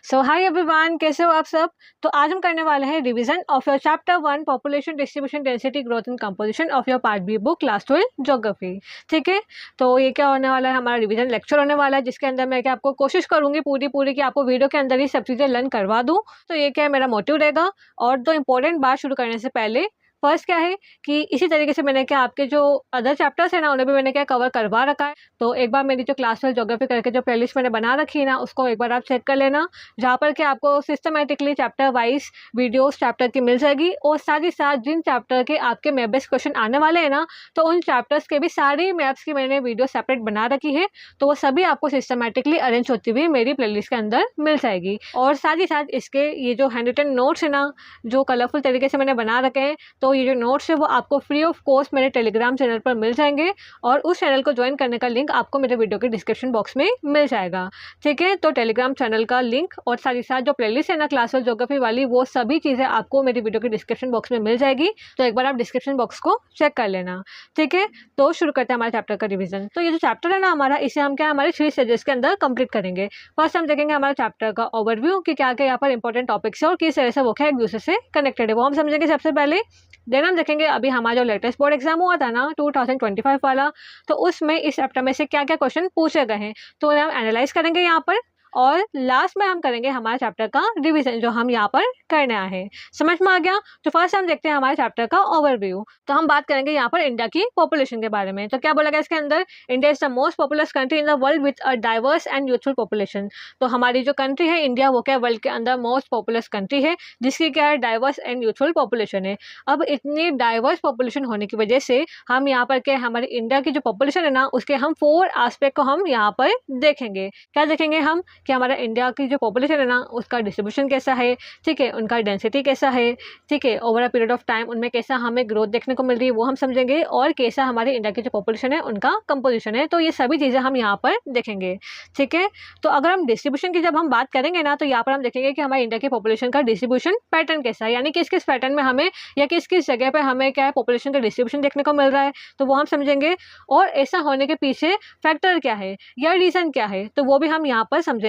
सो hi everyone, कैसे हो आप सब। तो आज हम करने वाले हैं revision of your chapter 1 population distribution density growth and composition of your part B book class 12 geography. ठीक है, तो ये क्या होने वाला है, हमारा रिवीजन लेक्चर होने वाला है, जिसके अंदर मैं क्या आपको कोशिश करूंगी पूरी कि आपको वीडियो के अंदर ही सब चीज़ें लर्न करवा दूँ। तो ये क्या मेरा मोटिव रहेगा। और दो इंपॉर्टेंट बात शुरू करने से पहले, फर्स्ट क्या है कि इसी तरीके से मैंने क्या आपके जो अदर चैप्टर्स है ना, उन्हें भी मैंने क्या कवर करवा रखा है। तो एक बार मेरी जो क्लास 12 ज्योग्राफी करके जो प्लेलिस्ट मैंने बना रखी है ना, उसको एक बार आप चेक कर लेना, जहाँ पर कि आपको systematically chapter wise videos chapter की मिल जाएगी। और साथ ही साथ जिन चैप्टर के आपके मैप बेस्ड क्वेश्चन आने वाले हैं ना, तो उन चैप्टर्स के भी सारी मैप्स की मैंने वीडियो सेपरेट बना रखी है। तो वो सभी आपको सिस्टमेटिकली अरेंज होती हुई मेरी प्लेलिस्ट के अंदर मिल जाएगी। और साथ ही साथ इसके ये जो हैंड रिटन नोट्स है ना, जो कलरफुल तरीके से मैंने बना रखे हैं, तो ये जो नोट्स है वो आपको फ्री ऑफ कॉस्ट मेरे टेलीग्राम चैनल पर मिल जाएंगे। और उस चैनल को ज्वाइन करने का लिंक आपको मेरे वीडियो के डिस्क्रिप्शन बॉक्स में मिल जाएगा। ठीक है, तो टेलीग्राम चैनल का लिंक और साथ ही साथ जो प्लेलिस्ट है ना क्लास 12 ज्योग्राफी वाली, वो सभी चीज़ें आपको मेरी वीडियो के डिस्क्रिप्शन बॉक्स में मिल जाएगी। तो एक बार आप डिस्क्रिप्शन बॉक्स को चेक कर लेना। ठीक है, तो शुरू करते हैं हमारे चैप्टर का रिवीजन। तो ये जो चैप्टर है ना हमारा, इसे हम क्या हमारे 3 स्टेजेस के अंदर कंप्लीट करेंगे। फर्स्ट हम देखेंगे हमारे चैप्टर का ओवरव्यू कि क्या क्या यहाँ पर इंपॉर्टेंट टॉपिक्स है और किस तरह से वो क्या एक दूसरे से कनेक्टेड है, वो हम समझेंगे सबसे पहले। देन हम देखेंगे अभी हमारा जो लेटेस्ट बोर्ड एग्जाम हुआ था ना 2025 वाला, तो उसमें इस चैप्टर में से क्या क्या क्वेश्चन पूछे गए हैं, तो उन्हें हम एनालाइज करेंगे यहाँ पर। और लास्ट में हम करेंगे हमारे चैप्टर का रिवीजन, जो हम यहाँ पर करने आए हैं। समझ में आ गया। तो फर्स्ट हम देखते हैं हमारे चैप्टर का ओवरव्यू। तो हम बात करेंगे यहाँ पर इंडिया की पॉपुलेशन के बारे में। तो क्या बोला गया इसके अंदर, India is the most populous country in the world with a diverse and youthful population. तो हमारी जो कंट्री है इंडिया, वो क्या वर्ल्ड के अंदर मोस्ट पॉपुलस कंट्री है, जिसकी क्या है डाइवर्स एंड यूथफुल पॉपुलेशन है। अब इतनी डाइवर्स पॉपुलेशन होने की वजह से हम यहाँ पर क्या हमारी इंडिया की जो पॉपुलेशन है ना, उसके हम 4 एस्पेक्ट को हम यहाँ पर देखेंगे। क्या देखेंगे हम कि हमारा इंडिया की जो पॉपुलेशन है ना, उसका डिस्ट्रीब्यूशन कैसा है। ठीक है, उनका डेंसिटी कैसा है। ठीक है, over a period of time उनमें कैसा हमें ग्रोथ देखने को मिल रही है, वो हम समझेंगे। और कैसा हमारे इंडिया की जो पॉपुलेशन है उनका कंपोजिशन है, तो ये सभी चीज़ें हम यहाँ पर देखेंगे। ठीक है, तो अगर हम डिस्ट्रीब्यूशन की जब हम बात करेंगे ना, तो यहाँ पर हम देखेंगे कि हमारे इंडिया की पॉपुलेशन का डिस्ट्रीब्यूशन पैटर्न कैसा है, यानी किस किस पैटर्न में हमें या किस किस जगह पर हमें क्या है पॉपुलेशन का डिस्ट्रीब्यूशन देखने को मिल रहा है, तो वो हम समझेंगे। और ऐसा होने के पीछे फैक्टर क्या है या रीज़न क्या है, तो वो भी हम यहाँ पर समझेंगे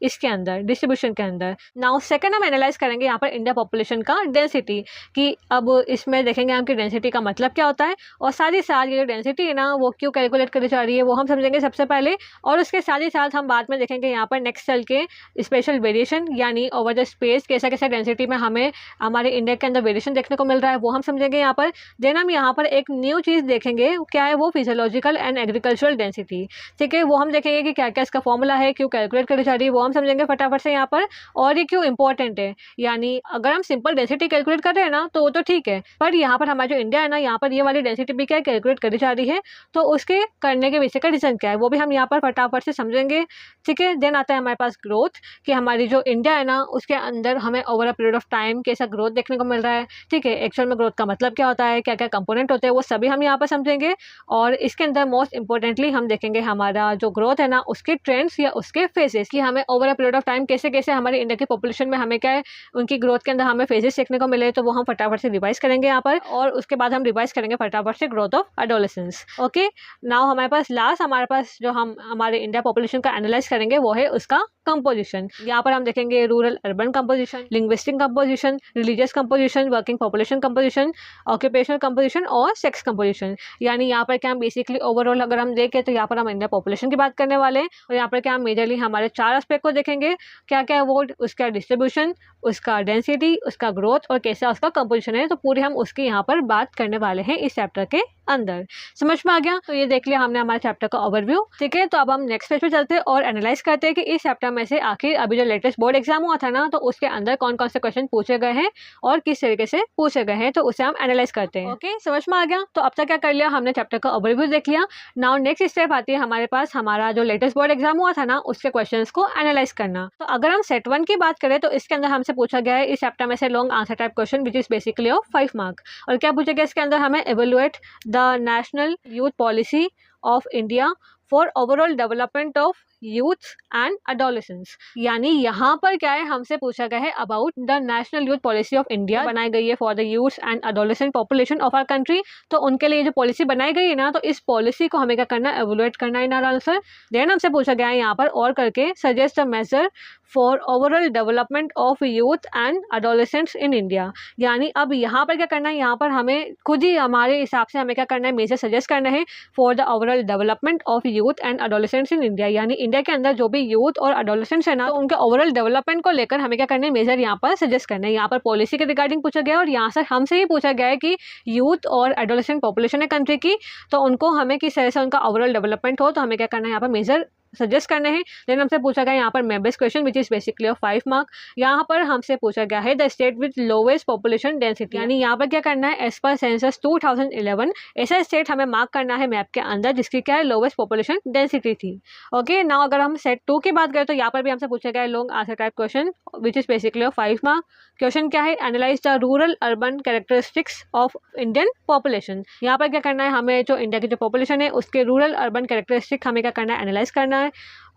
इसके अंदर डिस्ट्रीब्यूशन के अंदर। नाउ सेकंड हम एनालाइज करेंगे यहाँ पर इंडिया पॉपुलेशन का डेंसिटी, कि अब इसमें देखेंगे हम कि डेंसिटी का मतलब क्या होता है, और साथ ही साथ ये जो डेंसिटी है ना, वो क्यों कैलकुलेट करी जा रही है, वो हम समझेंगे सबसे पहले। और उसके साथ ही साथ हम बाद में देखेंगे यहाँ पर नेक्स्ट सेल के स्पेशल वेरिएशन, यानी ओवर द स्पेस कैसा कैसा डेंसिटी में हमें हमारे इंडिया के अंदर वेरिएशन देखने को मिल रहा है, वो हम समझेंगे यहाँ पर। देन हम यहाँ पर एक न्यू चीज़ देखेंगे, क्या है वो फिजियोलॉजिकल एंड एग्रीकल्चरल डेंसिटी। ठीक है, वो हम देखेंगे कि क्या क्या इसका फॉर्मूला है, क्यों कैलकुलेट करी जा रही है, वो हम समझेंगे फटाफट से यहाँ पर। और ये क्यों इंपॉर्टेंट है, यानी अगर हम सिंपल डेंसिटी कैलकुलेट कर रहे हैं ना, तो वो तो ठीक है, पर यहाँ पर हमारा जो इंडिया है ना, यहाँ पर ये वाली डेंसिटी भी क्या कैलकुलेट करी जा रही है, तो उसके करने के पीछे का रीजन क्या है, वो भी हम यहाँ पर फटाफट से समझेंगे। ठीक है, देन आता है हमारे पास ग्रोथ, कि हमारी जो इंडिया है ना, उसके अंदर हमें over a period of time कैसा ग्रोथ देखने को मिल रहा है। ठीक है, एक्चुअल में ग्रोथ का मतलब क्या होता है, क्या क्या कंपोनेंट होते हैं, वो सभी हम यहाँ पर समझेंगे। और इसके अंदर मोस्ट इंपॉर्टेंटली हम देखेंगे हमारा जो ग्रोथ है ना, उसके ट्रेंड्स या उसके फेजेस, कि हमें over a period of time कैसे कैसे हमारे इंडिया की पॉपुलेशन में हमें क्या है उनकी ग्रोथ के अंदर हमें फेजेस देखने को मिले, तो वो हम फटाफट से रिवाइज करेंगे यहाँ पर। और उसके बाद हम रिवाइज करेंगे फटाफट से growth of adolescence. Okay, now हमारे पास लास्ट हमारे पास जो हम हमारे इंडिया पॉपुलेशन का एनालाइज करेंगे, वो है उसका कंपोजिशन। यहाँ पर हम देखेंगे rural urban composition, linguistic composition, religious composition, working population composition, occupational composition और सेक्स कंपोजिशन। यानी यहाँ पर क्या हम बेसिकली ओवरऑल अगर हम देखें, तो यहाँ पर हम इंडिया पॉपुलेशन की बात करने वाले हैं। और यहाँ पर क्या हम मेजरली हमारे 4 एस्पेक्ट को देखेंगे, क्या क्या है वो, उसका डिस्ट्रीब्यूशन, उसका डेंसिटी, उसका ग्रोथ और कैसा उसका कंपोजिशन है। तो पूरे हम उसकी यहाँ पर बात करने वाले हैं इस चैप्टर के अंदर। समझ में आ गया। तो ये देख लिया हमने हमारे चैप्टर का ओवरव्यू। ठीक है, तो अब हम नेक्स्ट पेज पे चलते हैं और एनालाइज करते हैं कि इस चैप्टर में से आखिर अभी जो लेटेस्ट बोर्ड एग्जाम हुआ था ना, तो उसके अंदर कौन कौन से क्वेश्चन पूछे गए हैं और किस तरीके से पूछे गए हैं, तो उसे हम एनालाइज करते हैं। ओके, समझ में आ गया। तो अब तक क्या कर लिया हमने, चैप्टर का ओवरव्यू देख लिया। नाउ नेक्स्ट स्टेप आती है हमारे पास हमारा जो लेटेस्ट बोर्ड एग्जाम हुआ था ना, उसके क्वेश्चन को एनालाइज करना। तो अगर हम सेट 1 की बात करें, तो इसके अंदर हमसे पूछा गया है इस चैप्टर में से long answer type question which is basically of 5 mark. और क्या पूछा गया इसके अंदर, हमें evaluate the national youth policy of India for overall development of youth and adolescence. यानी यहाँ पर क्या है, हमसे पूछा गया है about the national youth policy of India, बनाई गई है for the youth and adolescent population of our country. तो उनके लिए जो पॉलिसी बनाई गई है ना, तो इस पॉलिसी को हमें क्या करना है, एवलुएट करना है इन आवर आंसर। देन हमसे पूछा गया है यहाँ पर और करके suggest a measure for overall development of youth and adolescents in India. यानी अब यहाँ पर क्या करना है, यहाँ पर हमें खुद ही हमारे हिसाब से हमें क्या करना है, मेजर सजेस्ट करना है for the overall development of youth and adolescents in India. यानी इंडिया के अंदर जो भी यूथ और अडोलेसेंट्स है ना, तो उनके ओवरऑल डेवलपमेंट को लेकर हमें क्या करना है, मेजर यहाँ पर सजेस्ट करना है। यहाँ पर पॉलिसी के रिगार्डिंग पूछा गया है और यहाँ से हमसे ही पूछा गया है कि यूथ और एडोलेसेंट पॉपुलेशन है कंट्री की, तो उनको हमें किस तरह से उनका ओवरऑल डेवलपमेंट हो, तो हमें क्या करना है, यहाँ पर मेजर सजेस्ट करने हैं। देन हमसे पूछा गया यहाँ पर map based question which is basically of 5 mark. यहाँ पर हमसे पूछा गया है the state with lowest population density. यानी यहाँ पर क्या करना है, एज पर सेंसस 2011 ऐसा स्टेट हमें मार्क करना है मैप के अंदर जिसकी क्या है, लोवेस्ट पॉपुलेशन डेंसिटी थी। ओके, नाउ अगर हम सेट 2 की बात करें तो यहाँ पर भी हमसे पूछा गया है long answer type question which is basically of 5 mark. Question क्या है, analyse the rural urban characteristics of Indian population. यहाँ पर क्या करना है, हमें जो इंडिया की जो पॉपुलेशन है उसके रूरल अर्बन कैरेक्टरिस्टिक हमें क्या करना है, एनालाइज करना है।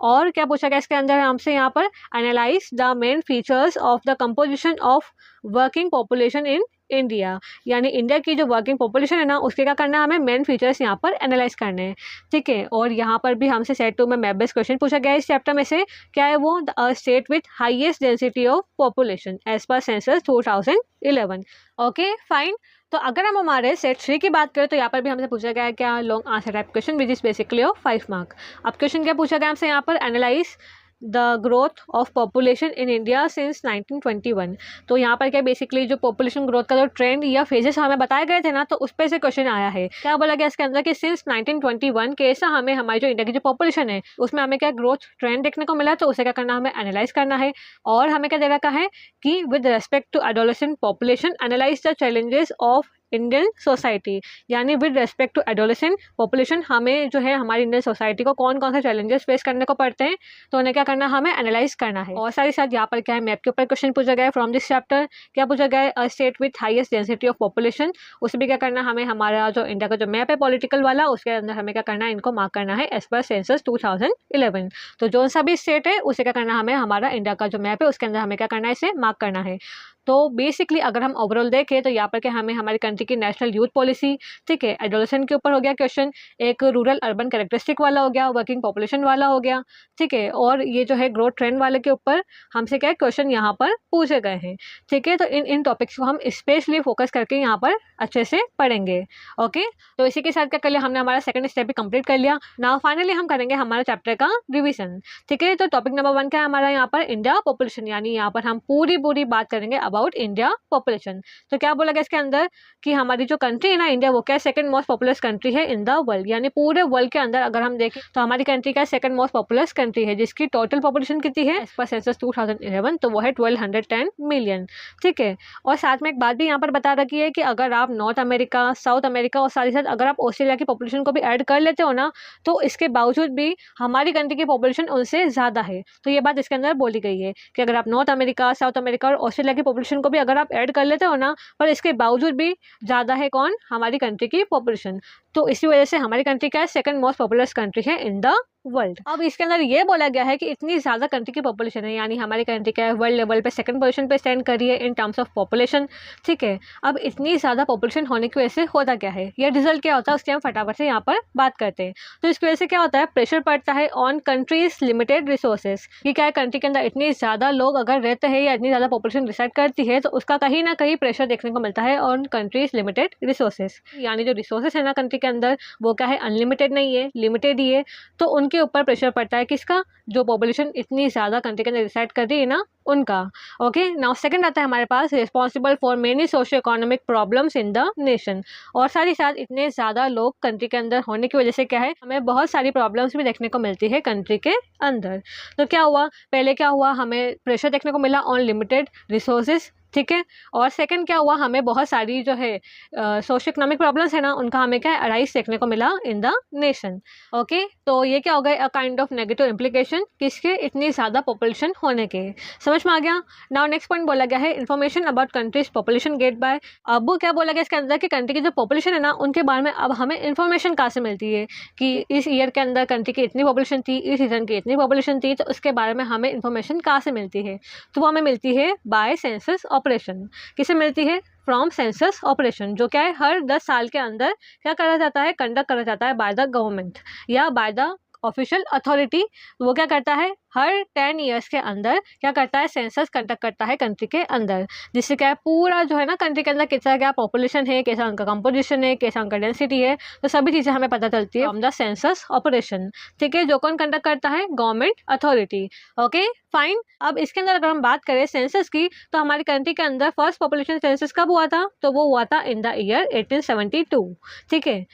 और क्या पूछा गया इसके अंदर हमसे, यहाँ पर analyse the main features of the composition of working population in India. यानी इंडिया की जो वर्किंग पॉपुलेशन है ना, उसके क्या करना है, हमें मेन फीचर्स यहाँ पर एनालाइज करने हैं। ठीक है, और यहाँ पर भी हमसे सेट 2 में मैप बेस्ड क्वेश्चन पूछा गया है इस चैप्टर में से। क्या है वो, the state with highest density of population as per census 2011। Okay fine. तो अगर हम हमारे सेट 3 की बात करें तो यहाँ पर भी हमसे पूछा गया है क्या, long answer type question which is basically of 5 mark. अब क्वेश्चन क्या पूछा गया हमसे यहाँ पर, analyse the growth of population in India since 1921। तो यहाँ पर क्या बेसिकली जो पॉपुलेशन ग्रोथ का जो ट्रेंड या फेजेस हमें बताए गए थे ना, तो उस पर से क्वेश्चन आया है। क्या बोला गया इसके अंदर कि सिंस 1921 कैसा हमें हमारी जो इंडिया की जो पॉपुलेशन है उसमें हमें क्या ग्रोथ ट्रेंड देखने को मिला, तो उसे क्या करना, हमें एनालाइज करना है। और हमें क्या दे रखा है कि with respect to adolescent population analyse the challenges of Indian society. यानी with respect to adolescent population हमें जो है हमारी इंडियन सोसाइटी को कौन कौन से चैलेंजेस फेस करने को पड़ते हैं, तो उन्हें क्या करना, हमें एनालाइज करना है। और साथ ही साथ यहाँ पर क्या है, मैप के ऊपर क्वेश्चन पूछा गया है फ्रॉम दिस चैप्टर। क्या पूछा गया है, a state with highest density of population. उसे भी क्या करना, हमें हमारा जो इंडिया का जो मैप है पॉलिटिकल वाला, उसके अंदर हमें क्या करना है, इनको मार्क करना है एज पर सेंसस 2011। तो जो सा भी स्टेट है उसे क्या करना, हमें हमारा इंडिया का जो मैप है उसके अंदर हमें क्या करना है, इसे मार्क करना है। तो बेसिकली अगर हम ओवरऑल देखें तो यहाँ पर क्या, हमें हमारी कंट्री की नेशनल यूथ पॉलिसी, ठीक है, एडोलेसेंट के ऊपर हो गया क्वेश्चन, एक रूरल अर्बन कैरेक्टरिस्टिक वाला हो गया, वर्किंग पॉपुलेशन वाला हो गया, ठीक है, और ये जो है ग्रोथ ट्रेंड वाले के ऊपर हमसे क्या क्वेश्चन यहाँ पर पूछे गए हैं। ठीक है, तो इन टॉपिक्स को हम स्पेशली फोकस करके यहाँ पर अच्छे से पढ़ेंगे। ओके, तो इसी के साथ क्या कर लिया हमने, हमारा सेकंड स्टेप भी कंप्लीट कर लिया। नाउ फाइनली हम करेंगे हमारे चैप्टर का रिविजन। ठीक है, तो टॉपिक नंबर 1 क्या है हमारा यहाँ पर, इंडिया पॉपुलेशन। यानी यहाँ पर हम पूरी बात करेंगे अबाउट इंडिया पॉपुलेशन। तो क्या बोला गया इसके अंदर कि हमारी जो कंट्री है ना इंडिया, वो क्या सेकंड मोस्ट पॉपुलस कंट्री है इन द वर्ल्ड। यानी पूरे वर्ल्ड के अंदर अगर हम देखें तो हमारी कंट्री का सेकंड मोस्ट पॉपुलस कंट्री है, जिसकी टोटल पॉपुलेशन कितनी है एज पर सेंसस 2011, तो वो है 1210 मिलियन। ठीक है, और साथ में एक बात भी यहाँ पर बता रखी है कि अगर आप नॉर्थ अमेरिका, साउथ अमेरिका और साथ ही साथ अगर आप ऑस्ट्रेलिया की पॉपुलेशन को भी ऐड कर लेते हो ना, तो इसके बावजूद भी हमारी कंट्री की पॉपुलेशन उनसे ज़्यादा है। तो ये बात इसके अंदर बोली गई है कि अगर आप नॉर्थ अमेरिका, साउथ अमेरिका और ऑस्ट्रेलिया की पॉपुलेशन को भी अगर आप ऐड कर लेते हो ना, पर इसके बावजूद भी ज़्यादा है कौन, हमारी कंट्री की पॉपुलेशन। तो इसी वजह से हमारी कंट्री क्या है, सेकंड मोस्ट पॉपुलस कंट्री है इन द वर्ल्ड। अब इसके अंदर ये बोला गया है कि इतनी ज़्यादा कंट्री की पॉपुलेशन है, यानी हमारी कंट्री क्या है, वर्ल्ड लेवल पे सेकंड पोजीशन पे स्टैंड कर रही है इन टर्म्स ऑफ पॉपुलेशन। ठीक है, अब इतनी ज़्यादा पॉपुलेशन होने की वजह से होता क्या है, या रिजल्ट क्या होता है, उसके हम फटाफट से यहाँ पर बात करते हैं। तो इसकी वजह से क्या होता है, प्रेशर पड़ता है ऑन कंट्रीज लिमिटेड रिसोर्सेज। कि क्या है, कंट्री के अंदर इतनी ज़्यादा लोग अगर रहते हैं या इतनी ज़्यादा पॉपुलेशन रिसाइड करती है, तो उसका कहीं ना कहीं प्रेशर देखने को मिलता है ऑन कंट्रीज लिमिटेड रिसोर्सेज। यानी जो रिसोर्सेज है ना कंट्री के अंदर, वो क्या है, अनलिमिटेड नहीं है, लिमिटेड ही है। तो उनके ऊपर प्रेशर पड़ता है किसका, जो पॉपुलेशन इतनी ज़्यादा कंट्री के अंदर रिसाइड कर रही है ना, उनका। ओके, नाउ सेकंड आता है हमारे पास, responsible for many socio economic problems in the nation. और साथ ही साथ इतने ज़्यादा लोग कंट्री के अंदर होने की वजह से क्या है, हमें बहुत सारी प्रॉब्लम्स भी देखने को मिलती है कंट्री के अंदर। तो क्या हुआ, पहले क्या हुआ, हमें प्रेशर देखने को मिला ऑन लिमिटेड रिसोर्सेज, ठीक है। और सेकंड क्या हुआ, हमें बहुत सारी जो है सोशो इकोनॉमिक प्रॉब्लम्स है ना, उनका हमें क्या अराइज देखने को मिला इन द नेशन। ओके, तो ये क्या हो गया, a kind of negative implication किसके, इतनी ज़्यादा पॉपुलेशन होने के। समझ में आ गया। नाउ नेक्स्ट पॉइंट बोला गया है information about countries population get by. अब क्या बोला गया इसके अंदर कि कंट्री की जो पॉपुलेशन है ना, उनके बारे में अब हमें इन्फॉर्मेशन कहाँ से मिलती है कि इस ईयर के अंदर कंट्री की इतनी पॉपुलेशन थी, इस सीजन की इतनी पॉपुलेशन थी, तो उसके बारे में हमें इन्फॉर्मेशन कहाँ से मिलती है। तो वो हमें मिलती है बाय सेंसस ऑपरेशन। किसे मिलती है, फ्रॉम सेंसस ऑपरेशन, जो क्या है हर 10 साल के अंदर क्या करा जाता है, कंडक्ट करा जाता है बाय द गवर्नमेंट या बाय द ऑफिशियल अथॉरिटी। वो क्या करता है, हर 10 ईयर्स के अंदर क्या करता है, सेंसस कंडक्ट करता है कंट्री के अंदर, जिससे क्या है पूरा जो है ना कंट्री के अंदर कैसा क्या पॉपुलेशन है, कैसा उनका कंपोजिशन है, कैसा उनका डेंसिटी है, तो सभी चीज़ें हमें पता चलती है फ्रॉम द सेंसस ऑपरेशन। ठीक है, जो कौन कंडक्ट करता है, गवर्नमेंट अथॉरिटी। Okay fine. अब इसके अंदर अगर हम बात करें सेंसस की, तो हमारी कंट्री के अंदर फर्स्ट पॉपुलेशन सेंसस कब हुआ था, तो वो हुआ था इन द ईयर 1872। ठीक है,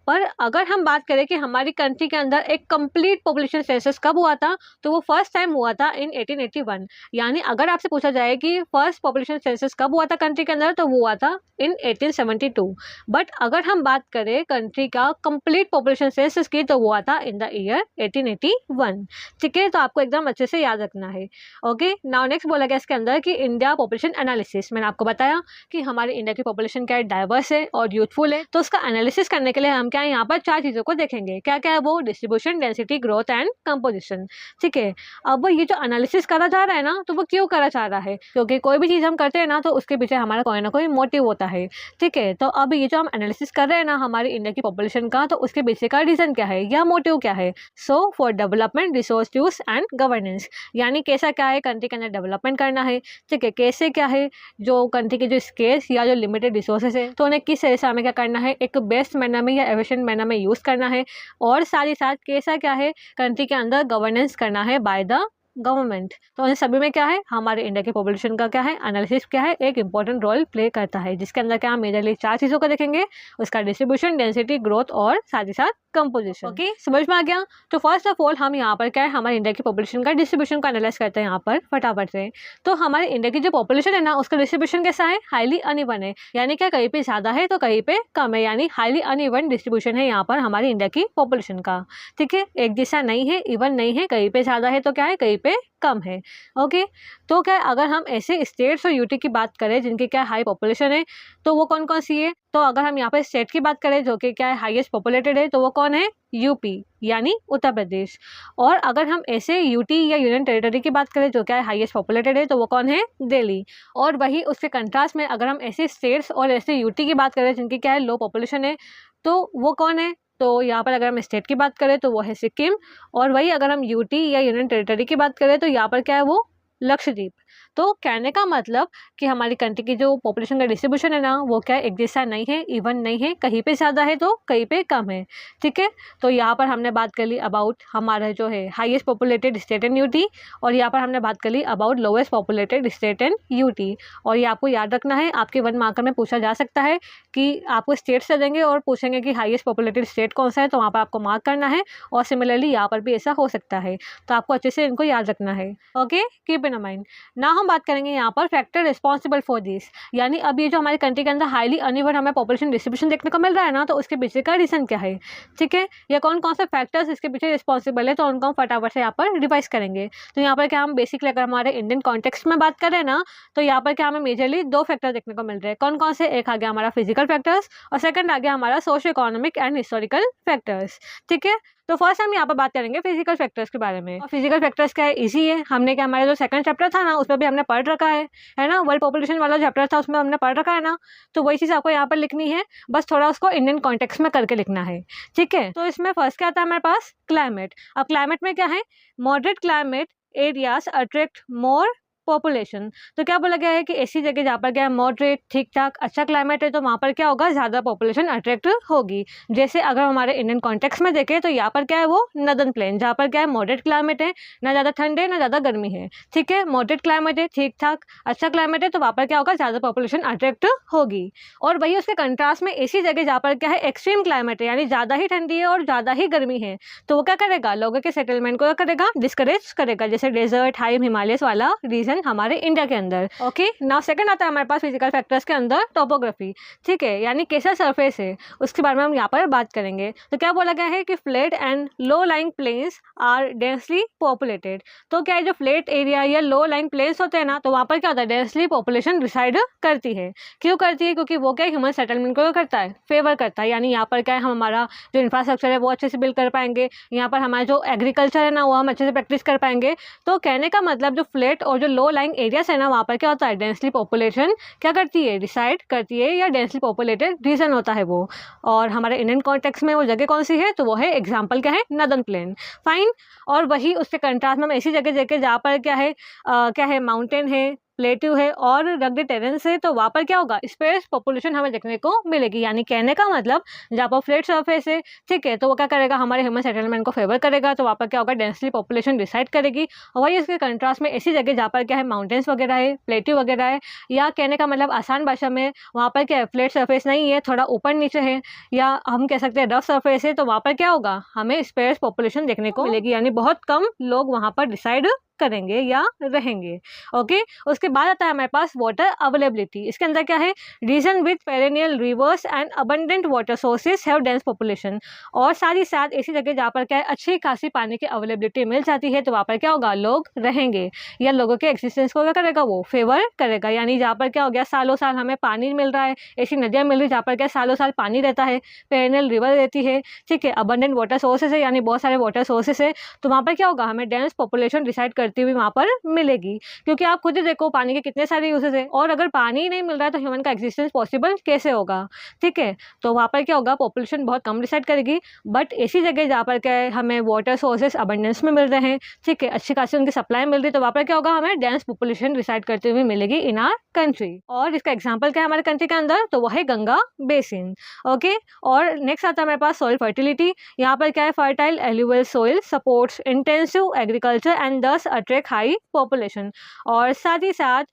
पर अगर हम बात करें कि हमारी कंट्री के अंदर एक कंप्लीट पॉपुलेशन सेंसस कब हुआ था, तो वो फर्स्ट टाइम हुआ था इन 1881। यानी अगर आपसे पूछा जाए कि फर्स्ट पॉपुलेशन सेंसस कब हुआ था कंट्री के अंदर, तो वो हुआ था इन 1872। बट अगर हम बात करें कंट्री का कंप्लीट पॉपुलेशन सेंसस की, तो वो हुआ था इन द ईयर 1881। ठीक है, तो आपको एकदम अच्छे से याद रखना है। ओके, नाउ नेक्स्ट बोला गया इसके अंदर कि इंडिया पॉपुलेशन एनालिसिस। मैंने आपको बताया कि हमारे इंडिया की पॉपुलेशन क्या है, डाइवर्स है और यूथफुल है, तो उसका एनालिसिस करने के लिए हम क्या है यहाँ पर 4 चीज़ों को देखेंगे। क्या क्या है वो, distribution, density, growth and composition. ठीक है, अब ये जो एनालिसिस करा जा रहा है ना, तो वो क्यों करा जा रहा है, क्योंकि कोई भी चीज़ हम करते हैं ना, तो उसके पीछे हमारा कोई ना कोई मोटिव होता है। ठीक है, तो अब ये जो हम एनालिसिस कर रहे हैं ना हमारी इंडिया की पॉपुलेशन का, तो उसके पीछे का रीज़न क्या है या मोटिव क्या है। So for development, resource use and governance, यानी कैसा क्या है कंट्री के अंदर डेवलपमेंट करना है। ठीक है, कैसे क्या है जो कंट्री के जो स्केर्स या जो लिमिटेड रिसोर्सेज है, तो उन्हें किस तरह से हमें क्या करना है, एक बेस्ट मैनर में या एफिशिएंट मैनर में यूज़ करना है, और साथ ही साथ कैसा क्या है कंट्री के अंदर गवर्नेंस करना है बाय द गवर्नमेंट। तो इन सभी में क्या है हमारे इंडिया की पॉपुलेशन का क्या है एनालिसिस क्या है, एक इंपॉर्टेंट रोल प्ले करता है, जिसके अंदर क्या हम मेजरली 4 चीज़ों को देखेंगे, उसका डिस्ट्रीब्यूशन, डेंसिटी, ग्रोथ और साथ ही साथ कंपोजिशन। ओके, समझ में आ गया। तो फर्स्ट ऑफ ऑल हम यहाँ पर क्या है हमारे इंडिया की पॉपुलेशन का डिस्ट्रीब्यूशन को एनालाइज करते हैं यहाँ पर फटाफट से। तो हमारे इंडिया की जो पॉपुलेशन है ना, उसका डिस्ट्रीब्यूशन कैसा है, हाईली अनइवन है, यानी क्या कहीं पे ज़्यादा है तो कहीं पे कम है, यानी हाईली अनइवन डिस्ट्रीब्यूशन है यहाँ पर हमारी इंडिया की पॉपुलेशन का। ठीक है, एक जैसा नहीं है, इवन नहीं है, कहीं पे ज़्यादा है तो क्या है कहीं पे कम है। ओके, तो क्या अगर हम ऐसे स्टेट्स और यूटी की बात करें जिनकी क्या हाई पॉपुलेशन है, तो वो कौन कौन सी है, तो अगर हम यहाँ पर स्टेट की बात करें जो कि क्या है हाईएस्ट पॉपुलेटेड है, तो वो कौन है, यूपी यानी उत्तर प्रदेश। और अगर हम ऐसे यूटी या यूनियन टेरिटरी की बात करें जो क्या है हाईएस्ट पॉपुलेटेड है, तो वो कौन है, दिल्ली। और वही उसके कंट्रास्ट में अगर हम ऐसे स्टेट्स और ऐसे यूटी की बात करें जिनकी क्या है लो पॉपुलेशन है, तो वो कौन है, तो यहाँ पर अगर हम स्टेट की बात करें तो वो है सिक्किम। और वही अगर हम यूटी या यूनियन टेरिटरी की बात करें तो यहाँ पर क्या है वो लक्षद्वीप। तो कहने का मतलब कि हमारी कंट्री की जो पॉपुलेशन का डिस्ट्रीब्यूशन है ना, वो क्या एक जैसा नहीं है, इवन नहीं है, कहीं पे ज़्यादा है तो कहीं पे कम है। ठीक है, तो यहाँ पर हमने बात कर ली अबाउट हमारा जो है highest populated state and UT, और यहाँ पर हमने बात कर ली about lowest populated state and UT. और ये आपको याद रखना है, आपके 1 मार्कर में पूछा जा सकता है कि आपको स्टेट से देंगे और पूछेंगे कि हाईएस्ट पॉपुलेटेड स्टेट कौन सा है, तो वहाँ पर आपको मार्क करना है। और सिमिलरली यहाँ पर भी ऐसा हो सकता है, तो आपको अच्छे से इनको याद रखना है। Okay, keep in mind. ना हम बात करेंगे यहाँ पर फैक्टर रिस्पॉन्सिबल फॉर दिस, यानी अब ये जो हमारी कंट्री के अंदर हाईली अनइवन हमें पॉपुलेशन डिस्ट्रीब्यूशन देखने को मिल रहा है ना, तो उसके पीछे का रीजन क्या है। ठीक है, या कौन कौन से फैक्टर्स इसके पीछे रिस्पॉन्सिबल है, तो उनको हम फटाफट से यहाँ पर रिवाइज करेंगे। तो यहाँ पर क्या हम बेसिकली अगर हमारे इंडियन कॉन्टेक्स्ट में बात करें ना, तो यहाँ पर क्या हमें मेजरली 2 फैक्टर देखने को मिल रहे हैं। कौन कौन से, एक आ गया हमारा फिजिकल फैक्टर्स और सेकंड आ गया हमारा socio economic and historical factors. ठीक है, तो फर्स्ट हम यहाँ पर बात करेंगे फिजिकल फैक्टर्स के बारे में। और फिजिकल फैक्टर्स क्या है, इजी है, हमने क्या हमारा जो सेकंड चैप्टर था ना उसमें भी हमने पढ़ रखा है ना, वर्ल्ड पॉपुलेशन वाला चैप्टर था उसमें हमने पढ़ रखा है ना, तो वही चीज़ आपको यहाँ पर लिखनी है, बस थोड़ा उसको इंडियन कॉन्टेक्स्ट में करके लिखना है। ठीक है, तो इसमें फर्स्ट क्या आता है हमारे पास, क्लाइमेट। अब क्लाइमेट में क्या है, moderate climate areas attract more population. तो क्या बोला गया है कि ऐसी जगह जहाँ पर क्या है मॉडरेट, ठीक ठाक, अच्छा क्लाइमेट है, तो वहाँ पर क्या होगा, ज़्यादा पॉपुलेशन अट्रैक्ट होगी। जैसे अगर हमारे इंडियन कॉन्टेक्स्ट में देखें तो यहाँ पर क्या है वो नदर्न प्लेन, जहाँ पर क्या है मॉडरेट क्लाइमेट है, ना ज़्यादा ठंड है ना ज़्यादा गर्मी है। ठीक है, मॉडरेट क्लाइमेट है, ठीक ठाक अच्छा क्लाइमेट है, तो वहाँ पर क्या होगा, ज़्यादा पॉपुलेशन अट्रैक्ट होगी। और वही उसके कंट्रास्ट में ऐसी जगह जहाँ पर क्या है एक्सट्रीम क्लाइमेट है, यानी ज़्यादा ही ठंडी है और ज़्यादा ही गर्मी है, तो वो क्या करेगा, लोगों के सेटलमेंट को क्या करेगा, डिस्करेज करेगा। जैसे डेजर्ट, हाई हिमालयस वाला रीजन रीजन हमारे इंडिया के अंदर। ओके, नाउ सेकंड आता है हमारे पास फिजिकल फैक्टर्स के अंदर टोपोग्राफी। ठीक है, यानी कैसा सरफेस है उसके बारे में हम यहाँ पर बात करेंगे। तो क्या बोला गया है कि flat and low lying plains are densely populated. तो क्या है, जो फ्लैट एरिया या लो लाइंग प्लेन्स होते हैं ना, तो वहाँ पर क्या होता है, डेंसली पॉपुलेशन रिसाइड करती है। क्यों करती है? क्योंकि वो क्या ह्यूमन सेटलमेंट को करता है, फेवर करता है। यानी यहाँ पर क्या है, हम हमारा जो इंफ्रास्ट्रक्चर है वो अच्छे से बिल्ड कर पाएंगे, यहाँ पर हमारा जो एग्रीकल्चर है ना वो हम अच्छे से प्रैक्टिस कर पाएंगे। तो कहने का मतलब जो फ्लैट और जो लो लाइंग एरियाज है ना, वहाँ पर क्या होता है, डेंसली पॉपुलेशन क्या करती है, रिसाइड करती है, या डेंसली पॉपुलेटेड रीजन होता है वो। और हमारे इंडियन कॉन्टेक्स्ट में वो जगह कौन सी है, तो वो है एग्जाम्पल क्या है, नदन प्लेन। फाइन। और वही उसके कंट्रास्ट में हम ऐसी जगह देखें जहाँ पर क्या है माउंटेन है, प्लेट्यू है और रग्ड टेरेंस है, तो वहाँ पर क्या होगा, स्पेस पॉपुलेशन हमें देखने को मिलेगी। यानी कहने का मतलब जहाँ पर फ्लैट सरफेस है, ठीक है, तो वो क्या करेगा, हमारे ह्यूमन सेटलमेंट को फेवर करेगा, तो वहाँ पर क्या होगा, डेंसली पॉपुलेशन डिसाइड करेगी। और वही इसके कंट्रास्ट में ऐसी जगह जहाँ पर क्या है, माउंटेन्स वगैरह है, प्लेट्यू वगैरह है, या कहने का मतलब आसान भाषा में वहाँ पर क्या है, फ्लैट सरफेस नहीं है, थोड़ा ऊपर नीचे है, या हम कह सकते हैं रफ सरफेस है, तो वहाँ पर क्या होगा, हमें स्पेस पॉपुलेशन देखने को मिलेगी। यानी बहुत कम लोग वहाँ पर डिसाइड करेंगे या रहेंगे। ओके, उसके बाद आता है हमारे पास वाटर अवेलेबिलिटी। इसके अंदर क्या है, region with perennial rivers and abundant water sources have dense population. और साथ ही साथ ऐसी जगह जहाँ पर क्या है, अच्छी खासी पानी की अवेलेबिलिटी मिल जाती है, तो वहाँ पर क्या होगा, लोग रहेंगे, या लोगों के एक्सिस्टेंस को क्या करेगा, वो फेवर करेगा। यानी जहाँ पर क्या हो गया, सालों साल हमें पानी मिल रहा है, ऐसी नदियाँ मिल रही है जहाँ पर क्या सालों साल पानी रहता है, पेरेनियल रिवर रहती है, ठीक है, अबंडेंट वाटर सोर्सेज है, यानी बहुत सारे वाटर सोर्सेज है, तो वहाँ पर क्या होगा, हमें डेंस पॉपुलेशन डिसाइड करती हुई वहाँ पर मिलेगी। क्योंकि आप खुद ही देखो पानी के कितने सारे यूजेस है, और अगर पानी ही नहीं मिल रहा है तो ह्यूमन का एग्जिस्टेंस पॉसिबल कैसे होगा। ठीक है, तो वहाँ पर क्या होगा, पॉपुलेशन बहुत कम डिसाइड करेगी। बट ऐसी जगह जहाँ पर क्या है, हमें वाटर सोर्सेस अबंडेंस में मिल रहे हैं, ठीक है, अच्छी खासी उनकी सप्लाई मिल रही है, तो वहाँ पर क्या होगा, हमें डेंस पॉपुलेशन डिसाइड करते हुए मिलेगी इन आर कंट्री। और इसका एग्जाम्पल क्या है हमारे कंट्री के अंदर, तो वह है गंगा बेसिन। ओके, और नेक्स्ट आता है हमारे पास सॉइल फर्टिलिटी। यहाँ पर क्या है, fertile alluvial soil supports intensive agriculture and दस अट्रैक्ट हाई पॉपुलेशन। और साथ ही साथ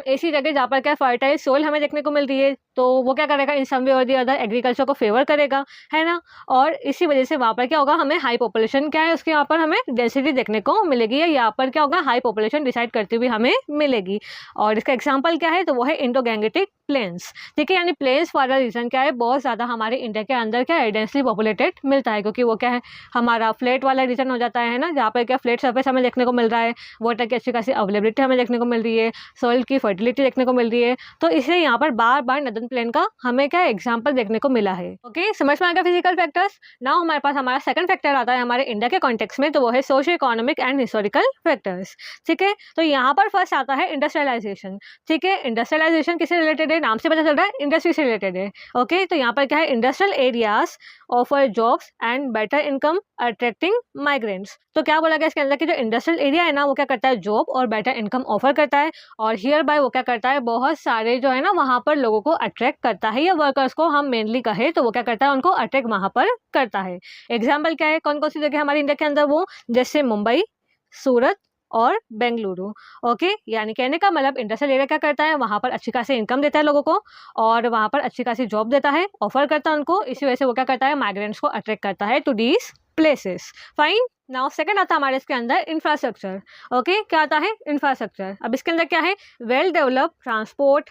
ऐसी जगह जहाँ पर क्या फर्टाइल सोइल हमें देखने को मिल रही है, तो वो क्या करेगा, इन सम वे और दी अदर एग्रीकल्चर को फेवर करेगा, है ना। और इसी वजह से वहाँ पर क्या होगा, हमें हाई पॉपुलेशन क्या है उसके यहाँ पर हमें डेंसिटी देखने को मिलेगी, या यहाँ पर क्या होगा, हाई पॉपुलेशन डिसाइड करती हुई हमें मिलेगी। और इसका एग्जाम्पल क्या है, तो वो है इंडो गैंगेटिक प्लेन्स। ठीक है, यानी प्लेन्स वाला रीजन क्या है, बहुत ज़्यादा हमारे इंडिया के अंदर क्या है, डेंसली पॉपुलेटेड मिलता है, क्योंकि वो क्या है, हमारा फ्लैट वाला रीजन हो जाता है ना, जहाँ पर क्या फ्लैट सर्फेस हमें देखने को मिल रहा है, वाटर की अच्छी खासी अवेलेबिलिटी हमें देखने को मिल रही है, सॉइल की फर्टिलिटी देखने को मिल रही है। तो इसलिए यहाँ पर बार बार नदन प्लेन का हमें क्या एग्जाम्पल देखने को मिला है। ओके, समझ में आ गया फिजिकल फैक्टर्स। नाउ हमारे पास हमारा सेकंड फैक्टर आता है हमारे इंडिया के कॉन्टेक्स्ट में, तो वो है socio economic and historical factors. ठीक है, तो यहाँ पर फर्स्ट आता है इंडस्ट्रियलाइजेशन। ठीक है, इंडस्ट्रियलाइजेशन किससे रिलेटेड है, नाम से पता चल रहा है, इंडस्ट्री से रिलेटेड है। ओके, तो यहाँ पर क्या है, industrial areas offer jobs and better income attracting migrants. तो क्या बोला गया इसके अंदर कि जो इंडस्ट्रियल एरिया है ना, वो क्या करता है, जॉब और बेटर इनकम ऑफर करता है, और हियर बाय वो क्या करता है, बहुत सारे जो है ना वहाँ पर लोगों को अट्रैक्ट करता है, या वर्कर्स को हम मेनली कहे तो वो क्या करता है, उनको अट्रैक्ट वहाँ पर करता है। एग्जाम्पल क्या है, कौन कौन सी जगह हमारे इंडिया के अंदर, वो जैसे मुंबई, सूरत और बेंगलुरु। ओके, यानी कहने का मतलब इंडस्ट्रियल एरिया क्या करता है, वहाँ पर अच्छी खासी इनकम देता है लोगों को, और वहाँ पर अच्छी खासी जॉब देता है, ऑफर करता है उनको। इसी वजह से वो क्या करता है, माइग्रेंट्स को अट्रैक्ट करता है to these places. Fine. Now second आता है हमारे इसके अंदर इंफ्रास्ट्रक्चर। ओके, क्या आता है, इंफ्रास्ट्रक्चर। अब इसके अंदर क्या है, well developed transport,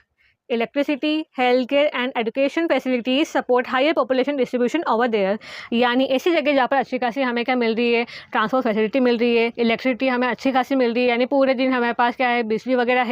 electricity, health care and education facilities support higher population distribution over there. यानी ऐसी जगह जहाँ पर अच्छी खासी हमें क्या मिल रही है, ट्रांसपोर्ट फैसिलिटी मिल रही है, इलेक्ट्रिसिटी हमें अच्छी खासी मिल रही है, यानी पूरे दिन हमारे पास क्या है, बिजली वगैरह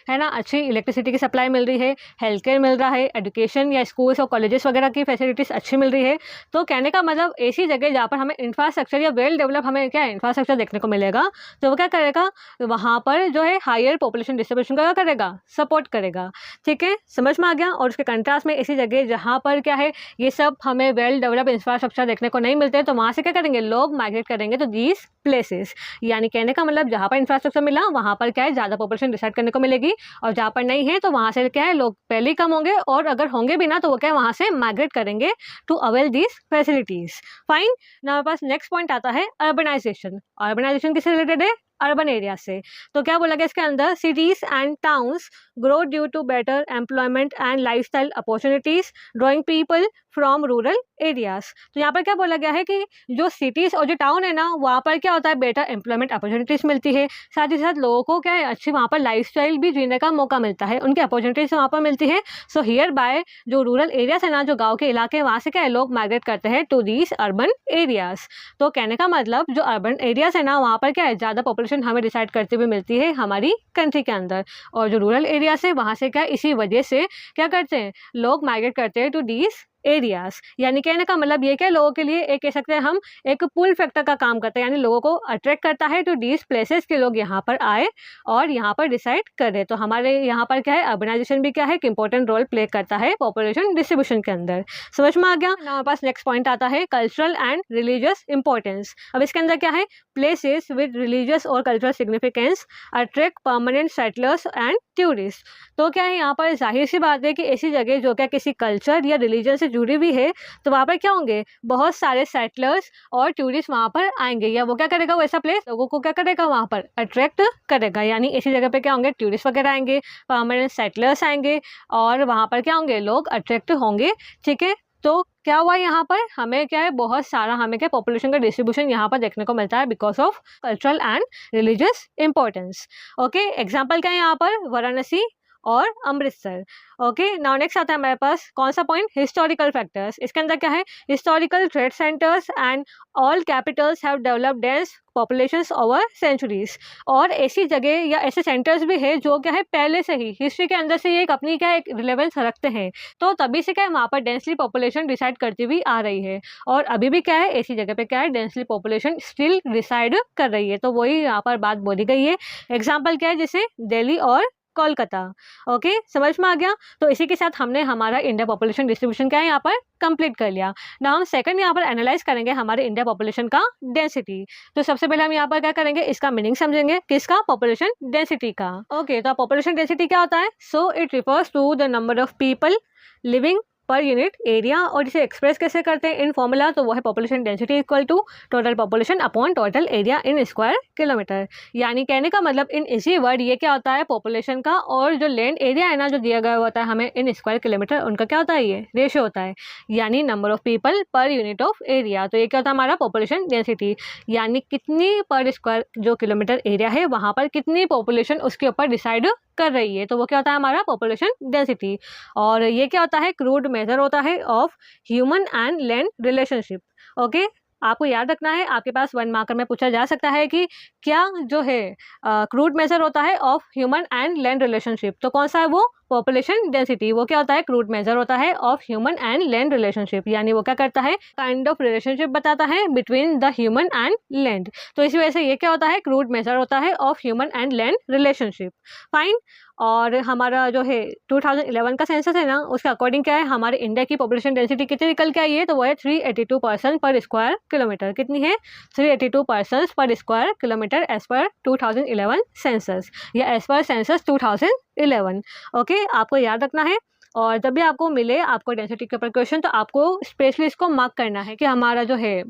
है ना, अच्छी इलेक्ट्रिसिटी की सप्लाई मिल रही है, हेल्थ केयर मिल रहा है, एजुकेशन या स्कूल्स और कॉलेजेस वगैरह की फैसिलिटीज़ अच्छी मिल रही है। तो कहने का मतलब ऐसी जगह जहाँ पर हमें इंफ्रास्ट्रक्चर या वेल डेवलप हमें क्या इंफ्रास्ट्रक्चर देखने को मिलेगा, तो वो क्या करेगा, वहाँ पर जो है हायर पॉपुलेशन डिस्ट्रीब्यूशन का क्या करेगा, सपोर्ट करेगा। ठीक है, समझ में आ गया। और उसके कंट्रास्ट में ऐसी जगह जहाँ पर क्या है, ये सब हमें वेल डेवलप इंफ्रास्ट्रक्चर देखने को नहीं मिलते, तो वहाँ से क्या करेंगे, लोग माइग्रेट करेंगे तो दीज प्लेसेस। यानी कहने का मतलब जहाँ पर इंफ्रास्ट्रक्चर मिला वहाँ पर क्या है, ज़्यादा पॉपुलेशन डिसाइड करने को मिलेगी, और जहाँ पर नहीं है तो वहाँ से क्या है, लोग पहले ही कम होंगे, और अगर होंगे भी ना तो वो क्या है, वहाँ से माइग्रेट करेंगे to avail these facilities. Fine. ना हमारे पास नेक्स्ट पॉइंट आता है अर्बनाइजेशन। अर्बनाइजेशन किससे रिलेटेड है, अर्बन एरिया से। तो क्या बोला गया इसके अंदर, cities and towns grow due to better employment and lifestyle opportunities drawing people from rural areas. तो यहाँ पर क्या बोला गया है कि जो सिटीज़ और जो टाउन है ना, वहाँ पर क्या होता है, बेटर एम्प्लॉयमेंट अपॉर्चुनिटीज़ मिलती है, साथ ही साथ लोगों को क्या है, अच्छी वहाँ पर लाइफस्टाइल भी जीने का मौका मिलता है, उनकी अपॉर्चुनिटीज़ वहाँ पर मिलती है। सो हियर बाय जो रूरल एरियाज है ना, जो गाँव के इलाके हैं, वहाँ से क्या है, लोग माइग्रेट करते हैं टू दीज अर्बन एरियाज। तो कहने का मतलब जो अर्बन एरियाज है ना, वहाँ पर क्या है, ज़्यादा पॉपुलेशन हमें डिसाइड करते हुए मिलती है हमारी कंट्री के अंदर, और जो रूरल एरियाज है वहाँ से क्या है, इसी वजह से क्या करते हैं, लोग माइग्रेट करते हैं टू दीज एरियाज। यानी कहने का मतलब ये क्या, लोगों के लिए एक कह सकते हैं हम एक पुल फैक्टर का काम करता है, यानी लोगों को अट्रैक्ट करता है टू दीज प्लेसेस के लोग यहाँ पर आए और यहाँ पर डिसाइड करे। तो हमारे यहाँ पर क्या है, अर्बनाइजेशन भी क्या है, एक इंपॉर्टेंट रोल प्ले करता है पॉपुलेशन डिस्ट्रीब्यूशन के अंदर। समझ में आ गया ना। हमारे पास नेक्स्ट पॉइंट आता है कल्चरल एंड रिलीजियस इंपॉर्टेंस। अब इसके अंदर क्या है, प्लेसेस विद रिलीजियस और cultural significance attract permanent settlers and tourist. तो क्या है, यहाँ पर जाहिर सी बात है कि ऐसी जगह जो क्या किसी कल्चर या रिलीजन से जुड़ी हुई है, तो वहाँ पर क्या होंगे, बहुत सारे सेटलर्स और टूरिस्ट वहाँ पर आएंगे, या वो क्या करेगा, वो ऐसा प्लेस लोगों को क्या करेगा, वहाँ पर अट्रैक्ट करेगा। यानी ऐसी जगह पे क्या होंगे, टूरिस्ट वगैरह आएंगे, परमानेंट सेटलर्स आएंगे और वहाँ पर क्या होंगे, लोग अट्रैक्ट होंगे। ठीक है, तो क्या हुआ, यहाँ पर हमें क्या है, बहुत सारा हमें क्या पॉपुलेशन का डिस्ट्रीब्यूशन यहाँ पर देखने को मिलता है because of cultural and religious importance. Okay, example क्या है यहाँ पर, वाराणसी और अमृतसर। ओके, नाउ नेक्स्ट आता है हमारे पास कौन सा पॉइंट, हिस्टोरिकल फैक्टर्स। इसके अंदर क्या है, historical trade centres and all capitals have developed dense populations over centuries. और ऐसी जगह या ऐसे सेंटर्स भी है जो क्या है, पहले से ही हिस्ट्री के अंदर से ये एक अपनी क्या है, एक रिलेवेंस रखते हैं, तो तभी से क्या है, वहाँ पर डेंसली पॉपुलेशन डिसाइड करती हुई आ रही है, और अभी भी क्या है, ऐसी जगह पे क्या है, डेंसली पॉपुलेशन स्टिल डिसाइड कर रही है। तो वही यहाँ पर बात बोली गई है। एग्जाम्पल क्या है, जैसे दिल्ली और कोलकाता। ओके, समझ में आ गया। तो इसी के साथ हमने हमारा इंडिया पॉपुलेशन डिस्ट्रीब्यूशन क्या है यहाँ पर कंप्लीट कर लिया। ना हम सेकंड यहाँ पर एनालाइज करेंगे हमारे इंडिया पॉपुलेशन का डेंसिटी। तो सबसे पहले हम यहाँ पर क्या करेंगे, इसका मीनिंग समझेंगे, किसका, पॉपुलेशन डेंसिटी का। ओके, तो पॉपुलेशन डेंसिटी क्या होता है, so it refers to the number of people living per unit area, और इसे एक्सप्रेस कैसे करते हैं इन फॉर्मूला, तो वो है population density equal to total population upon total area in square kilometre. यानी कहने का मतलब इन इसी वर्ड ये क्या होता है, पॉपुलेशन का और जो लैंड एरिया है ना, जो दिया गया होता है हमें इन स्क्वायर किलोमीटर, उनका क्या होता है, ये रेशियो होता है, यानी नंबर ऑफ पीपल पर यूनिट ऑफ एरिया। तो ये क्या होता है हमारा पॉपुलेशन डेंसिटी, यानी कितनी पर स्क्वायर जो किलोमीटर एरिया है वहाँ पर कितनी पॉपुलेशन उसके ऊपर डिसाइड कर रही है, तो वो क्या होता है हमारा पॉपुलेशन डेंसिटी। और ये क्या होता है, क्रूड मेजर होता है of human and land relationship. Okay, आपको याद रखना है, आपके पास 1 मार्कर में पूछा जा सकता है कि क्या जो है क्रूड मेजर होता है of human and land relationship, तो कौन सा है वो, पॉपुलेशन डेंसिटी। वो क्या होता है, क्रूड मेजर होता है of human and land relationship, यानी वो क्या करता है, काइंड ऑफ रिलेशनशिप बताता है between the human and land. तो इसी वजह से ये क्या होता है, क्रूड मेजर होता है of human and land relationship. Fine. और हमारा जो है 2011 का सेंसस है ना, उसके अकॉर्डिंग क्या है, हमारे इंडिया की पॉपुलेशन डेंसिटी कितनी निकल के आई है, तो वो है 382 पर्सन पर स्क्वायर किलोमीटर। कितनी है, 382 person per square kilometre as per 2011 census, या एज पर सेंसस 2011। ओके, आपको याद रखना है। और जब भी आपको मिले आपको डेंसिटी के ऊपर क्वेश्चन, तो आपको स्पेशली इसको मार्क करना है कि हमारा जो है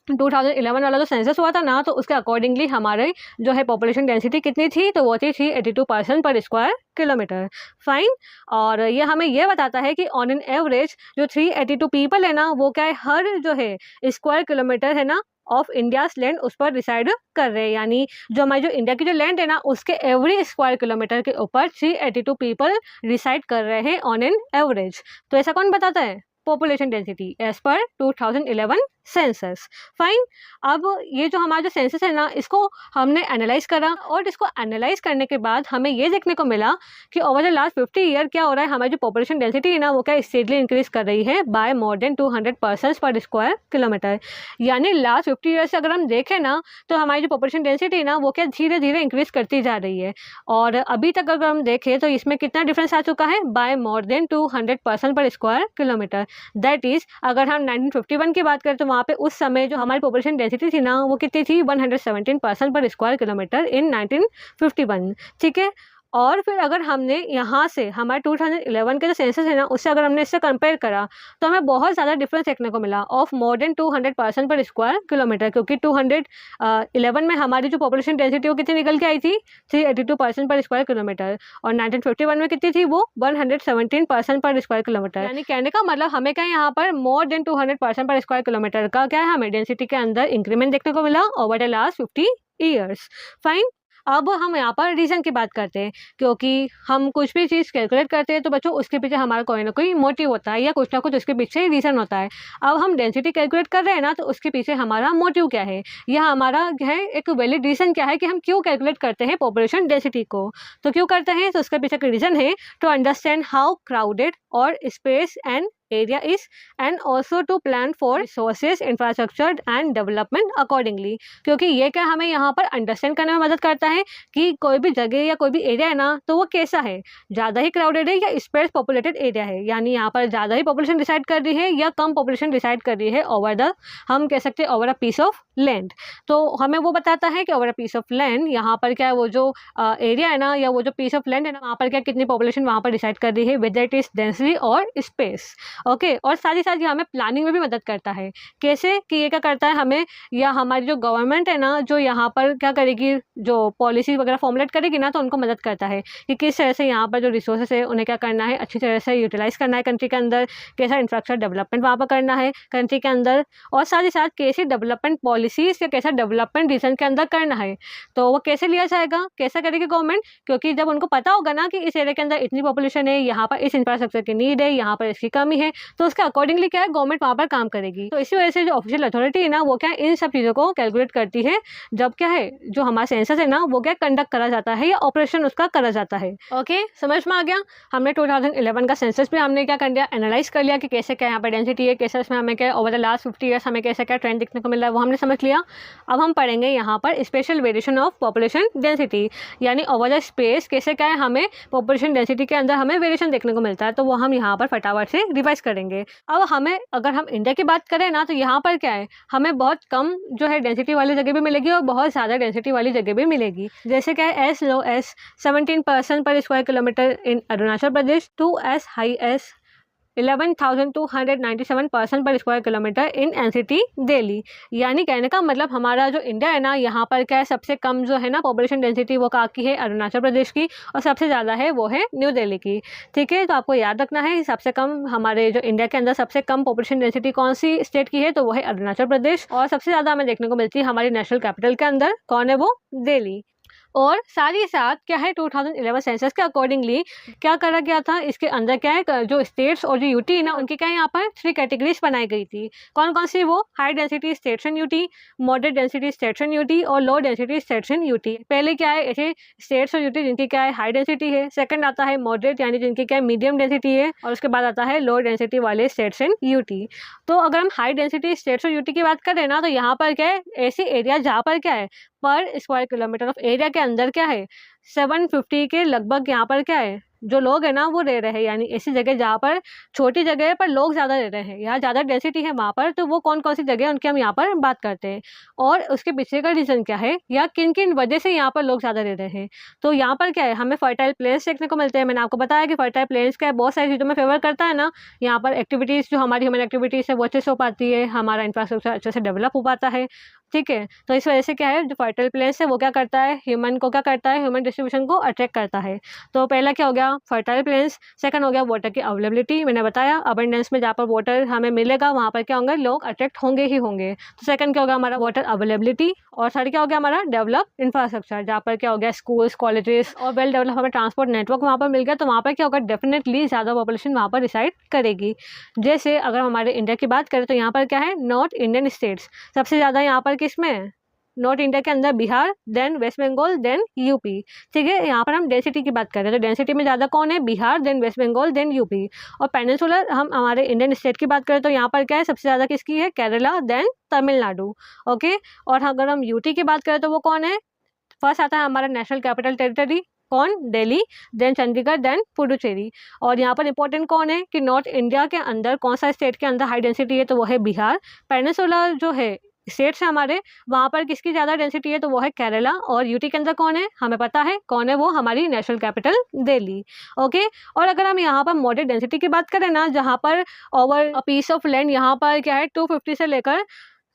2011 वाला जो सेंसस हुआ था ना, तो उसके अकॉर्डिंगली हमारे जो है पॉपुलेशन डेंसिटी कितनी थी, तो वो थी 382 person per square kilometre. Fine. और ये हमें ये बताता है कि ऑन एन एवरेज जो 382 पीपल है ना, वो क्या है, हर जो है स्क्वायर किलोमीटर है ना ऑफ इंडियाज लैंड उस पर डिसाइड कर रहे हैं, यानी जो हमारी जो इंडिया की जो लैंड है ना, उसके एवरी स्क्वायर किलोमीटर के ऊपर 382 पीपल डिसाइड कर रहे हैं ऑन एन एवरेज। तो ऐसा कौन बताता है, population density as per 2011 census. Fine. अब ये जो हमारा जो सेंसस है ना, इसको हमने एनालाइज करा, और इसको एनालाइज करने के बाद हमें ये देखने को मिला कि ओवर द लास्ट 50 ईयर क्या हो रहा है, हमारी जो पॉपुलेशन डेंसिटी है ना, वो क्या स्टेडली इंक्रीज कर रही है बाय मोर देन 200 पर्सन्स पर स्क्वायर किलोमीटर। यानी लास्ट 50 ईयर से अगर हम देखें ना, तो हमारी जो पॉपुलेशन डेंसिटी है ना, वो क्या धीरे धीरे इंक्रीज करती जा रही है। और अभी तक अगर हम देखें तो इसमें कितना डिफरेंस आ चुका है, bye more than 200 person per square kilometre. That is, अगर हम 1951 की बात करें तो वहाँ पे उस समय जो हमारी पॉपुलेशन डेंसिटी थी ना, वो कितनी थी, 117 पर्सन पर स्क्वायर किलोमीटर इन 1951। ठीक है। और फिर अगर हमने यहाँ से हमारे 2011 के जो सेंसस है ना, उससे अगर हमने इससे कंपेयर करा तो हमें बहुत ज़्यादा डिफरेंस देखने को मिला of more than 200 person per square kilometre, क्योंकि 211 में हमारी जो पॉपुलेशन डेंसिटी वो कितनी निकल के आई थी, 382 पर्सन पर स्क्वायर किलोमीटर, और 1951 में कितनी थी वो 117 पर्सन पर स्क्वायर किलोमीटर। यानी कहने का मतलब हमें क्या यहाँ पर more than 200 person per square kilometre का क्या है, हमें डेंसिटी के अंदर इंक्रीमेंट देखने को मिला over the last 50 years. Fine, अब हम यहाँ पर रीज़न की बात करते हैं, क्योंकि हम कुछ भी चीज़ कैलकुलेट करते हैं तो बच्चों उसके पीछे हमारा कोई ना कोई मोटिव होता है या कुछ ना कुछ उसके पीछे रीज़न होता है। अब हम डेंसिटी कैलकुलेट कर रहे हैं ना, तो उसके पीछे हमारा मोटिव क्या है या हमारा है एक वैलिड रीज़न क्या है कि हम क्यों कैलकुलेट करते हैं पॉपुलेशन डेंसिटी को। तो क्यों करते हैं, तो उसके पीछे का रीज़न है टू अंडरस्टैंड हाउ क्राउडेड और space and area is, and also to plan for resources, infrastructure and development accordingly। क्योंकि ये क्या हमें यहाँ पर अंडरस्टैंड करने में मदद करता है कि कोई भी जगह या कोई भी एरिया है ना, तो वो कैसा है, ज़्यादा ही क्राउडेड है या स्पेस पॉपुलेटेड एरिया है, यानी यहाँ पर ज़्यादा ही पॉपुलेशन डिसाइड कर रही है या कम पॉपुलेशन डिसाइड कर रही है ओवर द, हम कह सकते हैं over a piece of land. तो हमें वो बताता है कि over a piece of land यहाँ पर क्या है, वो जो एरिया है ना या वो जो पीस ऑफ लैंड है ना, वहाँ पर क्या कितनी पॉपुलेशन वहाँ पर डिसाइड कर रही है, वेदर इट इज़ डेंसिटी और स्पेस। ओके, और साथ ही साथ ये हमें प्लानिंग में भी मदद करता है। कैसे कि ये क्या करता है हमें, या हमारी जो गवर्नमेंट है ना, जो यहाँ पर क्या करेगी, जो पॉलिसी वगैरह फॉर्मुलेट करेगी ना, तो उनको मदद करता है कि किस तरह से यहाँ पर जो रिसोर्सेस है उन्हें क्या करना है, अच्छी तरह से यूटिलाइज करना है कंट्री के अंदर, कैसा इंफ्रास्ट्रक्चर डेवलपमेंट वहाँ पर करना है कंट्री के अंदर, और साथ ही साथ कैसी डेवलपमेंट पॉलिसीज़ या कैसा डेवलपमेंट रीजन के अंदर करना है। तो वो कैसे लिया जाएगा, कैसा करेगी गवर्नमेंट, क्योंकि जब उनको पता होगा ना कि इस एरिया के अंदर इतनी पॉपुलेशन है, यहाँ पर इस इंफ्रास्ट्रक्चर की नीड है, यहाँ पर इसकी कमी है, तो उसके अकॉर्डिंगली क्या है गवर्नमेंट वहाँ पर काम करेगी। तो इसी वजह से जो ऑफिशियल अथॉरिटी है ना, वो क्या इन सब चीज़ों को कैलकुलेट करती है जब क्या है जो हमारा सेंसस है ना, वो क्या कंडक्ट करा जाता है या ऑपरेशन उसका करा जाता है। ओके, समझ में आ गया। हमने 2011 का सेंसस भी हमने क्या कर लिया, एनालाइज कर लिया कि कैसे क्या यहाँ पर डेंसिटी है, कैसे इसमें हमें क्या ओवर द लास्ट 50 ईयर्स हमें कैसे क्या ट्रेंड देखने को मिल रहा है, वो हमने समझ लिया। अब हम पढ़ेंगे यहाँ पर special variation of population density, यानी ओवर द स्पेस कैसे क्या है हमें पॉपुलेशन डेंसिटी के अंदर हमें वेरिएशन देखने को मिलता है, तो वो हम यहाँ पर फटाफट से रिवाइज करेंगे। अब हमें अगर हम इंडिया की बात करें ना, तो यहाँ पर क्या है हमें बहुत कम जो है डेंसिटी वाली जगह भी मिलेगी और बहुत ज़्यादा डेंसिटी वाली जगह भी मिलेगी। जैसे क्या है as low as 17 person per square kilometre in Arunachal Pradesh to as high as 11,297 person per square kilometre in NCT Delhi. यानी कहने का मतलब हमारा जो इंडिया है ना, यहाँ पर क्या है सबसे कम जो है ना पॉपुलेशन डेंसिटी वो कहाँ की है, अरुणाचल प्रदेश की, और सबसे ज़्यादा है वो है न्यू दिल्ली की। ठीक है, तो आपको याद रखना है सबसे कम हमारे जो इंडिया के अंदर सबसे कम पॉपुलेशन डेंसिटी कौन सी स्टेट की है, तो वो है अरुणाचल प्रदेश, और सबसे ज़्यादा हमें देखने को मिलती है हमारी नेशनल कैपिटल के अंदर, कौन है वो, दिल्ली। और साथ ही साथ क्या है 2011 सेंसस के अकॉर्डिंगली क्या करा गया था, इसके अंदर क्या है जो स्टेट्स और जो यूटी है ना, उनकी क्या है यहाँ पर 3 कैटेगरीज बनाई गई थी। कौन कौन सी, वो high density states and UT, moderate density states and UT और low density states and UT. पहले क्या है ऐसे स्टेट्स और यूटी जिनकी क्या है हाई डेंसिटी है, सेकंड आता है मॉडरेट यानी जिनकी क्या है मीडियम डेंसिटी है, और उसके बाद आता है लो डेंसिटी वाले स्टेट्स एंड यूटी। तो अगर हम हाई डेंसिटी स्टेट्स और यूटी की बात करें ना, तो यहाँ पर क्या है ऐसे एरिया जहाँ पर क्या है पर स्क्वायर किलोमीटर ऑफ एरिया के अंदर क्या है 750 के लगभग यहाँ पर क्या है जो लोग हैं ना वो रह रहे हैं, यानी ऐसी जगह जहाँ पर छोटी जगह है पर लोग ज़्यादा रह रहे हैं, यहाँ ज़्यादा डेंसिटी है वहाँ पर, तो वो कौन कौन सी जगह है उनकी हम यहाँ पर बात करते हैं, और उसके पीछे का रीज़न क्या है या किन किन वजह से यहाँ पर लोग ज़्यादा रह रहे हैं। तो यहाँ पर क्या है हमें फर्टाइल प्लेन्स देखने को मिलते हैं। मैंने आपको बताया कि फर्टाइल प्लेन्स क्या है बहुत सारी चीज़ों में फेवर करता है ना, यहाँ पर एक्टिविटीज़ जो हमारी ह्यूमन एक्टिविटीज़ है वो अच्छे से हो पाती है, हमारा इंफ्रास्ट्रक्चर अच्छे से डेवलप हो पाता है। ठीक है, तो इस वजह से क्या है जो फर्टाइल प्लेन्स है वो क्या करता है ह्यूमन को क्या करता है, ह्यूमन डिस्ट्रीब्यूशन को अट्रैक्ट करता है। तो पहला क्या हो गया फर्टाइल प्लेन्स, सेकंड हो गया वाटर की अवेलेबिलिटी, मैंने बताया अबंडेंस में जहाँ पर वाटर हमें मिलेगा वहाँ पर क्या होंगे लोग अट्रैक्ट होंगे ही होंगे। तो सेकंड क्या होगा हमारा वाटर अवेलेबिलिटी, और थर्ड क्या हो गया हमारा डेवलप इंफ्रास्ट्रक्चर, जहाँ पर क्या हो गया स्कूल्स कॉलेजेस और वेल डेवलप हमें ट्रांसपोर्ट नेटवर्क वहाँ पर मिल गया, तो वहाँ पर क्या होगा डेफिनेटली ज़्यादा पॉपुलेशन वहाँ पर रिसाइड करेगी। जैसे अगर हमारे इंडिया की बात करें तो यहाँ पर क्या है नॉर्थ इंडियन स्टेट्स सबसे ज़्यादा यहाँ पर किस में है, नॉर्थ इंडिया के अंदर Bihar, then west Bengal, then UP. ठीक है, यहाँ पर हम डेंसिटी की बात करें तो डेंसिटी में ज़्यादा कौन है, Bihar, then west Bengal, then UP. और पेनिनसुलर हम हमारे इंडियन स्टेट की बात करें तो यहाँ पर क्या है सबसे ज़्यादा किसकी है, केरला, देन तमिलनाडु। ओके, और अगर हम यूटी की बात करें तो वो कौन है, फर्स्ट आता है हमारा नेशनल कैपिटल टेरिटरी, कौन, दिल्ली, देन चंडीगढ़, देन पुडुचेरी। और यहाँ पर इंपॉर्टेंट कौन है कि नॉर्थ इंडिया के अंदर कौन सा स्टेट के अंदर हाई डेंसिटी है, तो वो है बिहार। पेनिनसुलर जो है स्टेट्स है हमारे, वहाँ पर किसकी ज़्यादा डेंसिटी है, तो वो है केरला। और यूटी के अंदर कौन है, हमें पता है कौन है, वो हमारी नेशनल कैपिटल दिल्ली। ओके, और अगर हम यहाँ पर मॉडरेट डेंसिटी की बात करें ना, जहाँ पर over a piece of land यहाँ पर क्या है 250 से लेकर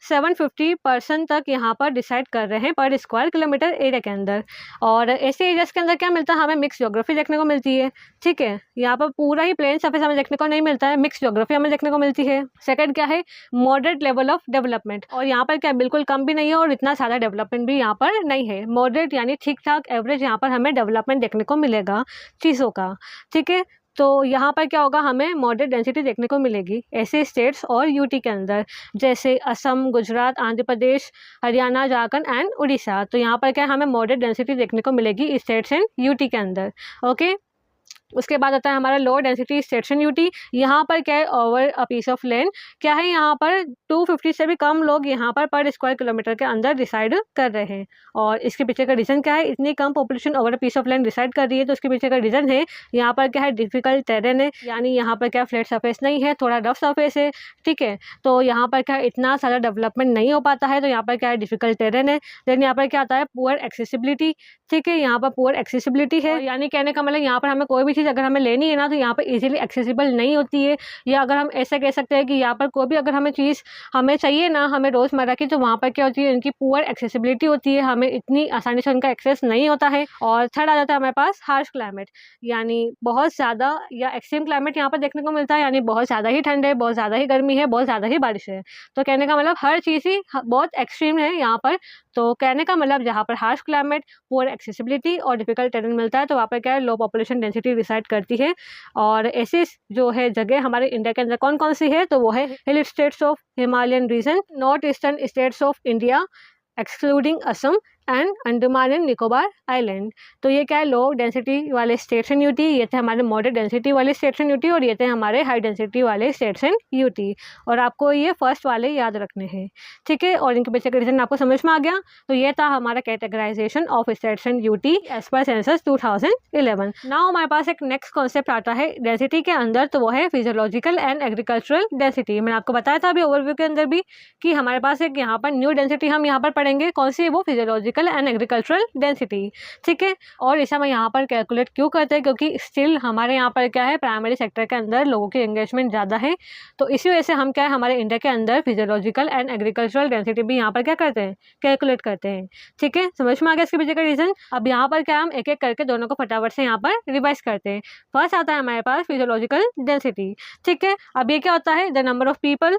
750% तक यहाँ पर डिसाइड कर रहे हैं पर स्क्वायर किलोमीटर एरिया के अंदर। और ऐसे एरियाज के अंदर क्या मिलता है, हमें मिक्स ज्योग्राफी देखने को मिलती है। ठीक है, यहाँ पर पूरा ही प्लेन सरफेस हमें देखने को नहीं मिलता है, मिक्स ज्योग्राफी हमें देखने को मिलती है। सेकंड क्या है, मॉडरेट लेवल ऑफ डेवलपमेंट, और यहाँ पर क्या बिल्कुल कम भी नहीं है और इतना सारा डेवलपमेंट भी यहाँ पर नहीं है। मॉडरेट यानी ठीक ठाक एवरेज यहाँ पर हमें डेवलपमेंट देखने को मिलेगा चीज़ों का। ठीक है, तो यहाँ पर क्या होगा, हमें मॉडरेट डेंसिटी देखने को मिलेगी ऐसे स्टेट्स और यूटी के अंदर, जैसे असम, गुजरात, आंध्र प्रदेश, हरियाणा, झारखंड एंड उड़ीसा। तो यहाँ पर क्या हमें मॉडरेट डेंसिटी देखने को मिलेगी स्टेट्स एंड यूटी के अंदर। ओके, उसके बाद आता है हमारा lower density states and UT. यहाँ पर क्या है, over a piece of land क्या है, यहाँ पर 250 से भी कम लोग यहाँ पर स्क्वायर किलोमीटर के अंदर डिसाइड कर रहे हैं। और इसके पीछे का रीज़न क्या है, इतनी कम population over a piece of land decide कर रही है, तो उसके पीछे का रीज़न है यहाँ पर क्या है, डिफिकल्ट टेरेन है, यानी यहाँ पर क्या फ्लैट सरफेस नहीं है, थोड़ा रफ सरफेस है। ठीक है, तो यहाँ पर क्या इतना सारा डेवलपमेंट नहीं हो पाता है, तो यहाँ पर क्या है डिफिकल्ट टेरेन है। देन यहाँ पर क्या आता है, पुअर एक्सेसिबिलिटी। ठीक है, यहाँ पर पुअर एक्सेसिबिलिटी है, यानी कहने का मतलब यहाँ पर हमें कोई भी चीज़ अगर हमें लेनी है ना, तो यहाँ पर इजीली एक्सेसिबल नहीं होती है। या अगर हम ऐसा कह सकते हैं कि यहाँ पर कोई भी अगर हमें चीज़ हमें चाहिए ना, हमें रोज़मर्रा की, तो वहाँ पर क्या होती है, इनकी पुअर एक्सेसिबिलिटी होती है, हमें इतनी आसानी से उनका एक्सेस नहीं होता है। और थर्ड आ जाता है हमारे पास हार्श क्लाइमेट, यानी बहुत ज़्यादा या एक्सट्रीम क्लाइमेट यहाँ पर देखने को मिलता है, यानी बहुत ज़्यादा ही ठंड है, बहुत ज़्यादा ही गर्मी है, बहुत ज़्यादा ही बारिश है। तो कहने का मतलब हर चीज़ ही बहुत एक्सट्रीम है यहाँ पर। तो कहने का मतलब जहाँ पर हार्श क्लाइमेट, पुअर एक्सेसिबिलिटी और डिफिकल्ट टेरेन मिलता है, तो वहाँ पर क्या है, लो पॉपुलेशन डेंसिटी डिसाइड करती है। और ऐसी जो है जगह हमारे इंडिया के अंदर कौन कौन सी है, तो वो है hill states of Himalayan region, north eastern states of India excluding Assam and Andaman and Nicobar island. तो ये क्या है, लो डेंसिटी वाले स्टेट्स एंड यूटी, ये थे हमारे मॉडरेट डेंसिटी वाले स्टेट्स एंड यूटी, और ये थे हमारे हाई डेंसिटी वाले स्टेट्स एंड यूटी। और आपको ये फर्स्ट वाले याद रखने हैं। ठीक है, और इनके पीछे का रीजन आपको समझ में आ गया। तो ये था हमारा categorisation of states and UT as per census 2011। Now हमारे पास एक नेक्स्ट कॉन्सेप्ट आता है डेंसिटी के अंदर, तो वो है फिजियोलॉजिकल एंड एग्रीकल्चरल डेंसिटी। मैंने आपको बताया था अभी ओवरव्यू के अंदर भी कि हमारे पास एक यहाँ पर न्यू डेंसिटी हम यहाँ पर पढ़ेंगे, कौन सी है, वो फिजियोलॉजिकल एंड एग्रीकल्चरल डेंसिटी। ठीक है, और इसे हम यहाँ पर कैलकुलेट क्यों करते हैं, क्योंकि स्टिल हमारे यहाँ पर क्या है, प्राइमरी सेक्टर के अंदर लोगों की एंगेजमेंट ज़्यादा है। तो इसी वजह से हम क्या है, हमारे इंडिया के अंदर फिजियोलॉजिकल एंड एग्रीकल्चरल डेंसिटी भी यहाँ पर क्या करते हैं, कैलकुलेट करते हैं। ठीक है, समझ में आ गया इसके पीछे का रीज़न। अब यहाँ पर क्या हम एक एक करके दोनों को फटाफट से यहाँ पर रिवाइज करते हैं। फर्स्ट आता है हमारे पास फिजियोलॉजिकल डेंसिटी। ठीक है, अब ये क्या होता है, द नंबर ऑफ पीपल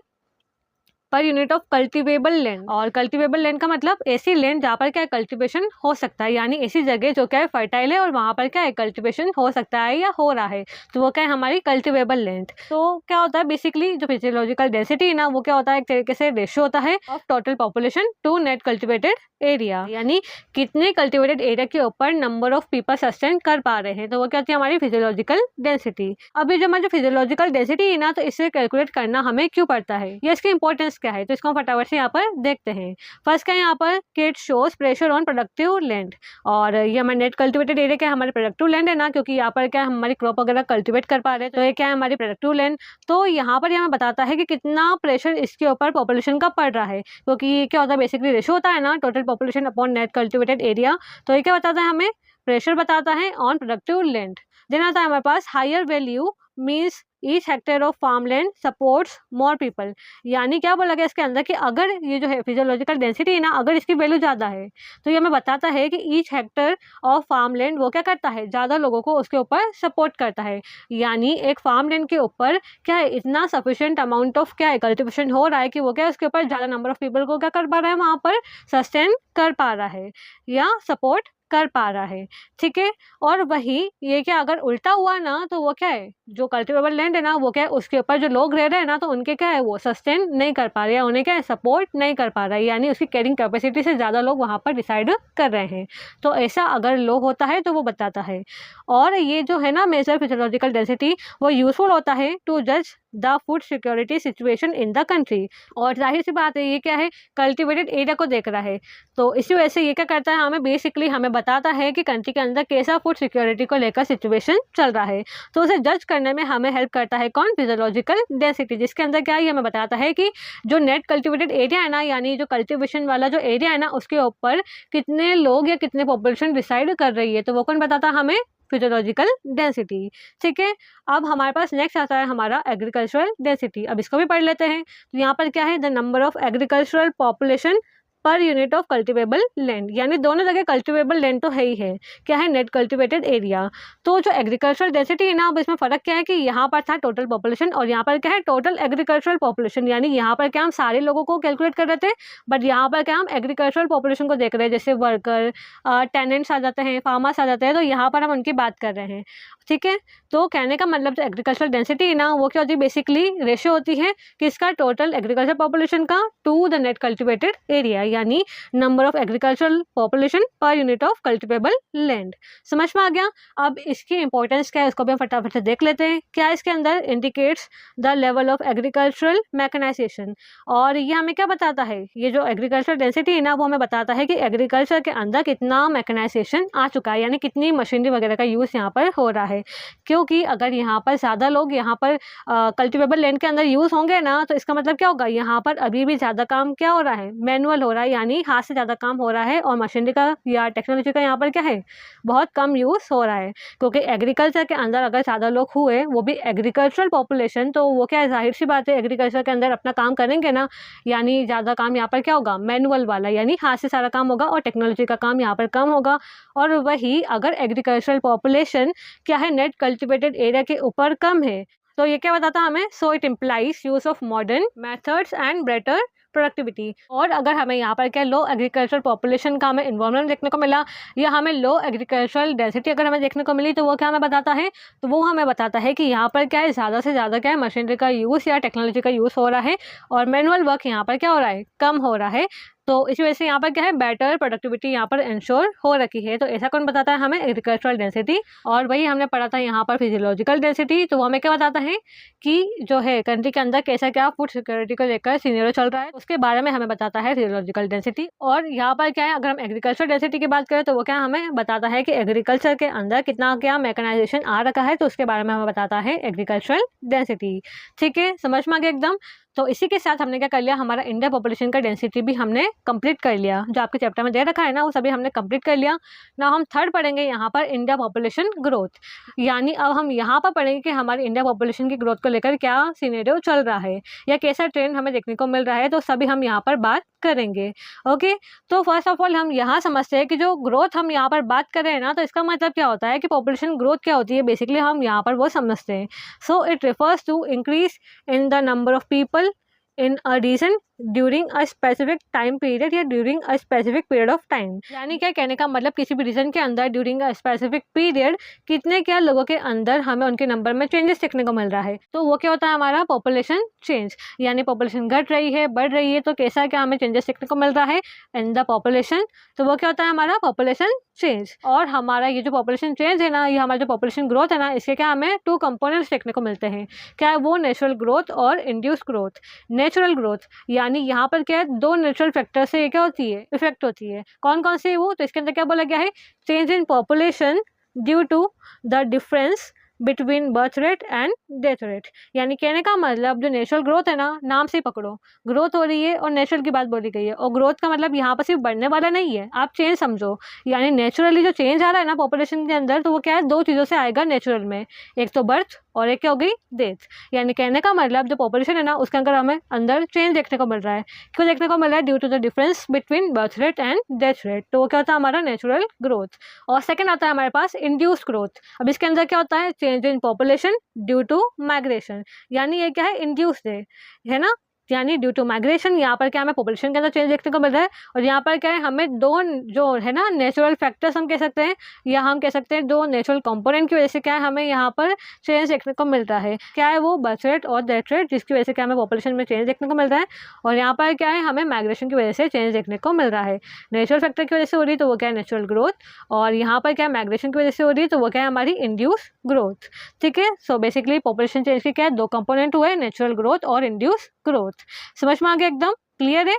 पर यूनिट ऑफ कल्टिवेबल लैंड। और कल्टिवेबल लैंड का मतलब ऐसी लैंड जहाँ पर क्या कल्टिवेशन हो सकता है, यानी ऐसी जगह जो क्या है फर्टाइल है और वहाँ पर क्या है कल्टिवेशन हो सकता है या हो रहा है, तो वो क्या है हमारी कल्टिवेबल लैंड। तो क्या होता है बेसिकली जो फिजियोलॉजिकल डेंसिटी है ना, वो क्या होता है एक तरीके से रेशियो होता है of total population to net cultivated area, यानी कितने कल्टिवेटेड एरिया के ऊपर नंबर ऑफ पीपल सस्टेन कर पा रहे हैं, तो वो क्या होती है हमारी फिजियोलॉजिकल डेंसिटी। अभी जो हमारी फिजियोलॉजिकल डेंसिटी है ना, तो इसे कैलकुलेट करना हमें क्यों पड़ता है, ये इसकी इंपॉर्टेंस क्या है, तो इसको हम फटाफट से यहाँ पर देखते हैं। फर्स्ट क्या है यहाँ पर, it shows pressure on productive land. और ये हमारे नेट कल्टिवेटेड एरिया क्या हमारे प्रोडक्टिव लैंड है ना, क्योंकि यहाँ पर क्या हमारी क्रॉप वगैरह कल्टिवेट कर पा रहे हैं, तो ये क्या है हमारी प्रोडक्टिव लैंड। तो यहाँ पर हमें बताता है कि कितना प्रेशर इसके ऊपर पॉपुलेशन का पड़ रहा है, क्योंकि क्या होता है बेसिकली रेशियो होता है ना total population upon net cultivated area. तो ये क्या बताता है हमें, प्रेशर बताता है ऑन प्रोडक्टिव लैंड। देन आता है हमारे पास higher value means each hectare of farm land supports more people, यानी क्या बोला गया इसके अंदर कि अगर ये जो है फिजियोलॉजिकल डेंसिटी है ना, अगर इसकी वैल्यू ज़्यादा है तो ये हमें बताता है कि each hectare of farm land वो क्या करता है, ज़्यादा लोगों को उसके ऊपर सपोर्ट करता है, यानी एक फार्म लैंड के ऊपर क्या है इतना सफिशिएंट अमाउंट ऑफ क्या है कल्टिवेशन हो रहा है कि वो क्या उसके ऊपर ज़्यादा नंबर ऑफ पीपल को क्या कर पा रहा है, वहाँ पर सस्टेन कर पा रहा है या सपोर्ट कर पा रहा है। ठीक है, और वही ये क्या अगर उल्टा हुआ ना, तो वो क्या है जो कल्टिवेबल लैंड है ना, वो क्या है उसके ऊपर जो लोग रह रहे हैं ना, तो उनके क्या है वो सस्टेन नहीं कर पा रहे हैं, उन्हें क्या है सपोर्ट नहीं कर पा रहा है, यानी उसकी कैरिंग कैपेसिटी से ज़्यादा लोग वहाँ पर डिसाइड कर रहे हैं। तो ऐसा अगर लो होता है तो वो बताता है। और ये जो है ना मेजर फिजियोलॉजिकल डेंसिटी वो यूजफुल होता है टू जज the food security situation in the country. और जाहिर सी बात है ये क्या है कल्टिवेटेड एरिया को देख रहा है, तो इसी वजह से ये क्या करता है हमें बेसिकली हमें बताता है कि कंट्री के अंदर कैसा फूड सिक्योरिटी को लेकर सिचुएशन चल रहा है। तो उसे जज करने में हमें हेल्प करता है कौन? फिजियोलॉजिकल डेंसिटी, जिसके अंदर क्या है, हमें बताता है कि जो नेट कल्टिवेटेड एरिया है ना, यानी जो कल्टिवेशन वाला जो एरिया है ना, उसके ऊपर कितने लोग या कितने पॉपुलेशन डिसाइड कर रही है। तो वो कौन बताता है हमें? Physiological density. ठीक है, अब हमारे पास नेक्स्ट आता है हमारा एग्रीकल्चरल डेंसिटी। अब इसको भी पढ़ लेते हैं। तो यहाँ पर क्या है? The number of agricultural population per unit of cultivable land, यानी दोनों जगह कल्टिवेबल लैंड तो है ही है। क्या है? Net cultivated area. तो जो एग्रीकल्चरल डेंसिटी है ना, अब इसमें फ़र्क क्या है कि यहाँ पर था टोटल पॉपुलेशन और यहाँ पर क्या है? Total agricultural population. यानी यहाँ पर क्या हम सारे लोगों को कैलकुलेट कर रहे थे, बट यहाँ पर क्या हम एग्रीकल्चरल पॉपुलेशन को देख रहे हैं, जैसे वर्कर, टेनेंट्स आ जाते हैं, फार्मर्स आ जाते हैं, तो यहाँ पर हम उनकी बात कर रहे हैं। ठीक है, तो कहने का मतलब जो एग्रीकल्चरल डेंसिटी है ना, वो क्या होती है? बेसिकली रेशियो होती है किसका? टोटल एग्रीकल्चर पॉपुलेशन का to the net cultivated area, यानी number of agricultural population per unit of cultivable land. समझ में आ गया? अब इसकी इंपॉर्टेंस क्या है, इसको भी हम फटाफट से देख लेते हैं। क्या इसके अंदर? Indicates the level of agricultural mechanisation. और ये हमें क्या बताता है? ये जो एग्रीकल्चरल डेंसिटी है ना, वो हमें बताता है कि एग्रीकल्चर के अंदर कितना मैकेनाइजेशन आ चुका है, यानी कितनी मशीनरी वगैरह का यूज़ यहाँ पर हो रहा है। क्योंकि अगर यहाँ पर ज़्यादा लोग यहाँ पर कल्टिवेबल लैंड के अंदर यूज़ होंगे ना, तो इसका मतलब क्या होगा? यहाँ पर अभी भी ज़्यादा काम क्या हो रहा है? मैनुअल हो रहा है, यानी हाथ से ज़्यादा काम हो रहा है, और मशीनरी का या टेक्नोलॉजी का यहाँ पर क्या है? बहुत कम यूज़ हो रहा है। क्योंकि एग्रीकल्चर के अंदर अगर ज़्यादा लोग हुए, वो भी एग्रीकल्चरल पॉपुलेशन, तो वो क्या है? जाहिर सी बात है, एग्रीकल्चर के अंदर अपना काम करेंगे ना, यानी ज़्यादा काम यहाँ पर क्या होगा? मैनुअल वाला, यानी हाथ से सारा काम होगा, और टेक्नोलॉजी का काम यहाँ पर कम होगा। और वही अगर एग्रीकल्चरल पॉपुलेशन क्या है? नेट कल्टिवेटेड एरिया के ऊपर कम है, तो ये क्या बताता है हमें? So it implies use of modern methods and better productivity. और अगर हमें यहाँ पर क्या लो एग्रीकल्चर पॉपुलेशन का हमें इन्वॉल्वमेंट देखने को मिला, या हमें लो एग्रीकल्चरल डेंसिटी अगर हमें देखने को मिली, तो वो क्या हमें बताता है? तो वो हमें बताता है कि यहाँ पर क्या है? ज़्यादा से ज़्यादा क्या है? मशीनरी का यूज़ या टेक्नोलॉजी का यूज़ हो रहा है, और मैनुअल वर्क यहाँ पर क्या हो रहा है? कम हो रहा है। तो इसी वजह से यहाँ पर क्या है? बेटर प्रोडक्टिविटी यहाँ पर इंश्योर हो रखी है। तो ऐसा कौन बताता है हमें? Agricultural density. और वही हमने पढ़ा था यहाँ पर फिजियोलॉजिकल डेंसिटी। तो वो हमें क्या बताता है कि जो है कंट्री के अंदर कैसा क्या फूड सिक्योरिटी को लेकर सिनेरियो चल रहा है, उसके बारे में हमें बताता है फिजियोलॉजिकल डेंसिटी। और यहाँ पर क्या है? अगर हम एग्रीकल्चर डेंसिटी की बात करें, तो वो क्या हमें बताता है कि एग्रीकल्चर के अंदर कितना क्या मैकेनाइजेशन आ रखा है, तो उसके बारे में हमें बताता है एग्रीकल्चरल डेंसिटी। ठीक है, समझ में आ गया एकदम? तो इसी के साथ हमने क्या कर लिया? हमारा इंडिया पॉपुलेशन का डेंसिटी भी हमने कंप्लीट कर लिया। जो आपके चैप्टर में दे रखा है ना, वो सभी हमने कंप्लीट कर लिया ना। हम थर्ड पढ़ेंगे यहाँ पर इंडिया पॉपुलेशन ग्रोथ, यानी अब हम यहाँ पर पढ़ेंगे कि हमारी इंडिया पॉपुलेशन की ग्रोथ को लेकर क्या सिनेरियो चल रहा है, या कैसा ट्रेंड हमें देखने को मिल रहा है। तो सभी हम यहाँ पर बात करेंगे। ओके, तो फर्स्ट ऑफ ऑल हम यहाँ समझते हैं कि जो ग्रोथ हम यहाँ पर बात कर रहे हैं ना, तो इसका मतलब क्या होता है कि पॉपुलेशन ग्रोथ क्या होती है, बेसिकली हम यहाँ पर वो समझते हैं। So it refers to increase in the number of people in a region during a specific time period या during a specific period of time. यानी क्या कहने का मतलब, किसी भी रीजन के अंदर ड्यूरिंग अ स्पेसिफिक पीरियड कितने क्या लोगों के अंदर हमें उनके नंबर में चेंजेस देखने को मिल रहा है। तो वो क्या होता है? हमारा पॉपुलेशन चेंज, यानी पॉपुलेशन घट रही है, बढ़ रही है, तो कैसा क्या हमें चेंजेस देखने को मिल रहा है इन द पॉपुलेशन। तो वो क्या होता है? हमारा पॉपुलेशन चेंज। और हमारा ये जो पॉपुलेशन चेंज है ना, ये हमारा जो पॉपुलेशन ग्रोथ है ना, इसके क्या हमें टू कंपोनेंट्स देखने को मिलते हैं। क्या है वो? नेचुरल ग्रोथ और इंड्यूस ग्रोथ। नेचुरल ग्रोथ यानी यहाँ पर क्या है? दो नेचुरल फैक्टर से क्या होती है? इफेक्ट होती है। कौन कौन से वो? तो इसके अंदर क्या बोला गया है? Change in population due to the difference between birth rate and death rate. यानी कहने का मतलब जो नेचुरल ग्रोथ है ना, नाम से पकड़ो, ग्रोथ हो रही है और नेचुरल की बात बोली गई है। और ग्रोथ का मतलब यहाँ पर सिर्फ बढ़ने वाला नहीं है, आप चेंज समझो। यानी नेचुरली जो चेंज आ रहा है ना पॉपुलेशन के अंदर, तो वो क्या है? दो चीज़ों से आएगा नेचुरल में, एक तो बर्थ और एक क्या हो गई? डेथ। यानी कहने का मतलब जो पॉपुलेशन है ना, उसके अंदर हमें अंदर चेंज देखने को मिल रहा है। क्यों देखने को मिल रहा है? Due to the difference between birth rate and death rate. तो वो क्या होता है? हमारा नेचुरल ग्रोथ। और सेकंड आता है हमारे पास इंड्यूस्ड ग्रोथ। अब इसके अंदर क्या होता है? Change in population due to migration. यानी ये क्या है? इंड्यूस्ड है ना, यानी ड्यू टू माइग्रेशन। यहाँ पर क्या हमें पॉपुलेशन के अंदर चेंज देखने को मिल रहा है, और यहाँ पर क्या है? हमें दो जो है ना नेचुरल फैक्टर्स हम कह सकते हैं, या हम कह सकते हैं दो नेचुरल कंपोनेंट की वजह से क्या है? हमें यहाँ पर चेंज देखने को मिल रहा है। क्या है वो? बर्थ रेट और डेथ रेट, जिसकी वजह से क्या हमें पॉपुलेशन में चेंज देखने को मिल रहा है। और यहाँ पर क्या है? हमें माइग्रेशन की वजह से चेंज देखने को मिल रहा है। नेचुरल फैक्टर की वजह से हो रही है, तो वो क्या है? Natural growth. और यहाँ पर क्या है? माइग्रेशन की वजह से हो रही है, तो वो क्या है? हमारी इंड्यूस ग्रोथ। ठीक है, सो बेसिकली पॉपुलेशन चेंज के क्या है? दो कंपोनेंट हुए, नेचुरल ग्रोथ और इंड्यूस ग्रोथ। समझ में आ गया? एकदम क्लियर है?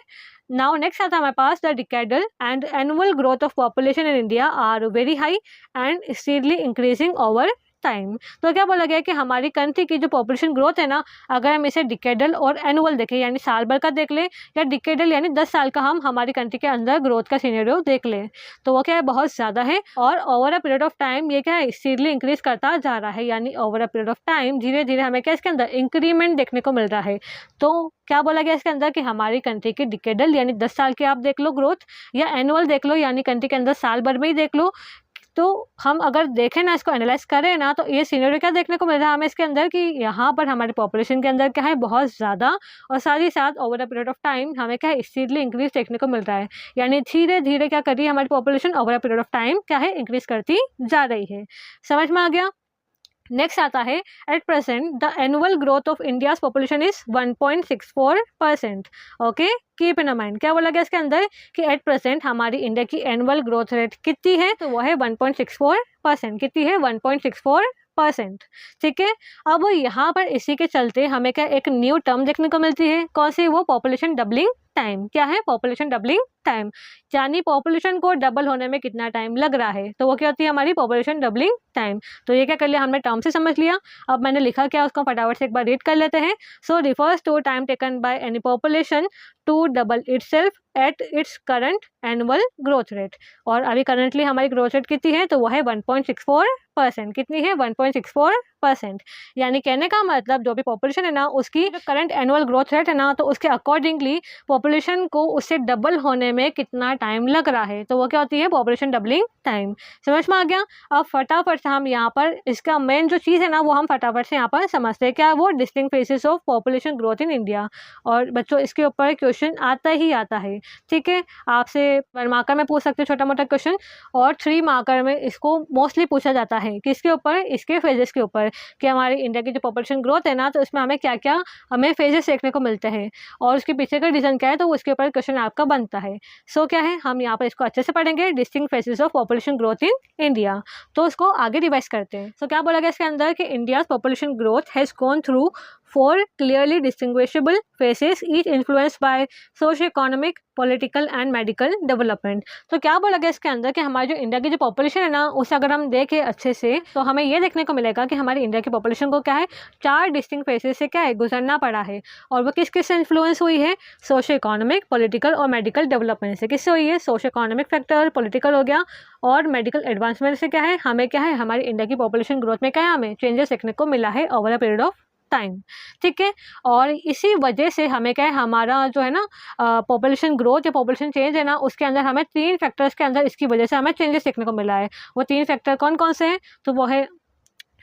नाउ नेक्स्ट आता है हमारे पास the decadal and annual growth of population in India are very high and steadily increasing over time. तो क्या बोला गया कि हमारी कंट्री की जो पॉपुलेशन ग्रोथ है ना, अगर हम इसे डिकेडल और एनुअल देखें यानी साल भर का देख लें, या डिकेडल यानी 10 साल का हम हमारी कंट्री के अंदर ग्रोथ का सिनेरियो देख लें, तो वो क्या है बहुत ज़्यादा है। और over a period of time ये क्या है स्टीडली इंक्रीज करता जा रहा है, यानी over a period of time धीरे धीरे हमें क्या इसके अंदर इंक्रीमेंट देखने को मिल रहा है। तो क्या बोला गया इसके अंदर कि हमारी कंट्री की डिकेडल यानी 10 साल के आप देख लो ग्रोथ, या एनुअल देख लो यानी कंट्री के अंदर साल भर में ही देख लो, तो हम अगर देखें ना, इसको एनालाइज करें ना, तो ये सिनेरियो क्या देखने को मिल रहा है हमें इसके अंदर कि यहाँ पर हमारी पॉपुलेशन के अंदर क्या है बहुत ज़्यादा, और साथ ही साथ over a period of time हमें क्या है स्टीडली इंक्रीज देखने को मिल रहा है, यानी धीरे धीरे क्या कर रही है हमारी population over a period of time क्या है इंक्रीज करती जा रही है। समझ में आ गया। नेक्स्ट आता है at present the annual growth of India's population is 1.64%। Okay, keep in mind क्या बोला गया इसके अंदर कि एट प्रेजेंट हमारी इंडिया की एनुअल ग्रोथ रेट कितनी है, तो वो है 1.64%। कितनी है 1.64%। ठीक है, अब यहाँ पर इसी के चलते हमें क्या एक न्यू टर्म देखने को मिलती है, कौन सी, वो पॉपुलेशन डबलिंग टाइम। क्या है पॉपुलेशन डबलिंग टाइम, यानी पॉपुलेशन को डबल होने में कितना टाइम लग रहा है, तो वो क्या होती है हमारी पॉपुलेशन डबलिंग टाइम। तो ये क्या कर लिया हमने टर्म से समझ लिया। अब मैंने लिखा क्या उसको फटाफट से एक बार रीड कर लेते हैं। So refers to time taken by any population to double itself at its current annual growth rate. और अभी करंटली हमारी ग्रोथ रेट कितनी है, तो वो है 1.64%। कितनी है 1.64%। यानी कहने का मतलब जो भी पॉपुलेशन है ना उसकी जो करंट एनुअल ग्रोथ रेट है ना, तो उसके अकॉर्डिंगली पॉपुलेशन को उससे डबल होने में कितना टाइम लग रहा है, तो वो क्या होती है पॉपुलेशन डबलिंग टाइम। समझ में आ गया। अब फटाफट से हम यहाँ पर इसका मेन जो चीज़ है ना वो हम फटाफट से यहाँ पर समझते हैं, क्या है वो distinct phases of population growth in India. और बच्चों इसके ऊपर क्वेश्चन आता ही आता है। ठीक है, आपसे 1 मार्कर में पूछ सकते हैं छोटा मोटा क्वेश्चन, और 3 मार्कर में इसको मोस्टली पूछा जाता है। किसके ऊपर, इसके फेजेस के ऊपर, कि हमारी इंडिया की जो पॉपुलेशन ग्रोथ है ना तो इसमें हमें क्या क्या हमें फेजेस देखने को मिलते हैं और उसके पीछे का रीज़न क्या है, तो उसके ऊपर क्वेश्चन आपका बनता है। सो क्या है हम यहाँ पर इसको अच्छे से पढ़ेंगे, distinct phases of population growth in India. तो उसको आगे रिवाइज करते हैं। सो क्या बोला गया इसके अंदर कि India's population growth has gone through 4 clearly distinguishable phases, each influenced by socio-economic, political and medical development। तो क्या बोला गया इसके अंदर कि हमारी जो इंडिया की जो पॉपुलेशन है ना उसे अगर हम देखें अच्छे से तो हमें ये देखने को मिलेगा कि हमारी इंडिया की पॉपुलेशन को क्या है 4 डिस्टिंक्ट फेजेस से क्या है गुजरना पड़ा है। और वो किस किस से इन्फ्लुएंस हुई है, सोशो इकोनॉमिक, पॉलिटिकल और मेडिकल डेवलपमेंट से। किससे हुई है, सोशो इकोनॉमिक फैक्टर, पॉलिटिकल हो गया, और मेडिकल एडवांसमेंट से क्या है हमें क्या है हमारी इंडिया की पॉपुलेशन ग्रोथ में क्या है हमें चेंजेस देखने को मिला है over a period of time. ठीक है, और इसी वजह से हमें क्या है हमारा जो है ना पॉपुलेशन ग्रोथ या पॉपुलेशन चेंज है ना उसके अंदर हमें 3 फैक्टर्स के अंदर इसकी वजह से हमें चेंजेस देखने को मिला है। वो 3 फैक्टर कौन कौन से हैं, तो वो है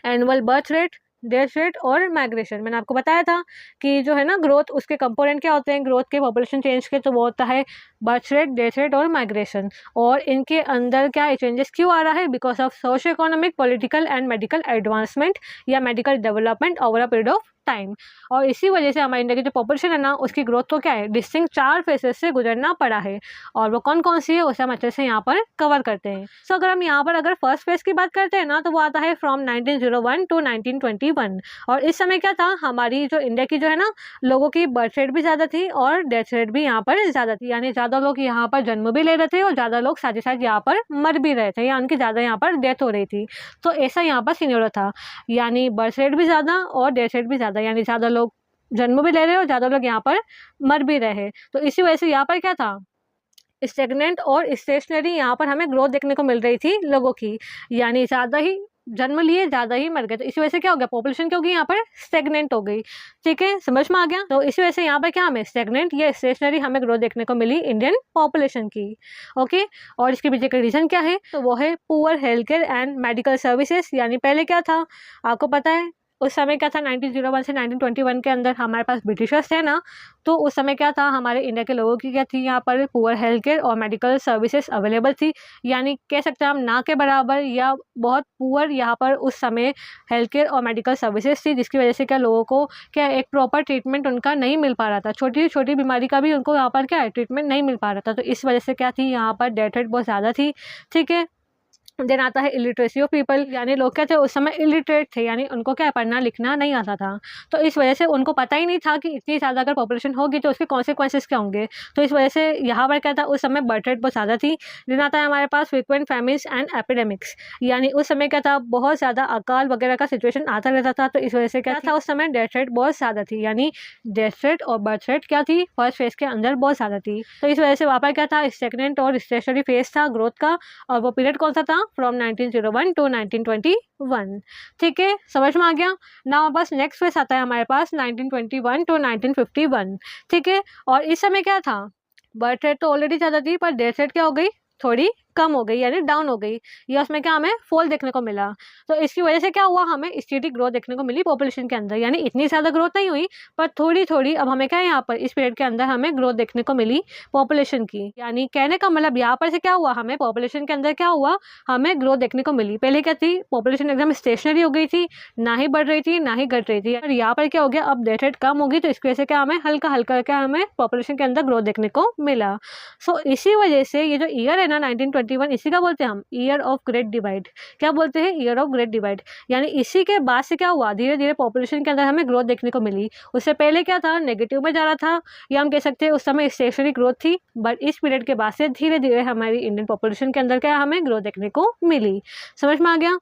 annual birth rate, death rate और माइग्रेशन। मैंने आपको बताया था कि जो है ना ग्रोथ उसके कंपोनेंट क्या होते हैं ग्रोथ के पॉपुलेशन चेंज के, तो वो होता है बर्थ रेट, डेथ रेट और माइग्रेशन। और इनके अंदर क्या चेंजेस क्यों आ रहा है, because of socio economic, political and medical advancement या medical development over a period of time. और इसी वजह से हमारी इंडिया की जो पॉपुलेशन है ना उसकी ग्रोथ को क्या है डिस्टिंक्ट 4 फेजेस से गुजरना पड़ा है। और वो कौन कौन सी है उसे हम अच्छे से यहाँ पर कवर करते हैं। सो अगर हम यहाँ पर अगर फर्स्ट फेज की बात करते हैं ना तो वो आता है फ्रॉम 1901 टू 1921। और इस समय क्या था हमारी जो इंडिया की जो है ना लोगों की बर्थ रेट भी ज़्यादा थी और डेथ रेट भी यहाँ पर ज़्यादा थी, यानी ज़्यादा लोग यहाँ पर जन्म भी ले रहे थे और ज़्यादा लोग साथ ही साथ यहाँ पर मर भी रहे थे, या उनकी ज़्यादा यहाँ पर डेथ हो रही थी। तो ऐसा यहाँ पर सिनेरियो था, यानी बर्थ रेट भी ज़्यादा और डेथ रेट भी ज़्यादा, यानी ज़्यादा लोग जन्म भी ले रहे और ज़्यादा लोग यहाँ पर मर भी रहे। तो इसी वजह से यहाँ पर क्या था स्टेगनेंट और स्टेशनरी यहाँ पर हमें ग्रोथ देखने को मिल रही थी लोगों की, यानी ज़्यादा ही जन्म लिए ज़्यादा ही मर गए। तो इसी वजह से क्या हो गया पॉपुलेशन क्या हो गई यहाँ पर स्टेगनेंट हो गई। ठीक है, समझ में आ गया। तो इसी वजह से यहाँ पर क्या हमें स्टेगनेंट या स्टेशनरी हमें ग्रोथ देखने को मिली इंडियन पॉपुलेशन की। ओके, और इसके पीछे का रीज़न क्या है, तो वो है poor health care and medical services. यानी पहले क्या था आपको पता है उस समय क्या था 1901 से 1921 के अंदर हमारे पास ब्रिटिशर्स थे ना, तो उस समय क्या था हमारे इंडिया के लोगों की क्या थी यहाँ पर पुअर हेल्थ केयर और मेडिकल सर्विसेज अवेलेबल थी, यानी कह सकते हैं हम ना के बराबर या बहुत पुअर यहाँ पर उस समय हेल्थ केयर और मेडिकल सर्विसेज थी, जिसकी वजह से क्या लोगों को क्या एक प्रॉपर ट्रीटमेंट उनका नहीं मिल पा रहा था, छोटी छोटी बीमारी का भी उनको यहाँ पर क्या है ट्रीटमेंट नहीं मिल पा रहा था। तो इस वजह से क्या थी यहाँ पर डेथ रेट बहुत ज़्यादा थी। ठीक है, देन आता है इलिटरेसी ऑफ पीपल, यानी लोग क्या थे उस समय इलिटरेट थे, यानी उनको क्या पढ़ना लिखना नहीं आता था, तो इस वजह से उनको पता ही नहीं था कि इतनी ज़्यादा अगर पॉपुलेशन होगी तो उसके कॉन्सिक्वेंसेस क्या होंगे, तो इस वजह से यहाँ पर क्या था उस समय बर्थ रेट बहुत ज़्यादा थी। देन आता है हमारे पास फ्रिक्वेंट फैमिन्स एंड एपिडेमिक्स, यानी उस समय क्या था बहुत ज़्यादा अकाल वगैरह का सिचुएशन आता रहता था, तो इस वजह से क्या था उस समय डेथ रेट बहुत ज़्यादा थी, यानी डेथ रेट और बर्थ रेट क्या थी फर्स्ट फेज के अंदर बहुत ज़्यादा थी, तो इस वजह से वहाँ पर क्या था स्टेगनेंट और स्टेशनरी फेज था ग्रोथ का, और वो पीरियड कौन सा था फ्रॉम 1901 टू 1921। ठीक है, समझ में आ गया। नाउ बस नेक्स्ट फेज आता है हमारे पास 1921 टू 1951। ठीक है, और इस समय क्या था बर्थ रेट तो ऑलरेडी ज़्यादा थी पर डेथ रेट क्या हो गई थोड़ी कम हो गई, यानी डाउन हो गई, या उसमें क्या हमें फॉल देखने को मिला, तो इसकी वजह से क्या हुआ हमें स्टेटिक ग्रोथ देखने को मिली पॉपुलेशन के अंदर, यानी इतनी ज़्यादा ग्रोथ नहीं हुई पर थोड़ी थोड़ी अब हमें क्या यहाँ पर इस पीरियड के अंदर हमें ग्रोथ देखने को मिली पॉपुलेशन की, यानी कहने का मतलब यहाँ पर से क्या हुआ हमें पॉपुलेशन के अंदर क्या हुआ हमें ग्रोथ देखने को मिली। पहले क्या थी पॉपुलेशन एकदम स्टेशनरी हो गई थी, ना ही बढ़ रही थी ना ही घट रही थी, और यहाँ पर क्या हो गया अब डेथ रेट कम होगी, तो इसकी वजह से क्या हमें हल्का हल्का क्या हमें पॉपुलेशन के अंदर ग्रोथ देखने को मिला। सो इसी वजह से ये जो ईयर है ना 1921 इसी का बोलते हैं हम ईयर ऑफ ग्रेट डिवाइड। क्या बोलते हैं ईयर ऑफ ग्रेट डिवाइड, यानी इसी के बाद से क्या हुआ धीरे धीरे पॉपुलेशन के अंदर हमें ग्रोथ देखने को मिली। उससे पहले क्या था नेगेटिव में जा रहा था, या हम कह सकते हैं उस समय स्टेशनरी ग्रोथ थी, बट इस पीरियड के बाद से धीरे धीरे हमारी इंडियन पॉपुलेशन के अंदर क्या हमें ग्रोथ देखने को मिली। समझ में आ गया।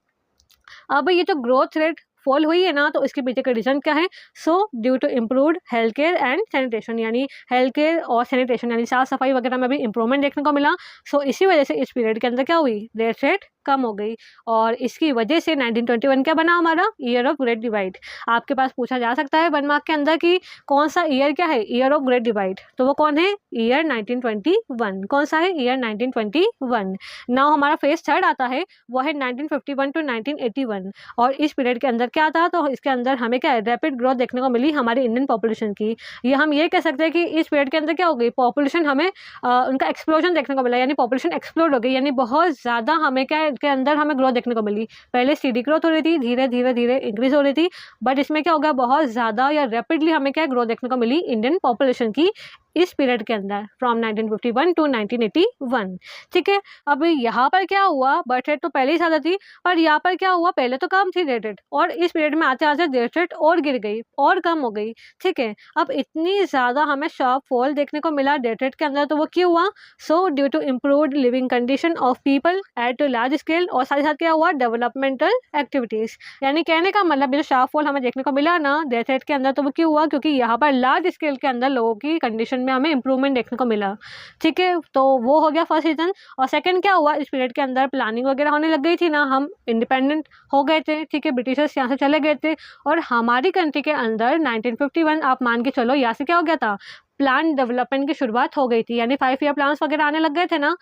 अब ये जो ग्रोथ रेट फॉल हुई है ना तो इसके पीछे का रीजन क्या है, so due to improved health care and sanitation, यानी हेल्थ केयर और सैनिटेशन यानी साफ सफाई वगैरह में भी इंप्रूवमेंट देखने को मिला। सो इसी वजह से इस पीरियड के अंदर क्या हुई डेथ रेट कम हो गई, और इसकी वजह से 1921 क्या बना हमारा ईयर ऑफ ग्रेट डिवाइड। आपके पास पूछा जा सकता है 1 मार्क के अंदर कि कौन सा ईयर क्या है ईयर ऑफ ग्रेट डिवाइड, तो वो कौन है ईयर 1921। कौन सा है ईयर 1921। नाउ हमारा फेज थर्ड आता है वो है 1951 टू 1981, और इस पीरियड के अंदर क्या था तो इसके अंदर हमें क्या रैपिड ग्रोथ देखने को मिली हमारी इंडियन पॉपुलेशन की। ये हम ये कह सकते हैं कि इस पीरियड के अंदर क्या हो गई पॉपुलेशन हमें उनका एक्सप्लोजन देखने को मिला, यानी पॉपुलेशन एक्सप्लोड हो गई, यानी बहुत ज़्यादा हमें क्या के अंदर हमें ग्रोथ देखने को मिली। पहले स्टेडी ग्रोथ हो रही थी धीरे धीरे धीरे इंक्रीज हो रही थी, बट इसमें क्या होगा बहुत ज़्यादा या रैपिडली हमें क्या ग्रोथ देखने को मिली इंडियन पॉपुलेशन की इस पीरियड के अंदर फ्रॉम 1951 टू 1981। ठीक है, अब यहाँ पर क्या हुआ बर्थ रेट तो पहले ही ज़्यादा थी, पर यहाँ पर क्या हुआ पहले तो कम थी डेथ रेट, और इस पीरियड में आते आते डेथ रेट और गिर गई और कम हो गई। ठीक है, अब इतनी ज़्यादा हमें शार्प फॉल देखने को मिला डेथ रेट के अंदर, तो वो क्यों हुआ, so due to improved living condition of people at large scale, और साथ ही साथ क्या हुआ डेवलपमेंटल एक्टिविटीज़, यानी कहने का मतलब जो शार्प फॉल हमें देखने को मिला ना डेथ रेट के अंदर, तो वो क्यों हुआ क्योंकि यहाँ पर लार्ज स्केल के अंदर लोगों की कंडीशन में हमें इंप्रूवमेंट देखने को मिला। ठीक है, तो वो हो गया फर्स्ट रीजन। और सेकंड क्या हुआ इस पीरियड के अंदर प्लानिंग वगैरह होने लग गई थी ना, हम इंडिपेंडेंट हो गए थे। ठीक है, ब्रिटिशर्स यहाँ से चले गए थे, और हमारी कंट्री के अंदर 1951 आप मान के चलो यहाँ से क्या हो गया था प्लान डेवलपमेंट की शुरुआत हो गई थी, यानी 5 ईयर प्लान्स वगैरह आने लग गए थे ना,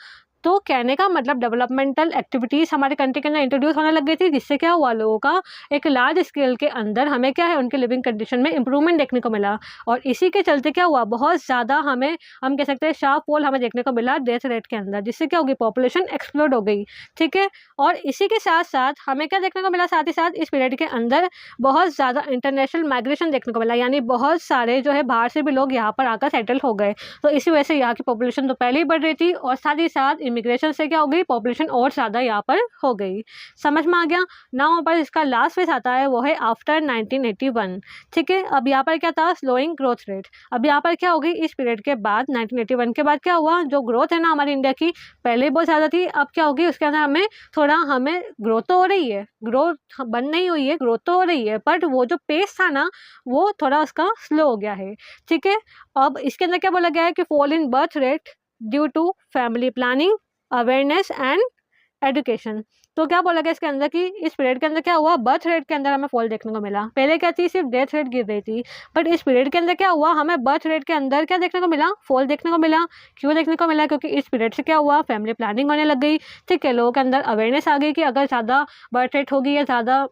तो कहने का मतलब डेवलपमेंटल एक्टिविटीज़ हमारे कंट्री के अंदर इंट्रोड्यूस होने लग गई थी, जिससे क्या हुआ लोगों का एक लार्ज स्केल के अंदर हमें क्या है उनके लिविंग कंडीशन में इंप्रूवमेंट देखने को मिला, और इसी के चलते क्या हुआ बहुत ज़्यादा हमें हम कह सकते हैं शार्प फॉल हमें देखने को मिला डेथ रेट के अंदर, जिससे क्या होगी पॉपुलेशन एक्सप्लोड हो गई। ठीक है, और इसी के साथ साथ हमें क्या देखने को मिला साथ ही साथ इस पीरियड के अंदर बहुत ज़्यादा इंटरनेशनल माइग्रेशन देखने को मिला, यानी बहुत सारे जो है बाहर से भी लोग यहाँ पर आकर सेटल हो गए, तो इसी वजह से यहाँ की पॉपुलेशन तो पहले ही बढ़ रही थी, और साथ ही साथ इमिग्रेशन से क्या हो गई पॉपुलेशन और ज़्यादा यहाँ पर हो गई। समझ में आ गया। नाउ पर इसका लास्ट फेज आता है वो है आफ्टर 1981। ठीक है, अब यहाँ पर क्या था स्लोइंग ग्रोथ रेट। अब यहाँ पर क्या हो गई इस पीरियड के बाद 1981 के बाद क्या हुआ जो ग्रोथ है ना हमारी इंडिया की पहले बहुत ज़्यादा थी, अब क्या होगी उसके अंदर हमें ग्रोथ तो हो रही है, ग्रोथ बंद नहीं हुई है, ग्रोथ तो हो रही है, बट वो जो पेस था ना वो थोड़ा उसका स्लो हो गया है। ठीक है, अब इसके अंदर क्या बोला गया है कि fall in birth rate due to family planning awareness and education. तो क्या बोला गया इसके अंदर कि इस पीरियड के अंदर क्या हुआ बर्थ रेट के अंदर हमें फॉल देखने को मिला। पहले क्या थी सिर्फ डेथ रेट गिर रही थी, बट इस पीरियड के अंदर क्या हुआ हमें बर्थ रेट के अंदर क्या देखने को मिला फॉल देखने को मिला। क्यों देखने को मिला क्योंकि इस पीरियड से क्या हुआ फैमिली प्लानिंग होने लग गई। ठीक है, लोगों के अंदर अवेयरनेस आ गई कि अगर ज़्यादा बर्थ रेट होगी या ज़्यादा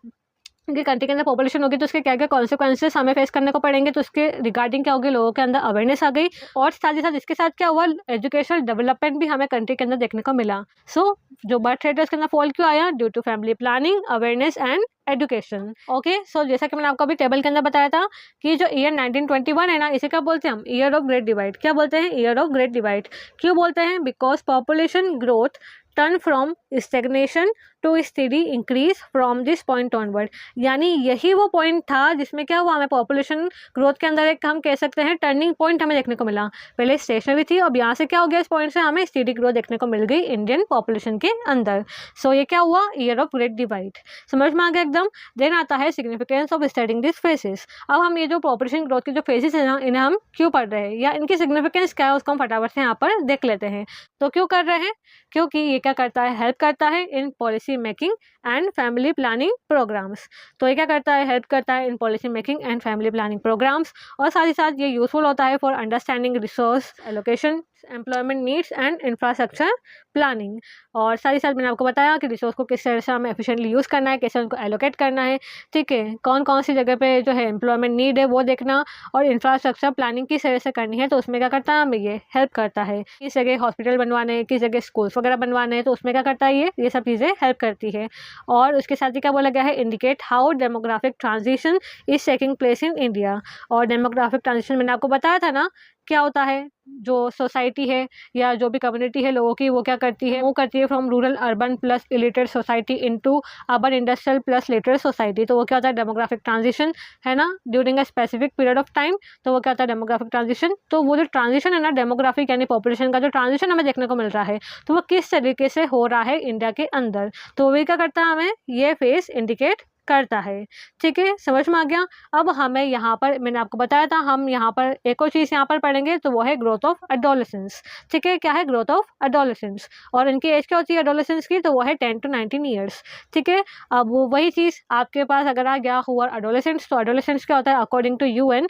उनकी कंट्री के अंदर पॉपुलेशन होगी तो उसके क्या क्या कॉन्सिक्वेंसेस हमें फेस करने को पड़ेंगे, तो उसके रिगार्डिंग क्या होगी लोगों के अंदर अवेयरनेस आ गई। और साथ ही साथ इसके साथ क्या हुआ एजुकेशनल डेवलपमेंट भी हमें कंट्री के अंदर देखने को मिला। सो जो बर्थ रेट है उसके अंदर फॉल क्यों आया due to family planning awareness and education. Okay, so जैसा कि मैंने आपको अभी टेबल के अंदर बताया था कि जो ईयर 1921 है ना इसे क्या बोलते हैं हम ईयर ऑफ ग्रेट डिवाइड। क्या बोलते हैं ईयर ऑफ ग्रेट डिवाइड। क्यों बोलते हैं because population growth turn from stagnation to steady increase from this point onward. यानी यही वो पॉइंट था जिसमें क्या हुआ, हमें पॉपुलेशन ग्रोथ के अंदर एक हम कह सकते हैं टर्निंग पॉइंट हमें देखने को मिला। पहले स्टेशनरी थी, अब यहाँ से क्या हो गया, इस पॉइंट से हमें स्टेडी ग्रोथ देखने को मिल गई इंडियन पॉपुलेशन के अंदर। सो ये क्या हुआ, ईयर ऑफ ग्रेट डिवाइड। समझ में आ गया एकदम। देन आता है significance of studying this phases. अब हम ये जो पॉपुलेशन ग्रोथ के जो फेजेस है ना, इन्हें हम क्यों पढ़ रहे हैं या इनकी सिग्निफिकेंस क्या है उसको हम फटाफट से यहाँ पर देख लेते हैं। तो क्यों कर रहे हैं, क्योंकि ये क्या करता है, हेल्प करता है in policy making and family planning programmes. तो ये क्या करता है, हेल्प करता है in policy making and family planning programmes. और साथ ही साथ ये यूजफुल होता है for understanding resource allocation, employment needs and infrastructure planning. और साथ ही साथ मैंने आपको बताया कि रिसोर्स को किस तरह से हमें एफिशिएंटली यूज़ करना है, कैसे उनको एलोकेट करना है, ठीक है, कौन कौन सी जगह पे जो है एम्प्लॉयमेंट नीड है वो देखना, और इंफ्रास्ट्रक्चर प्लानिंग किस तरह से करनी है, तो उसमें क्या करता है, हमें ये हेल्प करता है। किस जगह हॉस्पिटल बनवाने, किस जगह स्कूल्स वगैरह बनवाने हैं, तो उसमें क्या करता है, ये सब चीज़ें हेल्प करती है। और उसके साथ ही क्या बोला गया है, indicate how demographic transition is taking place in India. और डेमोग्राफिक ट्रांजिशन मैंने आपको बताया था ना, क्या होता है, जो सोसाइटी है या जो भी कम्युनिटी है लोगों की, वो क्या करती है, मूव करती है from rural urban plus illiterate society into urban industrial plus literate society. तो वो क्या होता है, डेमोग्राफिक ट्रांजिशन है ना, during a specific period of time. तो वो क्या होता है, डेमोग्राफिक ट्रांजिशन। तो वो जो ट्रांजिशन है ना, डेमोग्राफिक यानी पॉपुलेशन का जो ट्रांजिशन हमें देखने को मिल रहा है, तो वो किस तरीके से हो रहा है इंडिया के अंदर, तो वो क्या करता है, हमें ये फेस इंडिकेट करता है। ठीक है, समझ में आ गया। अब हमें यहाँ पर मैंने आपको बताया था, हम यहाँ पर एक और चीज़ यहाँ पर पढ़ेंगे, तो वो है ग्रोथ ऑफ एडोलेसेंस। ठीक है, क्या है, ग्रोथ ऑफ एडोलेसेंस। और इनकी एज क्या होती है एडोलेसेंस की, तो वो है 10 to 19 ईयर्स। ठीक है, अब वो वही चीज़ आपके पास अगर आ गया हुआ एडोलेसेंस, तो एडोलेसेंस क्या होता है, अकॉर्डिंग टू UN,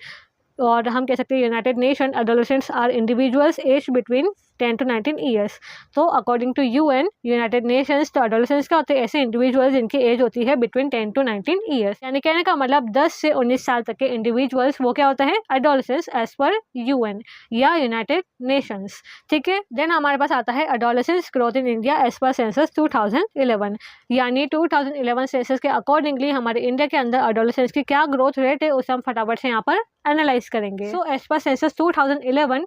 और हम कह सकते हैं United Nation, adolescents are individuals aged between 10 to 19 years. तो according to UN, United Nations, तो एडोलेसेंट्स क्या होते हैं, ऐसे इंडिविजुअल्स जिनकी एज होती है बिटवीन 10 to 19 ईयर्स। यानी कहने का मतलब 10 से 19 साल तक के इंडिविजुअल्स वो क्या होते हैं, एडोलेसेंट्स एज पर UN या यूनाइटेड नेशंस। ठीक है, देन हमारे पास आता है adolescence growth in India as per census 2011। यानी 2011 सेंसस के अकॉर्डिंगली हमारे इंडिया के अंदर एडोलेसेंस की क्या ग्रोथ रेट है, उसे हम फटाफट से यहाँ पर एनालाइज करेंगे। सो एज पर सेंसस 2011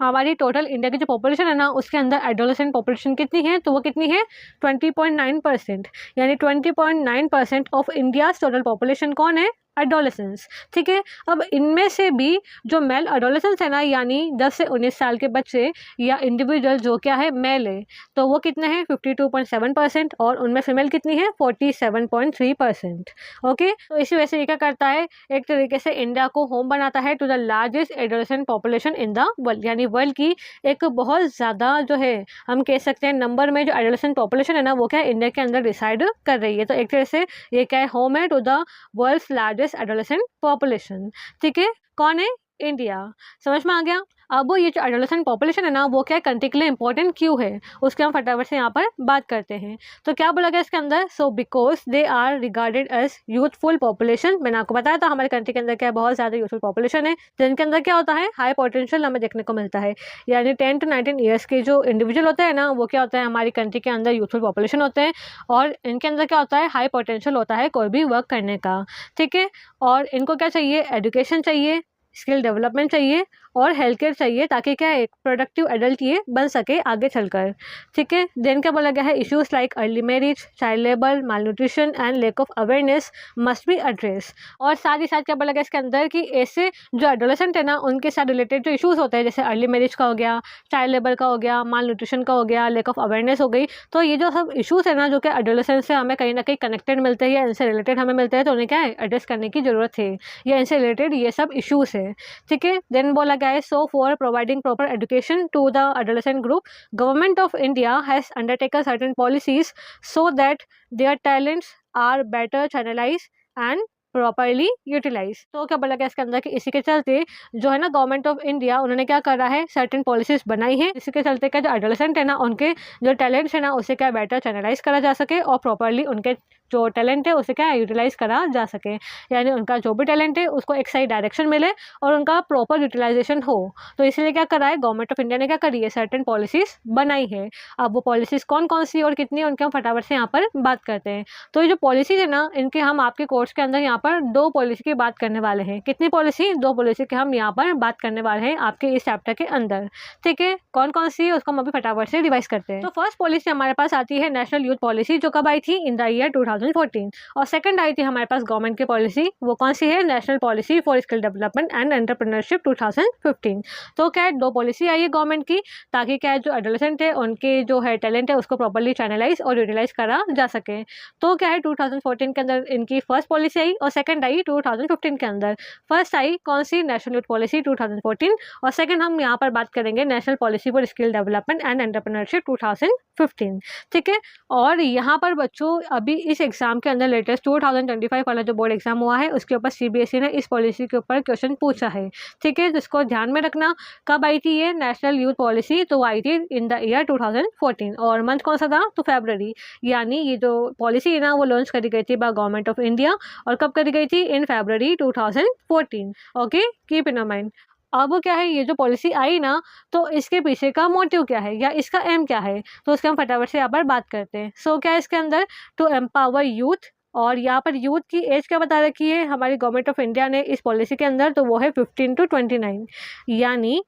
हमारी टोटल इंडिया की जो पॉपुलेशन है ना, उसके अंदर एडोलेसेंट पॉपुलेशन कितनी है, तो वो कितनी है, 20.9%। यानी 20.9% ऑफ इंडिया टोटल पॉपुलेशन कौन है, एडोलेसेंस। ठीक है, अब इनमें से भी जो मेल एडोलेसेंस है ना, यानी 10 से 19 साल के बच्चे या इंडिविजुअल जो क्या है मेल है, तो वो कितने हैं, 52.7%, और उनमें फीमेल कितनी है, 47.3%। ओके, तो इसी वजह से ये क्या करता है, एक तरीके से इंडिया को होम बनाता है to the largest adolescent population in the world. यानी वर्ल्ड की एक बहुत ज़्यादा जो है हम कह सकते हैं नंबर में जो एडोलेसेंट पॉपुलेशन है ना, वो क्या है, इंडिया के अंदर डिसाइड कर रही है। तो एक तरह से ये क्या है, होम है to the world's largest adolescent population. ठीक है, कौन है, इंडिया। समझ में आ गया। अब ये जो एडोलेसेंट पॉपुलेशन है ना, वो क्या कंट्री के लिए इंपॉर्टेंट क्यों है, उसके हम फटाफट से यहाँ पर बात करते हैं। तो क्या बोला गया इसके अंदर, so because they are regarded as youthful population. मैंने आपको बताया था हमारे कंट्री के अंदर क्या बहुत ज़्यादा यूथफुल पॉपुलेशन है, जिनके अंदर क्या होता है, हाई पोटेंशियल हमें देखने को मिलता है। यानी 10 to 19 ईयर्स के जो इंडिविजुअल होते हैं ना, वो क्या होता है, हमारी कंट्री के अंदर यूथफुल पॉपुलेशन होते हैं, और इनके अंदर क्या होता है, हाई पोटेंशियल होता है कोई भी वर्क करने का। ठीक है, और इनको क्या चाहिए, एजुकेशन चाहिए, स्किल डेवलपमेंट चाहिए, और हेल्थ केयर चाहिए, ताकि क्या एक प्रोडक्टिव एडल्ट ये बन सके आगे चलकर। ठीक है, देन क्या बोला गया है, issues like early marriage, child labour, malnutrition and lack of awareness must be address. और साथ ही साथ क्या बोला गया इसके अंदर कि ऐसे जो एडोलेसेंट है ना, उनके साथ रिलेटेड जो इश्यूज होते हैं, जैसे अर्ली मैरिज का हो गया, चाइल्ड लेबर का हो गया, मालन्यूट्रिशन का हो गया, लैक ऑफ अवेयरनेस हो गई, तो ये जो सब इशूज़ है ना, जो कि एडोलेसेंट से हमें कहीं ना कहीं कनेक्टेड मिलते हैं या इनसे रिलेटेड हमें मिलते हैं, तो उन्हें क्या है, एड्रेस करने की ज़रूरत है, या इनसे रिलेटेड ये सब इशूज़ है। ठीक है, देन बोला गया है, so for providing proper education to the adolescent group, government of India has undertaken certain policies so that their talents are better channelise and properly utilise. तो क्या बोला गया इसके अंदर कि इसी के चलते जो है ना, गवर्नमेंट ऑफ इंडिया उन्होंने क्या करा है, सर्टेन पॉलिसीज बनाई है, इसी के चलते क्या जो एडोलेसेंट है ना, उनके जो टैलेंट्स है ना, उसे क्या बेटर चैनलाइज करा जा सके और प्रॉपरली उनके जो टैलेंट है उसे क्या यूटिलाइज़ करा जा सके, यानी उनका जो भी टैलेंट है उसको एक सही डायरेक्शन मिले और उनका प्रॉपर यूटिलाइजेशन हो। तो इसलिए क्या करा है गवर्नमेंट ऑफ इंडिया ने, क्या करी है, सर्टेन पॉलिसीज़ बनाई है। अब वो पॉलिसीज़ कौन कौन सी और कितनी, उनके हम फटाफट से यहाँ पर बात करते हैं। तो ये जो पॉलिसीज़ है ना, इनके हम आपके कोर्स के अंदर यहाँ पर 2 पॉलिसी की बात करने वाले हैं। कितनी पॉलिसी? 2 पॉलिसी की हम यहाँ पर बात करने वाले हैं आपके इस चैप्टर के अंदर। ठीक है, कौन कौन सी है उसको हम अभी फटाफट से रिवाइज करते हैं। तो फर्स्ट पॉलिसी हमारे पास आती है नेशनल यूथ पॉलिसी, जो कब आई थी? In the year 2014। और सेकंड आई थी हमारे पास गवर्नमेंट की पॉलिसी, वो कौन सी है? National policy for skill development and entrepreneurship 2015। तो क्या है, 2 पॉलिसी आई है गवर्नमेंट की, ताकि क्या है जो एडोलेसेंट है उनके जो है टैलेंट है उसको प्रॉपर्ली चैनलाइज और यूटिलाइज करा जा सके। तो क्या है 2014 के अंदर इनकी फर्स्ट पॉलिसी आई और सेकंड आई 2015 के अंदर। फर्स्ट आई कौन सी? नेशनल यूथ पॉलिसी 2014, और सेकंड हम यहाँ पर बात करेंगे national policy for skill development and entrepreneurship 2015। ठीक है, और यहाँ पर बच्चों अभी इस एग्जाम के अंदर लेटेस्ट 2025 वाला जो बोर्ड एग्जाम हुआ है उसके ऊपर CBSE ने इस पॉलिसी के ऊपर क्वेश्चन पूछा है। ठीक है, जिसको ध्यान में रखना। कब आई थी ये नेशनल यूथ पॉलिसी? तो आई थी इन द ईयर 2014, और मंथ कौन सा था? तो फरवरी। यानी ये जो पॉलिसी है ना वो लॉन्च करी गई थी बाय गवर्नमेंट ऑफ इंडिया, और कब करी गई थी? इन फरवरी 2014। Okay, keep in mind. अब क्या है, ये जो पॉलिसी आई ना, तो इसके पीछे का मोटिव क्या है या इसका एम क्या है, तो उसके हम फटाफट से यहाँ पर बात करते हैं। सो क्या है इसके अंदर? टू एम्पावर यूथ, और यहाँ पर यूथ की एज क्या बता रखी है हमारी गवर्नमेंट ऑफ इंडिया ने इस पॉलिसी के अंदर? तो वो है 15 to 29। यानी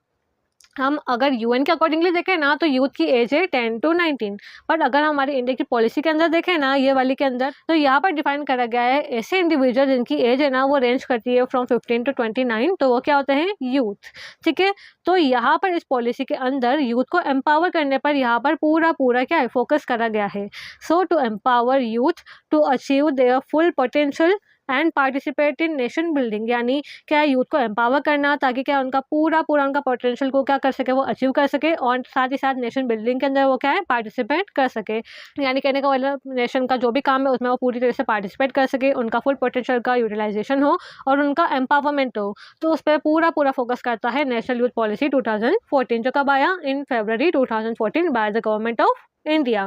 हम अगर UN के अकॉर्डिंगली देखें ना तो यूथ की एज है 10 to 19, बट अगर हमारे इंडिया की पॉलिसी के अंदर देखें ना, ये वाली के अंदर, तो यहाँ पर डिफाइन करा गया है ऐसे इंडिविजुअल जिनकी एज है ना वो रेंज करती है फ्रॉम 15 to 29, तो वो क्या होते हैं? यूथ। ठीक है, तो यहाँ पर इस पॉलिसी के अंदर यूथ को एम्पावर करने पर यहाँ पर पूरा क्या है, फोकस करा गया है। So to empower youth to achieve their full potential and participate in nation building, यानी क्या यूथ को एम्पावर करना ताकि क्या उनका पूरा उनका पोटेंशियल को क्या कर सके, वो अचीव कर सके, और साथ ही साथ नेशन बिल्डिंग के अंदर वो क्या है, पार्टिसिपेट कर सके। यानी कहने का मतलब नेशन का जो भी काम है उसमें वो पूरी तरह से पार्टिसिपेट कर सके, उनका फुल पोटेंशियल का यूटिलाइजेशन हो और उनका एम्पावरमेंट हो। तो उस पर पूरा फोकस करता है नेशनल यूथ पॉलिसी 2014, जो कब आया? इन फरवरी 2014 bye the government of India.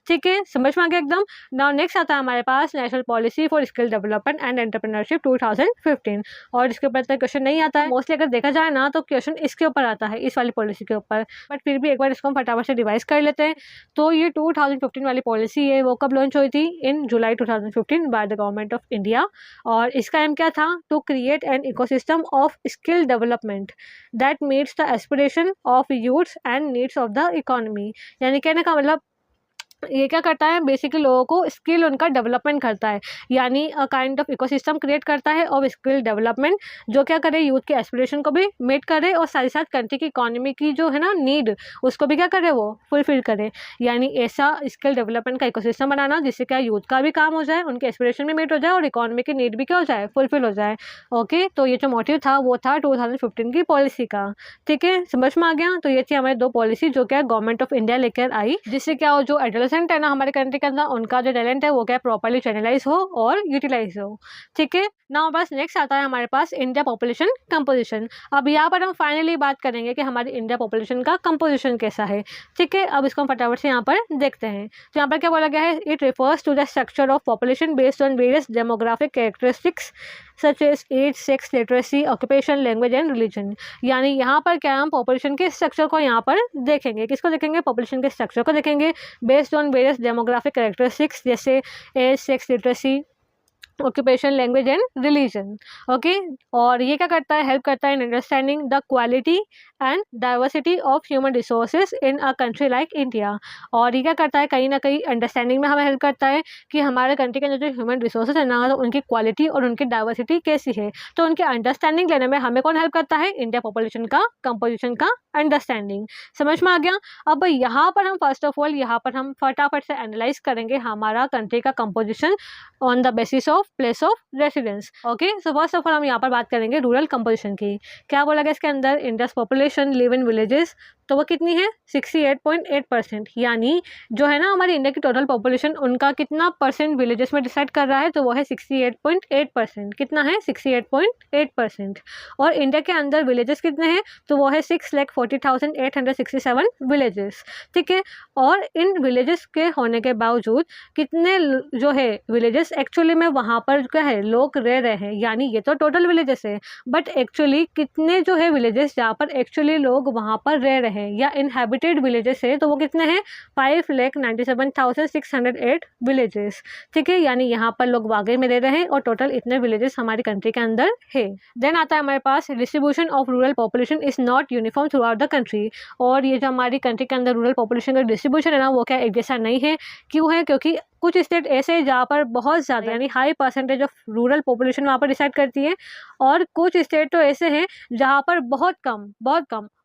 ठीक है, समझ में आ गया एकदम। नाउ नेक्स्ट आता है हमारे पास national policy for skill development and entrepreneurship 2015, और इसके ऊपर क्वेश्चन नहीं आता है मोस्टली। अगर देखा जाए ना तो क्वेश्चन इसके ऊपर आता है, इस वाली पॉलिसी के ऊपर, बट फिर भी एक बार इसको हम फटाफट से रिवाइज कर लेते हैं। तो ये 2015 वाली पॉलिसी है वो कब लॉन्च हुई थी? In July 2015 by the government of India, और इसका एम क्या था? To create an ecosystem of skill development that meets the aspiration of youths and needs of the economy. यानी कहने का मतलब ये क्या करता है, बेसिकली लोगों को स्किल उनका डेवलपमेंट करता है, यानी a kind of ecosystem create करता है और स्किल डेवलपमेंट जो क्या करे, यूथ के एस्पिरेशन को भी मीट करे और साथ ही साथ कंट्री की इकोनॉमी की जो है ना नीड, उसको भी क्या करे, वो फुलफिल करे। यानी ऐसा स्किल डेवलपमेंट का इकोसिस्टम बनाना जिससे क्या यूथ का भी काम हो जाए, उनके एस्पिरेशन भी मीट हो जाए और इकोनॉमी की नीड भी क्या हो जाए, फुलफिल हो जाए। ओके, तो ये जो मोटिव था वो था 2015 की पॉलिसी का। ठीक है, समझ में आ गया। तो ये थी हमारी 2 पॉलिसी जो क्या गवर्नमेंट ऑफ इंडिया लेकर आई, जिससे क्या हो, जो एडोलेसेंट है ना हमारे कंट्री के अंदर, उनका जो टैलेंट है वो क्या प्रॉपर्ली चैनलाइज हो और यूटिलाइज हो। ठीक है, नाउ बस नेक्स्ट आता है हमारे पास इंडिया पॉपुलेशन कंपोजिशन। अब यहाँ पर हम फाइनली बात करेंगे कि हमारी इंडिया पॉपुलेशन का कंपोजिशन कैसा है। ठीक है, अब इसको हम फटाफट से यहाँ पर देखते हैं। तो यहाँ पर क्या बोला गया है, it refers to the structure of population based on various demographic characteristics such as age, sex, literacy, occupation, language and religion. यानी यहाँ पर क्या हम पॉपुलेशन के स्ट्रक्चर को यहाँ पर देखेंगे। किसको देखेंगे? पॉपुलेशन के स्ट्रक्चर को देखेंगे based on various demographic characteristics, जैसे age, sex, literacy, occupation, language and religion. Okay, और ये क्या करता है, हेल्प करता है in understanding the quality and diversity of human resources in a country like India. और ये क्या करता है, कहीं ना कहीं अंडरस्टैंडिंग में हमें हेल्प करता है कि हमारे कंट्री के अंदर जो ह्यूमन रिसोर्सेज है ना, तो उनकी क्वालिटी और उनकी डाइवर्सिटी कैसी है, तो उनके अंडरस्टैंडिंग लेने में हमें कौन हेल्प करता है? इंडिया पॉपुलेशन का कंपोजिशन का अंडरस्टैंडिंग। समझ में आ गया। अब यहाँ पर हम फर्स्ट ऑफ ऑल यहाँ पर हम फटाफट से एनालाइज करेंगे हमारा कंट्री का composition on the basis of place of residence. Okay, so first of all हम यहाँ पर बात करेंगे रूरल कंपोजिशन की। क्या बोला गया इसके अंदर? India's population live in villages तो वो कितनी है 68.8%। यानी जो है ना हमारी इंडिया की टोटल पॉपुलेशन, उनका कितना परसेंट विलेजेस में डिसाइड कर रहा है, तो वो है 68.8%। कितना है 68.8%। और इंडिया के अंदर विलेजेस कितने हैं, तो वो है 6,40,867 विलेजेस। ठीक है। और इन विलेजेस के होने के बावजूद कितने जो है विलेजेस एक्चुअली में वहाँ पर क्या है लोग रह रहे हैं, यानी ये तो टोटल विलेजेस है, बट एक्चुअली कितने जो है विलेजेस जहाँ पर एक्चुअली लोग वहाँ पर रह रहे हैं या इनहेबिटेड विलेजेस है, तो वो कितने हैं 5,97,608 विलेजेस। ठीक है। यानी यहाँ पर लोग वाकई में रह रहे हैं और टोटल इतने विलेजेस हमारी कंट्री के अंदर है। देन आता है हमारे पास distribution of rural population is not uniform throughout the country. और ये जो हमारी कंट्री के अंदर रूरल पॉपुलेशन का डिस्ट्रीब्यूशन है ना, वो क्या एक जैसा नहीं है। क्यों है? क्योंकि कुछ स्टेट ऐसे हैं जहाँ पर बहुत ज़्यादा यानी high percentage of rural population वहाँ पर डिसाइड करती है, और कुछ स्टेट तो ऐसे हैं जहाँ पर बहुत come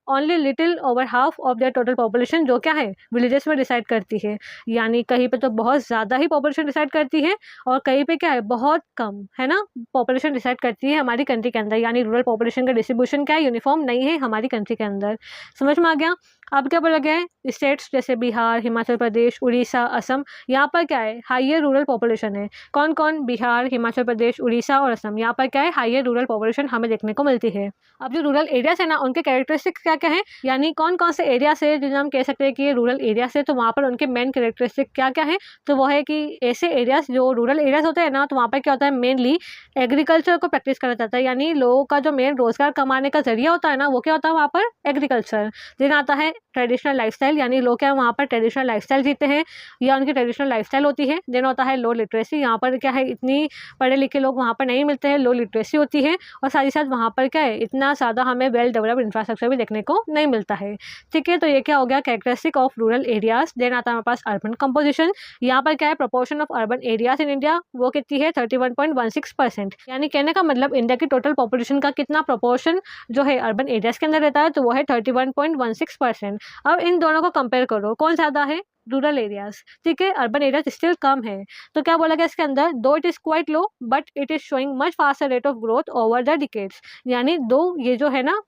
only little over half of their total population जो क्या है विलेजेस में डिसाइड करती है। यानी कहीं पे तो बहुत ज़्यादा ही पॉपुलेशन डिसाइड करती है और कहीं पे क्या है बहुत कम है ना पॉपुलेशन डिसाइड करती है हमारी कंट्री के अंदर। यानी रूरल पॉपुलेशन का डिस्ट्रीब्यूशन क्या है यूनिफॉर्म नहीं है हमारी कंट्री के अंदर। समझ में आ गया? अब क्या बोला गया है, स्टेट्स जैसे बिहार, हिमाचल प्रदेश, उड़ीसा, असम, यहाँ पर क्या है हाइयर रूरल पॉपुलेशन है। कौन कौन? बिहार, हिमाचल प्रदेश, उड़ीसा और असम, यहाँ पर क्या है हाइयर रूरल पॉपुलेशन हमें देखने को मिलती है। अब जो रूरल एरियाज है ना, उनके कैरेक्टरिस्टिक्स क्या क्या है, यानी कौन कौन से एरियाज है जिन्हें हम कह सकते हैं कि ये रूरल एरियाज है, तो वहाँ पर उनके मेन कैरेक्टरिस्टिक क्या क्या है, तो वो है कि ऐसे एरियाज जो रूरल एरियाज होते हैं ना, तो वहाँ पर क्या होता है मेनली एग्रीकल्चर को प्रैक्टिस करा जाता है। यानी लोगों का जो मेन रोजगार कमाने का जरिया होता है ना, वो क्या होता है वहाँ पर एग्रीकल्चर। देन आता है ट्रेडिशनल लाइफस्टाइल, यानी लोग क्या वहाँ पर ट्रेडिशनल लाइफस्टाइल जीते हैं या उनकी ट्रेडिशनल लाइफस्टाइल होती है। देन होता है लो लिटरेसी, यहाँ पर क्या है इतनी पढ़े लिखे लोग वहाँ पर नहीं मिलते हैं, लो लिटरेसी होती है। और साथ ही साथ वहाँ पर क्या है इतना ज़्यादा हमें वेल डेवलप्ड इंफ्रास्ट्रक्चर भी देखने को नहीं मिलता है। ठीक है। तो ये क्या हो गया characteristic of rural areas. Then आता है हमारे पास अर्बन कंपोजिशन। यहाँ पर क्या है proportion of urban areas in India वो कितनी है 31.16%। यानी कहने का मतलब इंडिया की टोटल पॉपुलेशन का कितना प्रोपोर्शन जो है अर्बन एरियाज के अंदर रहता है, तो वो है 31.16%। अब इन दोनों को कंपेयर करो, कौन ज़्यादा है? Rural areas. ठीक है। अर्बन एरियाज स्टिल कम है। तो क्या बोला गया इसके अंदर, दो it is quite low but it is showing much faster rate of growth over the decades. यानी दो ये जो है ना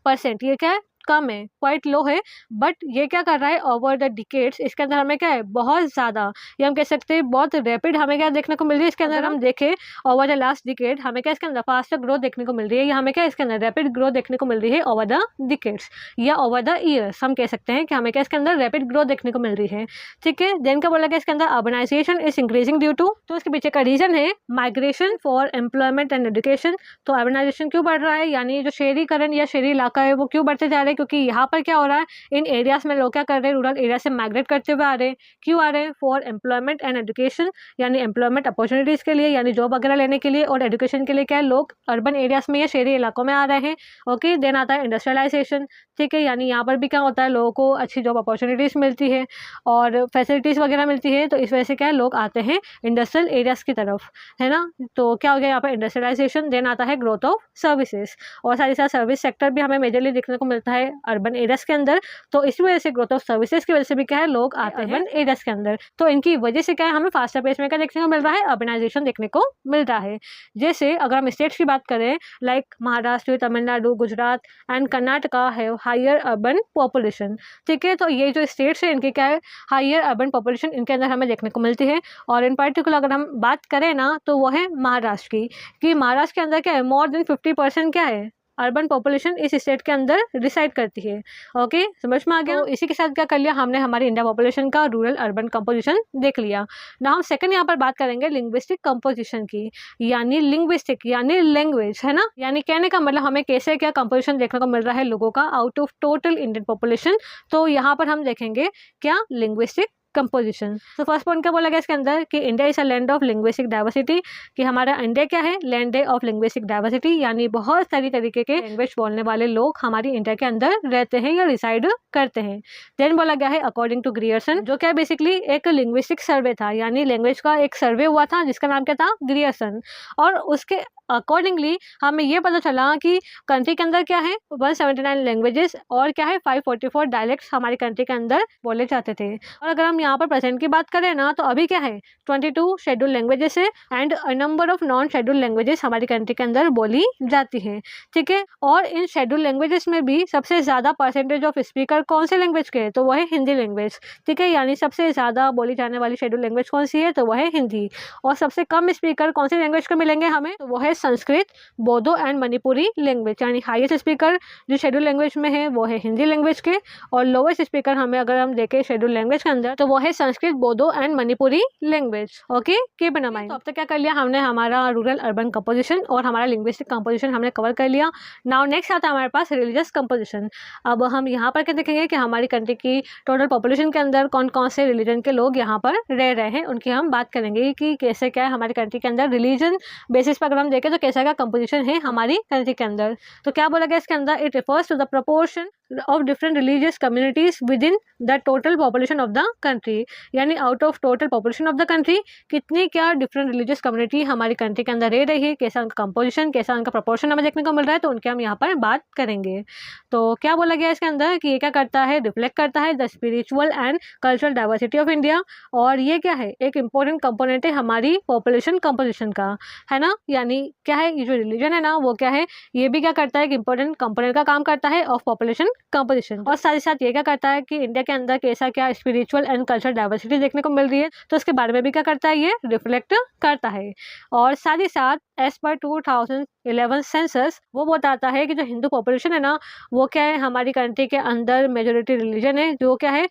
परसेंट ये क्या है कम है, क्वाइट लो है, बट ये क्या कर रहा है ओवर द डिकेड्स, इसके अंदर हमें क्या है बहुत ज़्यादा, ये हम कह सकते हैं बहुत रैपिड हमें क्या देखने को मिल रही है इसके अंदर। हम देखें ओवर द लास्ट डिकेड हमें क्या इसके अंदर फास्टर ग्रोथ देखने को मिल रही है, या हमें क्या इसके अंदर रैपिड ग्रोथ देखने को मिल रही है ओवर द डिकेड्स या ओवर द ईयर्स। हम कह सकते हैं कि हमें क्या इसके अंदर रैपिड ग्रोथ देखने को मिल रही है। ठीक है। देन क्या बोला गया इसके अंदर urbanisation is increasing due to, तो उसके पीछे का रीजन है migration for employment and education. तो अर्बनाइजेशन क्यों बढ़ रहा है, यानी जो शहरीकरण या शहरी इलाका है वो क्यों बढ़ते जा रहे हैं, क्योंकि यहाँ पर क्या हो रहा है इन एरियाज में लोग क्या कर रहे हैं रूरल एरिया से माइग्रेट करते हुए आ रहे हैं। क्यों आ रहे हैं? फॉर एम्प्लॉयमेंट एंड एजुकेशन, यानी एम्प्लॉयमेंट अपॉर्चुनिटीज़ के लिए, यानी जॉब वगैरह लेने के लिए, और एजुकेशन के लिए क्या है लोग अर्बन एरियाज में या शहरी इलाकों में आ रहे हैं। ओके। देन आता है इंडस्ट्रियलाइजेशन। ठीक है। यानी यहाँ पर भी क्या होता है लोगों को अच्छी जॉब अपॉर्चुनिटीज़ मिलती है और फैसिलिटीज़ वगैरह मिलती है, तो इस वजह से क्या है लोग आते हैं इंडस्ट्रियल एरियाज़ की तरफ, है ना। तो क्या हो गया यहाँ पर इंडस्ट्रियलाइजेशन। देन आता है ग्रोथ ऑफ सर्विसेज, और साथ ही साथ सर्विस सेक्टर भी हमें मेजरली देखने को मिलता है अर्बन एरियाज़ के अंदर। तो इसी वजह से ग्रोथ ऑफ सर्विसेज की वजह से भी क्या है लोग आते हैं अर्बन एरियाज़ के अंदर। तो इनकी वजह से क्या है हमें फास्टर पेस में क्या देखने को मिल रहा है, अर्बनाइजेशन देखने को मिल रहा है। जैसे अगर हम स्टेट्स की बात करें लाइक महाराष्ट्र, तमिलनाडु, गुजरात एंड कर्नाटका है हायर अर्बन पॉपुलेशन। ठीक है। तो ये जो स्टेट्स है इनके क्या है हायर अर्बन पॉपुलेशन इनके अंदर हमें देखने को मिलती है। और इन पर्टिकुलर अगर हम बात करें ना, तो वो है महाराष्ट्र की, कि महाराष्ट्र के अंदर क्या है मोर देन 50% क्या है अर्बन पॉपुलेशन इस स्टेट के अंदर डिसाइड करती है। ओके। समझ में आ गया। तो इसी के साथ क्या कर लिया हमने हमारी इंडिया पॉपुलेशन का रूरल अर्बन कंपोजिशन देख लिया। ना हम सेकंड यहाँ पर बात करेंगे लिंग्विस्टिक कंपोजिशन की, यानी लिंग्विस्टिक यानी लैंग्वेज, है ना। यानी कहने का मतलब हमें कैसे क्या कंपोजिशन देखने को मिल रहा है लोगों का out of total Indian population. तो यहाँ पर हम देखेंगे क्या लिंग्विस्टिक कंपोजिशन। तो फर्स्ट पॉइंट क्या बोला गया इसके अंदर कि India is a land of linguistic diversity, कि हमारा इंडिया क्या है लैंड है ऑफ लिंग्विस्टिक डाइवर्सिटी, यानी बहुत सारी तरीके के लैंग्वेज बोलने वाले लोग हमारी इंडिया के अंदर रहते हैं या रिसाइड करते हैं। देन बोला गया है अकॉर्डिंग टू ग्रियर्सन, जो क्या बेसिकली एक लिंग्विस्टिक सर्वे था, यानी लैंग्वेज का एक सर्वे हुआ था जिसका नाम क्या था ग्रियर्सन। और उसके अकॉर्डिंगली हमें ये पता चला कि कंट्री के अंदर क्या है 179 लैंग्वेजेस और क्या है 544 डायलेक्ट्स हमारी कंट्री के अंदर बोले जाते थे। और अगर हम यहाँ पर प्रेजेंट की बात करें ना, तो अभी क्या है 22 शेड्यूल लैंग्वेजेस है and a number of non schedule languages हमारी कंट्री के अंदर बोली जाती है, ठीक है। और इन शेड्यूल लैंग्वेजेस में भी सबसे ज़्यादा परसेंटेज ऑफ स्पीकर कौन से लैंग्वेज के है, तो वह है हिंदी लैंग्वेज, ठीक है। यानी सबसे ज़्यादा बोली जाने वाली शेड्यूल लैंग्वेज कौन सी है, तो वह है हिंदी। और सबसे कम स्पीकर कौन सी लैंग्वेज के मिलेंगे हमें, तो वह है संस्कृत, बोडो एंड मणिपुरी लैंग्वेज। यानी हाईएस्ट स्पीकर जो शेड्यूल लैंग्वेज में है वो है हिंदी लैंग्वेज के, और लोवेस्ट स्पीकर हमें अगर हम देखें शेड्यूल लैंग्वेज के अंदर तो वो है Sanskrit, Bodo and Manipuri language. Okay, keep in mind. तो अब तक क्या कर लिया हमने, हमारा रूरल अर्बन कंपोजिशन और हमारा लिंग्विस्टिक कंपोजिशन हमने कवर कर लिया। नाउ नेक्स्ट आता है हमारे पास रिलीजियस कंपोजिशन। अब हम यहाँ पर क्या देखेंगे कि हमारी कंट्री की टोटल पॉपुलेशन के अंदर कौन कौन से रिलीजन के लोग यहाँ पर रह रहे हैं, उनकी हम बात करेंगे कि कैसे क्या है हमारी कंट्री के अंदर रिलीजन बेसिस पर अगर हम देखें तो कैसा का कंपोजिशन है हमारी कंट्री के अंदर। तो क्या बोला गया इसके अंदर, it refers to the proportion of different religious communities within the total population of the country. यानी out of total population of the country कितनी क्या डिफरेंट रिलीजियस कम्युनिटी हमारी कंट्री के अंदर रह रही है, कैसा उनका कंपोजिशन, कैसा उनका प्रोपोर्शन हमें देखने को मिल रहा है, तो उनके हम यहाँ पर बात करेंगे। तो क्या बोला गया इसके अंदर कि ये क्या करता है, रिफ्लेक्ट करता है the spiritual and cultural diversity of India. और ये क्या है, एक इंपॉर्टेंट कंपोनेंट है हमारी पॉपुलेशन कंपोजिशन का, है ना। यानी क्या है, ये जो रिलीजन है ना वो क्या है, ये भी क्या करता है, एक इंपॉर्टेंट कंपोनेंट का काम करता है ऑफ पॉपुलेशन कंपोजिशन। और साथ ही साथ ये क्या करता है कि इंडिया के अंदर कैसा क्या स्पिरिचुअल एंड कल्चरल डाइवर्सिटी देखने को मिल रही है, तो उसके बारे में भी क्या करता है, ये रिफ्लेक्ट करता है। और साथ ही साथ एज पर 2011 सेंसस वो बताता है कि जो हिंदू पॉपुलेशन है ना वो क्या है हमारी कंट्री के अंदर मेजोरिटी रिलीजन है, जो क्या है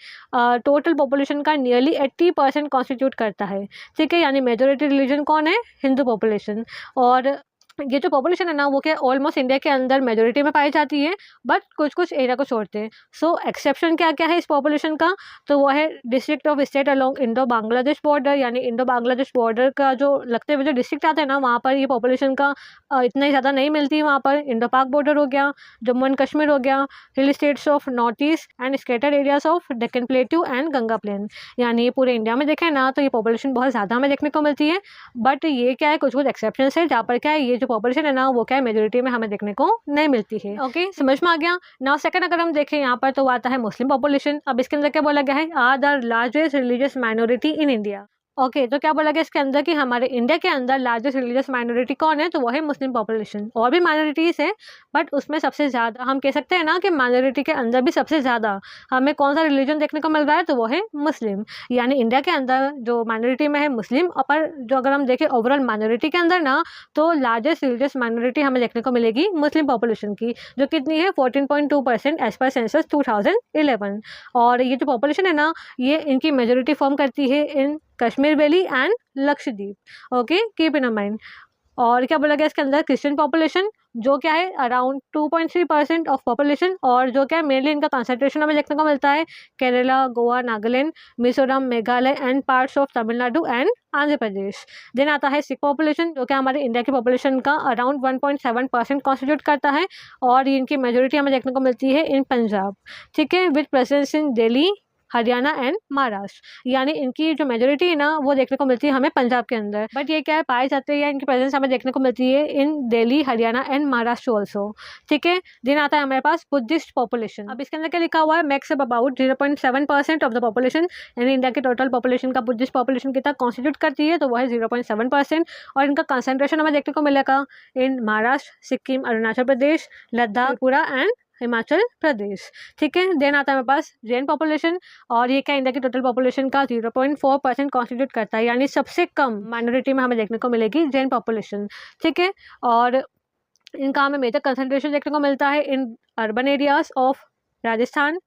टोटल पॉपुलेशन का नियरली 80% कॉन्स्टिट्यूट करता है, ठीक है। यानी मेजोरिटी रिलीजन कौन है, हिंदू पॉपुलेशन। और ये जो पॉपुलेशन है ना वो क्या ऑलमोस्ट इंडिया के अंदर मेजोरिटी में पाई जाती है, बट कुछ कुछ एरिया को छोड़ते हैं। सो एक्सेप्शन क्या क्या है इस पॉपुलेशन का, तो वो है district of state along Indo Bangladesh border. यानी इंडो बांग्लादेश बॉर्डर का जो लगते हुए जो डिस्ट्रिक्ट आते हैं ना वहाँ पर ये पॉपुलेशन का इतना ही ज़्यादा नहीं मिलती है। वहाँ पर इंडो पाक बॉर्डर हो गया, जम्मू एंड कश्मीर हो गया, hill states of north east and scattered areas of Deccan plateau and Ganga plain. यानी पूरे इंडिया में देखें ना तो ये पॉपुलेशन बहुत ज़्यादा हमें देखने को मिलती है, बट ये क्या है कुछ कुछ एक्सेप्शन है जहाँ पर क्या है ये जो पॉपुलेशन है ना वो क्या है मेजोरिटी में हमें देखने को नहीं मिलती है। ओके, समझ में आ गया। नाउ सेकंड अगर हम देखें यहाँ पर तो आता है मुस्लिम पॉपुलेशन। अब इसके अंदर क्या बोला गया है, are the largest religious minority in India. Okay, तो क्या बोला गया इसके अंदर कि हमारे इंडिया के अंदर लार्जेस्ट रिलीजियस माइनॉरिटी कौन है, तो वो है मुस्लिम पॉपुलेशन। और भी माइनॉरिटीज़ है बट उसमें सबसे ज़्यादा हम कह सकते हैं ना कि माइनॉरिटी के अंदर भी सबसे ज़्यादा हमें कौन सा रिलीजन देखने को मिल रहा है, तो वो है मुस्लिम। यानी इंडिया के अंदर जो माइनॉरिटी में है मुस्लिम, पर जो अगर हम देखें ओवरऑल माइनॉरिटी के अंदर ना तो लार्जेस्ट रिलीजियस माइनॉरिटी हमें देखने को मिलेगी मुस्लिम पॉपुलेशन की, जो कितनी है 14.2% एज पर सेंसस 2011। और ये जो पॉपुलेशन है ना ये इनकी मेजोरिटी फॉर्म करती है in Kashmir valley and Lakshadweep. Okay, keep in mind. और क्या बोला गया इसके अंदर, क्रिश्चियन पॉपुलेशन जो क्या है अराउंड 2.3% ऑफ पॉपुलेशन, और जो क्या है मेनली इनका कंसंट्रेशन हमें देखने को मिलता है Kerala, Goa, Nagaland, Mizoram, Meghalaya and parts of Tamil Nadu and Andhra Pradesh. Then आता है सिख पॉपुलेशन जो कि हमारे इंडिया की पॉपुलेशन का अराउंड 1.7% कॉन्स्टिट्यूट करता है, और इनकी मेजोरिटी हमें देखने को मिलती है इन पंजाब, ठीक है, with presence in Delhi, Haryana and Maharashtra. यानी इनकी जो मेजोरिटी है ना वो देखने को मिलती है हमें पंजाब के अंदर, बट ये क्या है पाए जाते हैं, इनकी प्रेजेंस हमें देखने को मिलती है इन दिल्ली, हरियाणा एंड महाराष्ट्र ऑल्सो, ठीक है। दिन आता है हमारे पास बुद्धिस्ट पॉपुलेशन। अब इसके अंदर क्या लिखा हुआ है, max about 0.7% of the population. यानी इंडिया के टोटल पॉपुलेशन का बुद्धिस्ट पॉपुलेशन कितना कॉन्स्टिट्यूट करती है, तो वो है 0.7%। और इनका कंसंट्रेशन हमें देखने को मिलेगा इन महाराष्ट्र, सिक्किम, अरुणाचल प्रदेश, लद्दाख, त्रिपुरा एंड हिमाचल प्रदेश, ठीक है। देन आता है मेरे पास जैन पॉपुलेशन, और ये क्या इंडिया की टोटल पॉपुलेशन का 0.4% कॉन्स्टिट्यूट करता है। यानी सबसे कम माइनॉरिटी में हमें देखने को मिलेगी जैन पॉपुलेशन, ठीक है। और इनका हमें मेजर कंसंट्रेशन देखने को मिलता है in urban areas of Rajasthan,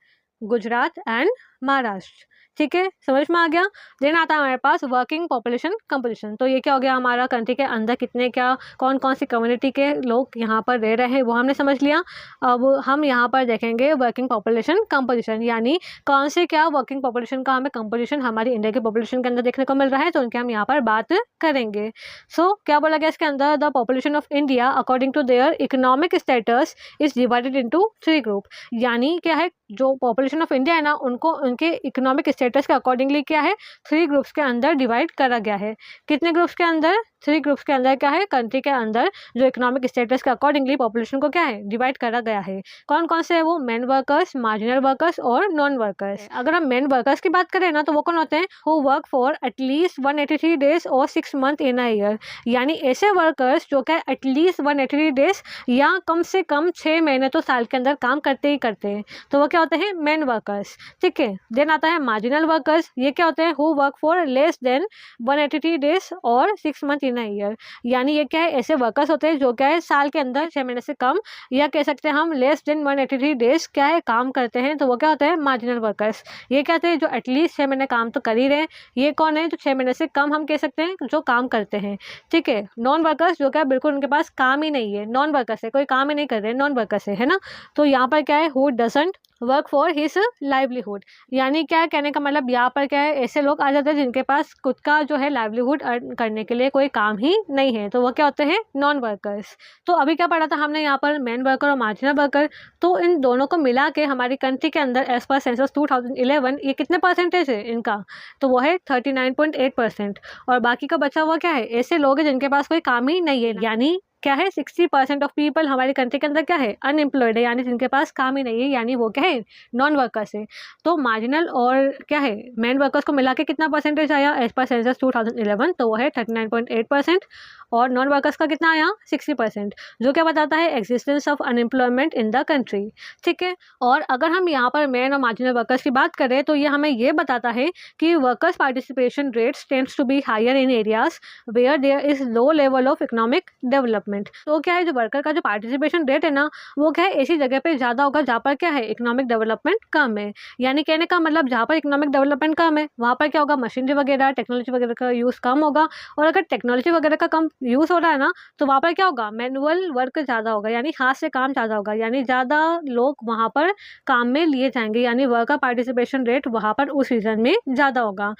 Gujarat and Maharashtra, ठीक है, समझ में आ गया। देन आता है हमारे पास वर्किंग पॉपुलेशन कंपोजिशन। तो ये क्या हो गया, हमारा कंट्री के अंदर कितने क्या कौन कौन सी कम्युनिटी के लोग यहाँ पर रह रहे हैं वो हमने समझ लिया। अब हम यहाँ पर देखेंगे वर्किंग पॉपुलेशन कंपोजिशन, यानी कौन से क्या वर्किंग पॉपुलेशन का हमें कंपोजिशन हमारी इंडिया की पॉपुलेशन के अंदर देखने को मिल रहा है, तो उनके हम यहाँ पर बात करेंगे। सो क्या बोला गया इसके अंदर, the population of India according to their economic status is divided into 3 group. यानी क्या है, जो पॉपुलेशन ऑफ इंडिया है ना उनको उनके इकोनॉमिक स्टेटस के अकॉर्डिंगली क्या है 3 ग्रुप्स के अंदर डिवाइड करा गया है। कितने ग्रुप्स के अंदर? 3 ग्रुप्स के अंदर क्या है, कंट्री के अंदर जो इकोनॉमिक स्टेटस के अकॉर्डिंगली पॉपुलेशन को क्या है डिवाइड करा गया है। कौन कौन से है वो? मेन वर्कर्स, मार्जिनल वर्कर्स और नॉन वर्कर्स। अगर हम मेन वर्कर्स की बात करें ना तो वो कौन होते हैं? Who work for at least 183 days और 6 मंथ इन अ ईयर, यानी ऐसे वर्कर्स जो क्या एटलीस्ट 183 डेज या कम से कम 6 महीने तो साल के अंदर काम करते ही करते हैं, तो वो क्या होते हैं? Main workers. ठीक है, देन आता है मार्जिनल वर्कर्स। ये क्या होते हैं? Who work for less than 183 days और 6 मंथ इन अ ईयर, यानी ये क्या है ऐसे वर्कर्स होते हैं जो क्या है साल के अंदर 6 महीने से कम या कह सकते हैं हम लेस देन 183 डेज क्या है काम करते हैं, तो वो क्या होते हैं? Marginal workers. ये क्या होते हैं? जो एटलीस्ट 6 महीने काम तो कर ही रहे हैं। ये कौन है? जो 6 महीने से कम हम कह सकते हैं जो काम करते हैं। ठीक है, नॉन वर्कर्स जो क्या बिल्कुल उनके पास काम ही नहीं है, नॉन वर्कर्स है, कोई काम ही नहीं कर रहे हैं, नॉन वर्कर्स है ना। तो यहाँ पर क्या है? Who doesn't work for his livelihood, यानी क्या है कहने का मतलब यहाँ पर क्या है ऐसे लोग आ जाते हैं जिनके पास खुद का जो है लाइवलीहुड अर्न करने के लिए कोई काम ही नहीं है, तो वो क्या होते हैं? Non workers. तो अभी क्या पढ़ा था हमने यहाँ पर? मेन वर्कर और मार्जिनल वर्कर। तो इन दोनों को मिला के हमारी कंट्री के अंदर एज पर सेंसस 2011 ये कितने परसेंटेज है इनका? तो वो है 39.8%। और बाकी का बचा हुआ क्या है? ऐसे लोग हैं जिनके पास कोई काम ही नहीं है, यानी क्या है 60% ऑफ पीपल हमारी कंट्री के अंदर क्या है? अनएम्प्लॉयड है, यानी जिनके पास काम ही नहीं है, यानी वो क्या है? नॉन वर्कर्स है। तो मार्जिनल और क्या है मेन वर्कर्स को मिला के कितना परसेंटेज आया एज पर सेंसस 2011? तो वो है 39.8%। और नॉन वर्कर्स का कितना आया? 60%, जो क्या बताता है? Existence of unemployment in the country. ठीक है, और अगर हम यहाँ पर मेन और मार्जिनल वर्कर्स की बात करें तो ये हमें ये बताता है कि workers participation rates tends to be higher in areas where there is low level of economic development. तो क्या है जो वर्कर का जो पार्टिसिपेशन रेट है ना वो क्या है ऐसी जगह पे ज़्यादा होगा जहाँ पर क्या है इकोनॉमिक डेवलपमेंट कम है, यानी कहने का मतलब जहाँ पर इकोनॉमिक डेवलपमेंट कम है वहाँ पर क्या होगा? मशीनरी वगैरह टेक्नोलॉजी वगैरह का यूज़ कम होगा। और अगर टेक्नोलॉजी वगैरह का कम यूज़ हो रहा है ना तो वहाँ पर क्या होगा? मैनुअल वर्क ज़्यादा होगा, यानी हाथ से काम ज़्यादा होगा, यानी ज़्यादा लोग वहाँ पर काम में लिए जाएंगे, यानी वर्कर पार्टिसिपेशन रेट वहाँ पर उस रीजन में ज़्यादा होगा।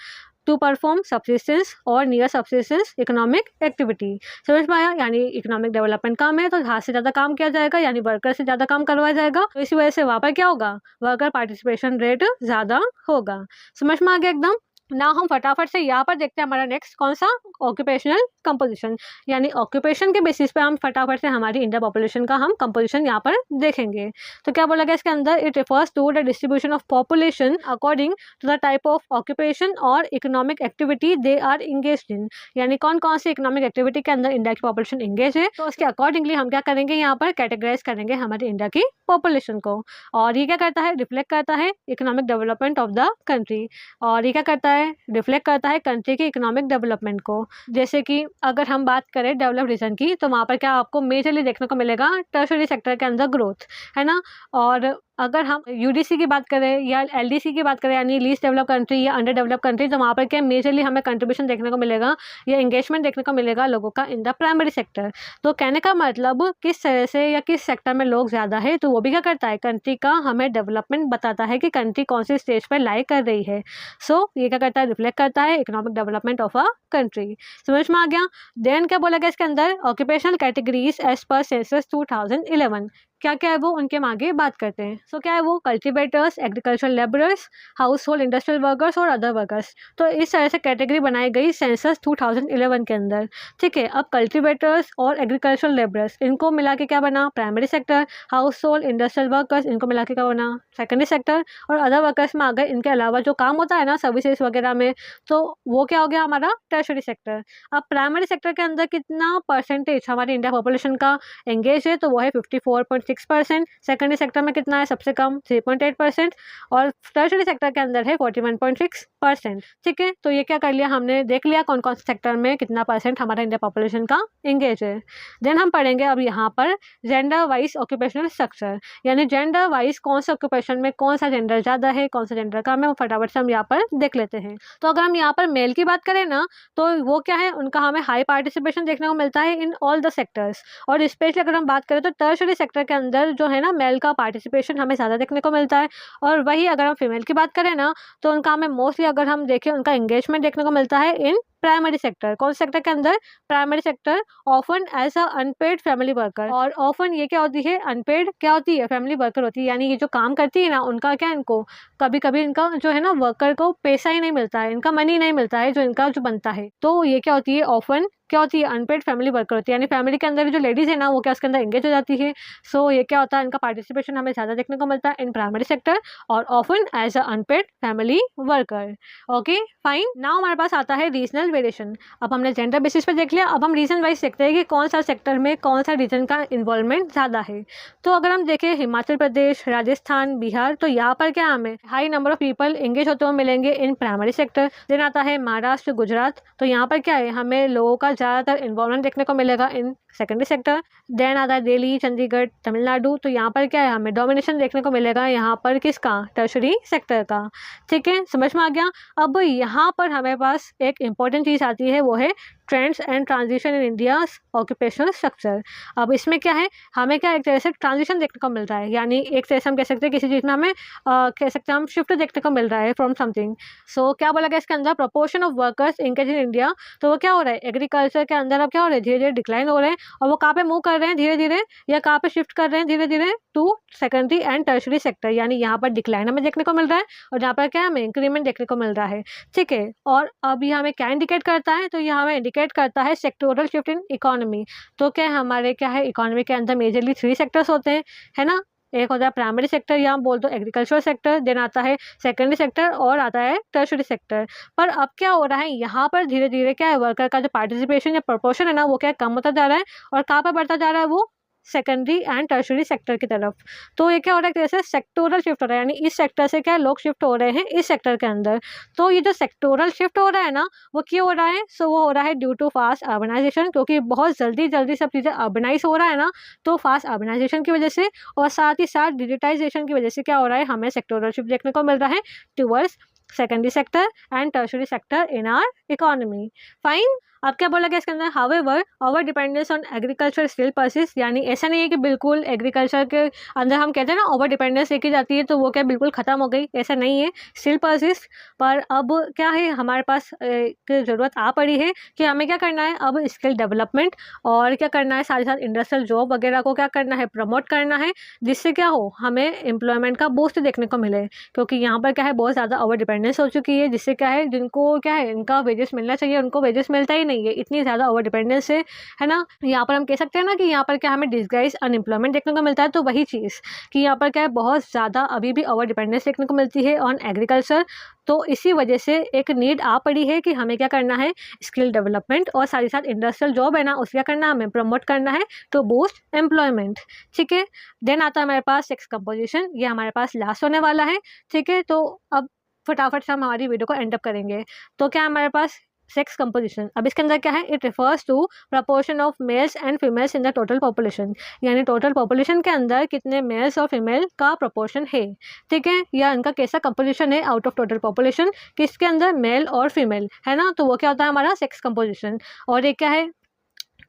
टू परफॉर्म सब्सिस्टेंस और नियर सब्सिस्टेंस इकोनॉमिक एक्टिविटी। समझ में आया? यानी इकोनॉमिक डेवलपमेंट कम है तो हाथ से ज़्यादा काम किया जाएगा, यानी वर्कर से ज़्यादा काम करवाया जाएगा, तो इसी वजह से वहाँ पर क्या होगा? वर्कर पार्टिसिपेशन रेट ज़्यादा होगा। समझ में आ गया एकदम? ना हम फटाफट से यहाँ पर देखते हैं हमारा नेक्स्ट कौन सा? ऑक्यूपेशनल कंपोजिशन, यानी ऑक्यूपेशन के बेसिस पे हम फटाफट से हमारी इंडिया पॉपुलेशन का हम कंपोजिशन यहाँ पर देखेंगे। तो क्या बोला गया इसके अंदर? It refers to the distribution of population according to the type of occupation और economic activity they are engaged in, यानी कौन कौन सी इकोनॉमिक एक्टिविटी के अंदर इंडिया की पॉपुलेशन इंगेज है, तो उसके अकॉर्डिंगली हम क्या करेंगे? यहाँ पर कैटेगराइज करेंगे हमारी इंडिया की पॉपुलेशन को। और ये क्या करता है? रिफ्लेक्ट करता है economic development of the country, और ये क्या करता है? रिफ्लेक्ट करता है कंट्री के इकोनॉमिक डेवलपमेंट को। जैसे कि अगर हम बात करें डेवलप्ड रीजन की तो वहाँ पर क्या आपको मेजरली देखने को मिलेगा? टर्शरी सेक्टर के अंदर ग्रोथ है ना। और अगर हम यूडीसी की बात करें या एलडीसी की बात करें यानी लीस्ट डेवलप कंट्री या अंडर डेवलप कंट्री, तो वहाँ पर क्या मेजरली हमें कंट्रीब्यूशन देखने को मिलेगा या एंगेजमेंट देखने को मिलेगा लोगों का इन द प्राइमरी सेक्टर। तो कहने का मतलब किस तरह से या किस सेक्टर में लोग ज़्यादा है तो वो भी क्या करता है? कंट्री का हमें डेवलपमेंट बताता है कि कंट्री कौन सी स्टेज पर लाई कर रही है। सो ये क्या करता है? रिफ्लेक्ट करता है economic development of a country. समझ में आ गया? देन क्या बोला गया इसके अंदर? Occupational categories as per census 2011 क्या क्या है वो उनके हम आगे बात करते हैं। सो क्या है वो? Cultivators, agricultural labourers, house hold industrial workers और अदर वर्कर्स। तो इस तरह से कैटेगरी बनाई गई सेंसस 2011 के अंदर। ठीक है, अब कल्टिवेटर्स और एग्रीकल्चरल लेबरर्स इनको मिला के क्या बना? Primary sector. House hold industrial workers इनको मिला के क्या बना? Secondary sector. और अदर वर्कर्स में आ गए इनके अलावा जो काम होता है ना सर्विसेज वगैरह में, तो वो क्या हो गया हमारा? Tertiary sector. अब प्राइमरी सेक्टर के अंदर कितना परसेंटेज हमारी इंडिया पॉपुलेशन का एंगेज है? तो वो है 54.6%। सेकेंडरी सेक्टर में कितना है? सबसे कम 3.8%। और टर्शरी सेक्टर के अंदर है 41.6%। ठीक है, तो ये क्या कर लिया हमने? देख लिया कौन कौन से सेक्टर में कितना परसेंट हमारा इंडिया पॉपुलेशन का एंगेज है। देन हम पढ़ेंगे अब यहाँ पर जेंडर वाइज ऑक्यूपेशनल स्ट्रक्चर, यानी जेंडर वाइज कौन से ऑक्यूपेशन में कौन सा जेंडर ज़्यादा है कौन सा जेंडर कम है, वो फटाफट से हम यहाँ पर देख लेते हैं। तो अगर हम यहाँ पर मेल की बात करें ना तो वो क्या है? उनका हमें हाई पार्टिसिपेशन देखने को मिलता है इन ऑल द सेक्टर्स। और स्पेशली अगर हम बात करें तो टर्शरी सेक्टर के अंदर जो है ना मेल का पार्टिसिपेशन हमें ज़्यादा देखने को मिलता है। और वही अगर हम फीमेल की बात करें ना तो उनका हमें मोस्टली अगर हम देखें उनका एंगेजमेंट देखने को मिलता है इन प्राइमरी सेक्टर। कौन सेक्टर के अंदर? Primary sector, often as a unpaid family worker. और ऑफन ये क्या होती है? अनपेड क्या होती है? फैमिली वर्कर होती है, यानी ये जो काम करती है ना, उनका क्या, इनको कभी कभी इनका जो है ना वर्कर को पैसा ही नहीं मिलता है, इनका मनी नहीं मिलता है जो इनका जो बनता है। तो ये क्या होती है? ऑफन क्या होती है? अनपेड फैमिली वर्कर होती है, यानी फैमिली के अंदर जो लेडीज़ है ना वो क्या उसके अंदर एंगेज हो जाती है। सो ये क्या होता है? इनका पार्टिसिपेशन हमें ज़्यादा देखने को मिलता है इन प्राइमरी सेक्टर और often as a unpaid family worker. Okay fine. Now हमारे पास आता है रीजनल वेरिएशन। अब हमने जेंडर बेसिस पे देख लिया, अब हम रीजन वाइज देखते हैं कि कौन सा सेक्टर में कौन सा रीजन का इन्वॉल्वमेंट ज़्यादा है। तो अगर हम देखें हिमाचल प्रदेश, राजस्थान, बिहार, तो यहाँ पर क्या हमें high number of people engage होते हुए मिलेंगे इन प्राइमरी सेक्टर। देन आता है महाराष्ट्र, गुजरात, तो यहाँ पर क्या है? हमें लोगों का ज़्यादातर इन्वॉल्वमेंट देखने को मिलेगा इन सेकेंडरी सेक्टर। देन आता है दिल्ली, चंडीगढ़, तमिलनाडु, तो यहाँ पर क्या है? हमें डोमिनेशन देखने को मिलेगा यहाँ पर किसका? टर्शरी सेक्टर का। ठीक है, समझ में आ गया। अब यहाँ पर हमें पास एक इम्पॉर्टेंट चीज़ आती है, वो है trends and transition in India's occupational structure. अब इसमें क्या है? हमें क्या एक तरह से ट्रांजिशन देखने को मिल रहा है, यानी एक तरह से हम कह सकते हैं किसी चीज़ में हमें कह सकते हैं हम शिफ्ट देखने को मिल रहा है फ्रॉम समथिंग। सो क्या बोला गया इसके अंदर? Proportion of workers engage in India, तो वो क्या हो रहा है? एग्रीकल्चर के अंदर अब क्या हो रहा है? धीरे धीरे डिक्लाइन हो रहे हैं, और वो कहाँ पे मूव कर रहे हैं धीरे धीरे, या कहाँ पे शिफ्ट कर रहे हैं धीरे धीरे? To secondary and tertiary sector, यानी यहाँ पर डिक्लाइन हमें देखने को मिल रहा है और यहाँ पर क्या हमें इंक्रीमेंट देखने को मिल रहा है। ठीक है, और अब ये हमें क्या इंडिकेट करता है? तो ये हमें इंडिकेट करता है सेक्टोरल शिफ्ट इन इकोनॉमी। तो क्या हमारे क्या है इकोनॉमी के अंदर मेजरली 3 सेक्टर्स होते हैं, है ना? एक होता है प्राइमरी सेक्टर या हम बोल दो एग्रीकल्चर सेक्टर, देन आता है सेकेंडरी सेक्टर और आता है टर्शरी सेक्टर। पर अब क्या हो रहा है? यहाँ पर धीरे धीरे क्या है वर्कर का जो पार्टिसिपेशन या प्रोपोर्शन है ना वो क्या कम होता जा रहा है, और कहाँ पर बढ़ता जा रहा है? वो सेकेंडरी एंड टर्शरी सेक्टर की तरफ। तो ये क्या हो रहा है? जैसे सेक्टोरल शिफ्ट हो रहा है, यानी इस सेक्टर से क्या लोग शिफ्ट हो रहे हैं इस सेक्टर के अंदर। तो ये जो सेक्टोरल शिफ्ट हो रहा है ना वो क्यों हो रहा है? सो वो हो रहा है ड्यू टू फास्ट अर्बनाइजेशन, क्योंकि बहुत जल्दी जल्दी सब चीज़ें अर्बनाइज हो रहा है ना, तो फास्ट अर्बनाइजेशन की वजह से और साथ ही साथ डिजिटाइजेशन की वजह से क्या हो रहा है? हमें सेक्टोरल शिफ्ट देखने को मिल रहा है towards secondary sector and tertiary sector in are economy. Fine. अब क्या बोला गया इसके अंदर? However over dependence on agriculture still persist, यानी ऐसा नहीं है कि बिल्कुल एग्रीकल्चर के अंदर हम कहते हैं ना ओवर डिपेंडेंस देखी जाती है तो वो क्या बिल्कुल ख़त्म हो गई, ऐसा नहीं है, स्टिल परसिस्ट। पर अब क्या है हमारे पास एक ज़रूरत आ पड़ी है कि हमें क्या करना है? अब स्किल डेवलपमेंट और क्या करना है? साथ ही साथ इंडस्ट्रियल जॉब वगैरह को क्या करना है? प्रमोट करना है, जिससे क्या हो हमें एम्प्लॉयमेंट का बूस्ट देखने को मिले, क्योंकि यहाँ पर क्या है बहुत ज़्यादा ओवर डिपेंडेंस हो चुकी है, जिससे क्या है जिनको क्या है इनका वेजेस मिलना चाहिए उनको वेजेस मिलता ही नहीं है, इतनी ज़्यादा ओवर डिपेंडेंस है ना। यहाँ पर हम कह सकते हैं ना कि यहाँ पर क्या हमें डिसगाइज अनएम्प्लॉयमेंट देखने को मिलता है। तो वही चीज़ कि यहाँ पर क्या है बहुत ज़्यादा अभी भी ओवर डिपेंडेंस देखने को मिलती है ऑन एग्रीकल्चर। तो इसी वजह से एक नीड आ पड़ी है कि हमें क्या करना है? स्किल डेवलपमेंट और साथ ही साथ इंडस्ट्रियल जॉब है ना उसका करना हमें प्रमोट करना है टू बूस्ट एम्प्लॉयमेंट। ठीक है, देन आता है हमारे पास सेक्स कंपोजिशन, ये हमारे पास लास्ट होने वाला है। ठीक है, तो अब फटाफट से हम हमारी वीडियो को एंड अप करेंगे। तो क्या हमारे पास सेक्स कंपोजिशन, अब इसके अंदर क्या है? It refers to proportion of males and females in the total population, यानी टोटल पॉपुलेशन के अंदर कितने मेल्स और फीमेल का प्रपोर्शन है। ठीक है, या इनका कैसा कंपोजिशन है आउट ऑफ टोटल पॉपुलेशन, किसके अंदर मेल और फीमेल है ना, तो वो क्या होता है हमारा सेक्स कंपोजिशन। और एक क्या है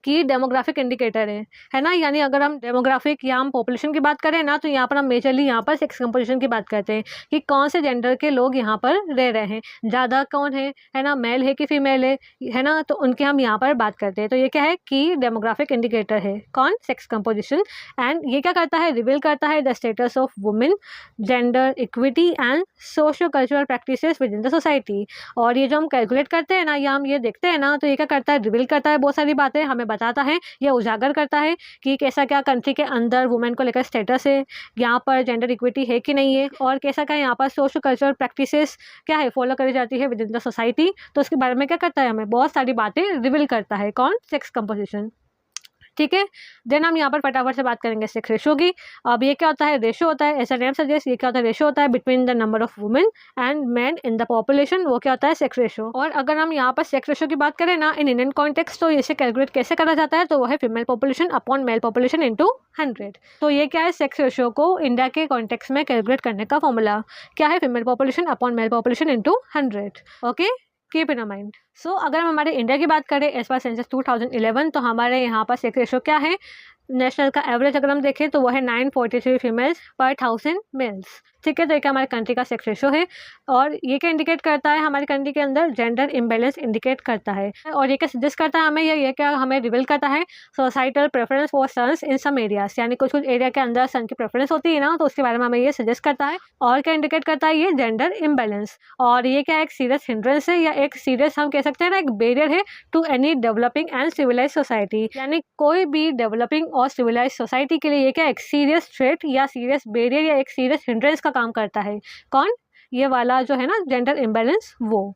कि डेमोग्राफिक इंडिकेटर है ना, यानी अगर हम डेमोग्राफिक या हम पॉपुलेशन की बात करें ना तो यहाँ पर हम मेजरली यहाँ पर सेक्स कंपोजिशन की बात करते हैं कि कौन से जेंडर के लोग यहाँ पर रह रहे हैं, ज़्यादा कौन है ना, मेल है कि फीमेल है ना, तो उनके हम यहाँ पर बात करते हैं। तो ये क्या है कि डेमोग्राफिक इंडिकेटर है कौन? Sex composition. एंड ये क्या करता है? रिवील करता है the status of women, gender equity and socio cultural practices with in the society. और ये जो हम कैलकुलेट करते हैं ना या हम ये देखते हैं ना तो ये क्या करता है? रिवील करता है बहुत सारी बातें, हमें बताता है या उजागर करता है कि कैसा क्या कंट्री के अंदर वुमेन को लेकर स्टेटस है, यहाँ पर जेंडर इक्विटी है कि नहीं है, और कैसा क्या यहाँ पर सोशल कल्चरल प्रैक्टिसेस क्या है फॉलो करी जाती है विद इन द सोसाइटी। तो उसके बारे में क्या करता है? हमें बहुत सारी बातें रिवील करता है कौन? Sex composition. ठीक है, देन हम यहाँ पर फटाफट से बात करेंगे सेक्स रेशो की। अब ये क्या होता है? रेशो होता है, ऐसा नेम सजेस्ट, ये क्या होता है? रेशो होता है between the number of women and man in the population, वो क्या होता है? Sex ratio. और अगर हम यहाँ पर सेक्स रेशो की बात करें ना इन इंडियन कॉन्टेक्स्ट तो इसे कैलकुलेट कैसे करा जाता है? तो वो है female population upon male population into 100। तो ये क्या है? सेक्स रेशो को इंडिया के कॉन्टेक्स्ट में कैलकुलेट करने का फॉर्मूला क्या है? Female population upon male population into 100। Okay, keep in mind. So अगर हम हमारे इंडिया की बात करें एज पर सेंसस 2011 तो हमारे यहाँ पर सेक्स रेशो क्या है? नेशनल का एवरेज अगर हम देखें तो वो है 943 फीमेल्स पर 1000 मेल्स। ठीक है, तो ये क्या हमारे कंट्री का सेक्स रेशो है। और ये क्या इंडिकेट करता है, हमारी कंट्री के अंदर जेंडर इम्बेलेंस इंडिकेट करता है। और ये क्या सजेस्ट करता है हमें, ये क्या हमें रिवील करता है, societal preference for sons in some areas, यानी कुछ कुछ एरिया के अंदर सन की प्रेफरेंस होती है ना, तो उसके बारे में हमें ये सजेस्ट करता है। और क्या इंडिकेट करता है, ये जेंडर इम्बेलेंस। और ये क्या एक सीरियस हिंड्रेंस है, या एक सीरियस हम कह सकते हैं ना, एक बैरियर है to any developing and civilise society. यानी कोई भी डेवलपिंग और सिविलाइज सोसाइटी के लिए ये क्या एक सीरियस थ्रेट या सीरियस बैरियर या एक सीरियस हिंड्रेंस का काम करता है। कौन? ये वाला जो है ना जेंडर इम्बेलेंस, वो।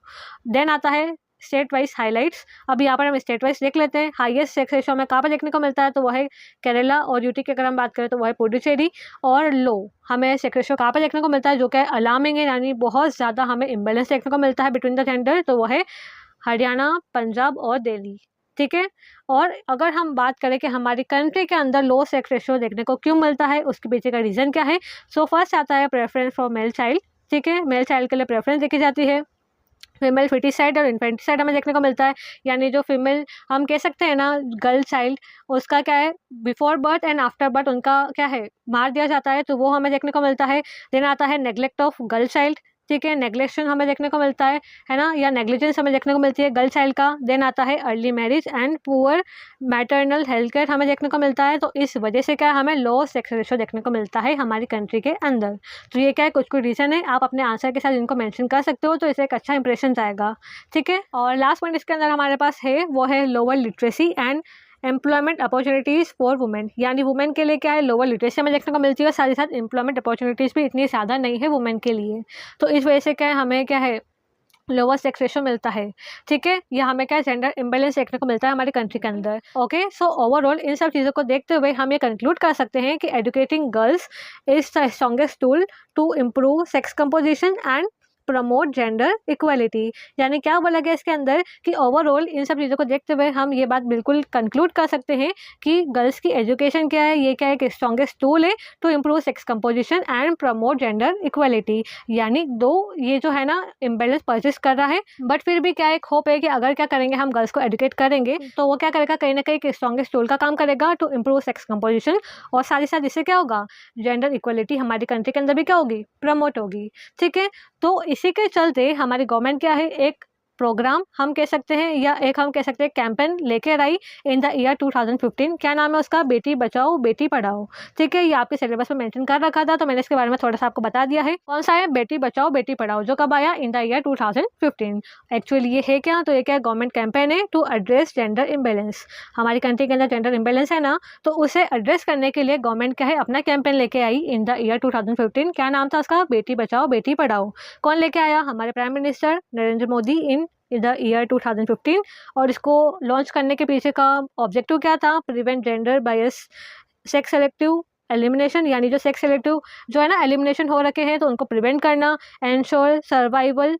देन आता है स्टेट वाइज हाईलाइट्स। अब यहाँ पर हम स्टेट वाइज देख लेते हैं। हाईएस्ट सेक्स रेशो हमें कहाँ पर देखने को मिलता है, तो वो है केरला। और यूटी की अगर हम बात करें तो वो है पुडुचेरी। और लो हमें सेक्स रेशो कहाँ पर देखने को मिलता है, जो क्या अलार्मिंग है, यानी बहुत ज़्यादा हमें इम्बेलेंस देखने को मिलता है बिटवीन द जेंडर, तो वो है हरियाणा, पंजाब और दिल्ली। ठीक है, और अगर हम बात करें कि हमारी कंट्री के अंदर लो सेक्स रेशो देखने को क्यों मिलता है, उसके पीछे का रीज़न क्या है। सो फर्स्ट आता है प्रेफरेंस फॉर मेल चाइल्ड। ठीक है, मेल चाइल्ड के लिए प्रेफरेंस देखी जाती है। फीमेल फिटिसाइड और इन्फेंटिसाइड हमें देखने को मिलता है, यानी जो फीमेल हम कह सकते हैं ना गर्ल चाइल्ड, उसका क्या है before birth and after birth उनका क्या है मार दिया जाता है, तो वो हमें देखने को मिलता है। देन आता है नेग्लेक्ट ऑफ गर्ल चाइल्ड। ठीक है, नेग्लेक्शन हमें देखने को मिलता है ना, या नेग्लिजेंस हमें देखने को मिलती है गर्ल चाइल्ड का। देन आता है early marriage and poor maternal health care हमें देखने को मिलता है। तो इस वजह से क्या हमें लो सेक्स रेशो देखने को मिलता है हमारी कंट्री के अंदर। तो ये क्या है कुछ कुछ रीज़न है, आप अपने आंसर के साथ इनको मेंशन कर सकते हो, तो इससे एक अच्छा इंप्रेशन जाएगा। ठीक है, और लास्ट पॉइंट इसके अंदर हमारे पास है वो है lower literacy and employment opportunities for women. यानी वुमेन के लिए क्या है लोअर लिटरेसी हमें देखने को मिलती है, साथ ही साथ एम्प्लॉयमेंट अपॉर्चुनिटीज़ भी इतनी ज़्यादा नहीं है वुमेन के लिए। तो इस वजह से क्या है हमें क्या है लोअर सेक्स रेशो मिलता है। ठीक है, यह हमें क्या जेंडर इम्बेलेंस देखने को मिलता है हमारी कंट्री के अंदर। ओके, सो ओवरऑल इन सब चीज़ों को देखते हुए हम ये कंक्लूड कर सकते हैं कि educating girls is the strongest tool to improve sex composition and promote gender equality. यानी क्या बोला गया इसके अंदर कि ओवरऑल इन सब चीज़ों को देखते हुए हम ये बात बिल्कुल कंक्लूड कर सकते हैं कि गर्ल्स की एजुकेशन क्या है, ये क्या है कि स्ट्रॉन्गेस्ट टूल है to improve sex composition and promote gender equality. यानी दो ये जो है ना इम्बेलेंस परसिस्ट कर रहा है, बट फिर भी क्या एक होप है कि अगर क्या करेंगे हम गर्ल्स को एजुकेट करेंगे तो वो क्या करेगा कहीं ना कहीं स्ट्रॉन्गेस्ट टूल का काम करेगा टू इम्प्रूव सेक्स कंपोजिशन। और साथ ही साथ इससे क्या होगा जेंडर इक्वालिटी हमारी कंट्री के अंदर भी क्या होगी प्रमोट होगी। ठीक है, तो इसी के चलते हमारी गवर्नमेंट क्या है एक प्रोग्राम हम कह सकते हैं या एक हम कह सकते हैं कैंपेन लेकर आई इन द ईयर 2015। क्या नाम है उसका, बेटी बचाओ बेटी पढ़ाओ। ठीक है, ये आपके सिलेबस में मेंशन कर रखा था, तो मैंने इसके बारे में थोड़ा सा आपको बता दिया है। कौन सा है, बेटी बचाओ बेटी पढ़ाओ, जो कब आया इन द ईयर 2015। एक्चुअली ये है क्या, तो ये क्या गवर्नमेंट कैंपेन है टू एड्रेस जेंडर इम्बेलेंस। हमारी कंट्री के अंदर जेंडर इम्बेलेंस है ना, तो उसे एड्रेस करने के लिए गवर्नमेंट क्या है अपना कैंपेन लेके आई इन द ईयर 2015। क्या नाम था उसका, बेटी बचाओ बेटी पढ़ाओ। कौन लेके आया, हमारे prime minister Narendra Modi in the year 2015। और इसको लॉन्च करने के पीछे का ऑब्जेक्टिव क्या था, prevent gender bias sex selective elimination. यानी जो सेक्स सेलेक्टिव जो है ना एलिमिनेशन हो रखे हैं तो उनको प्रिवेंट करना, ensure survival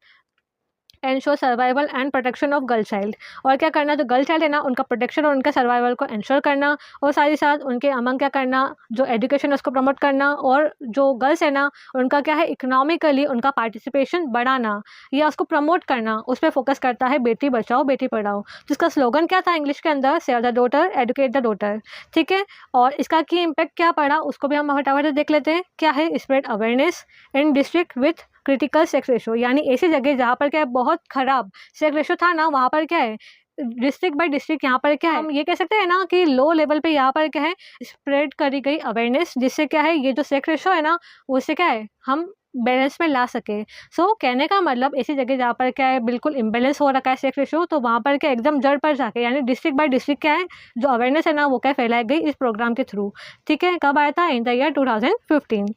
and protection of girl child. और क्या करना, जो गर्ल चाइल्ड है ना उनका प्रोटेक्शन और उनका सर्वाइवल को इंश्योर करना। और साथ ही साथ उनके अमंग क्या करना, जो एजुकेशन है उसको प्रमोट करना। और जो गर्ल्स है ना उनका क्या है इकोनॉमिकली उनका पार्टिसिपेशन बढ़ाना या उसको प्रमोट करना, उस पर फोकस करता है बेटी बचाओ बेटी पढ़ाओ। जिसका स्लोगन क्या था इंग्लिश के अंदर, save the daughter educate the daughter. ठीक है, और इसका की इम्पैक्ट क्या पड़ा उसको भी हम फटाफट देख लेते हैं। क्या है, spread awareness in district with critical sex ratio. यानी ऐसी जगह जहाँ पर क्या है बहुत खराब सेक्स रेशो था ना, वहाँ पर क्या है डिस्ट्रिक्ट बाय डिस्ट्रिक्ट यहाँ पर क्या है हम ये कह सकते हैं ना कि लो लेवल पे यहाँ पर क्या है स्प्रेड करी गई अवेयरनेस, जिससे क्या है ये जो सेक्स रेशो है ना उससे क्या है हम बैलेंस में ला सके। सो कहने का मतलब ऐसी जगह जहाँ पर क्या है बिल्कुल इम्बेलेंस हो रखा है सेक्स रेशो, तो वहाँ पर क्या एकदम जड़ पर जाके यानी डिस्ट्रिक्ट बाय डिस्ट्रिक्ट क्या है जो अवेयरनेस है ना वो क्या फैलाई गई इस प्रोग्राम के थ्रू। ठीक है, कब आया था, इन द ईयर 2015।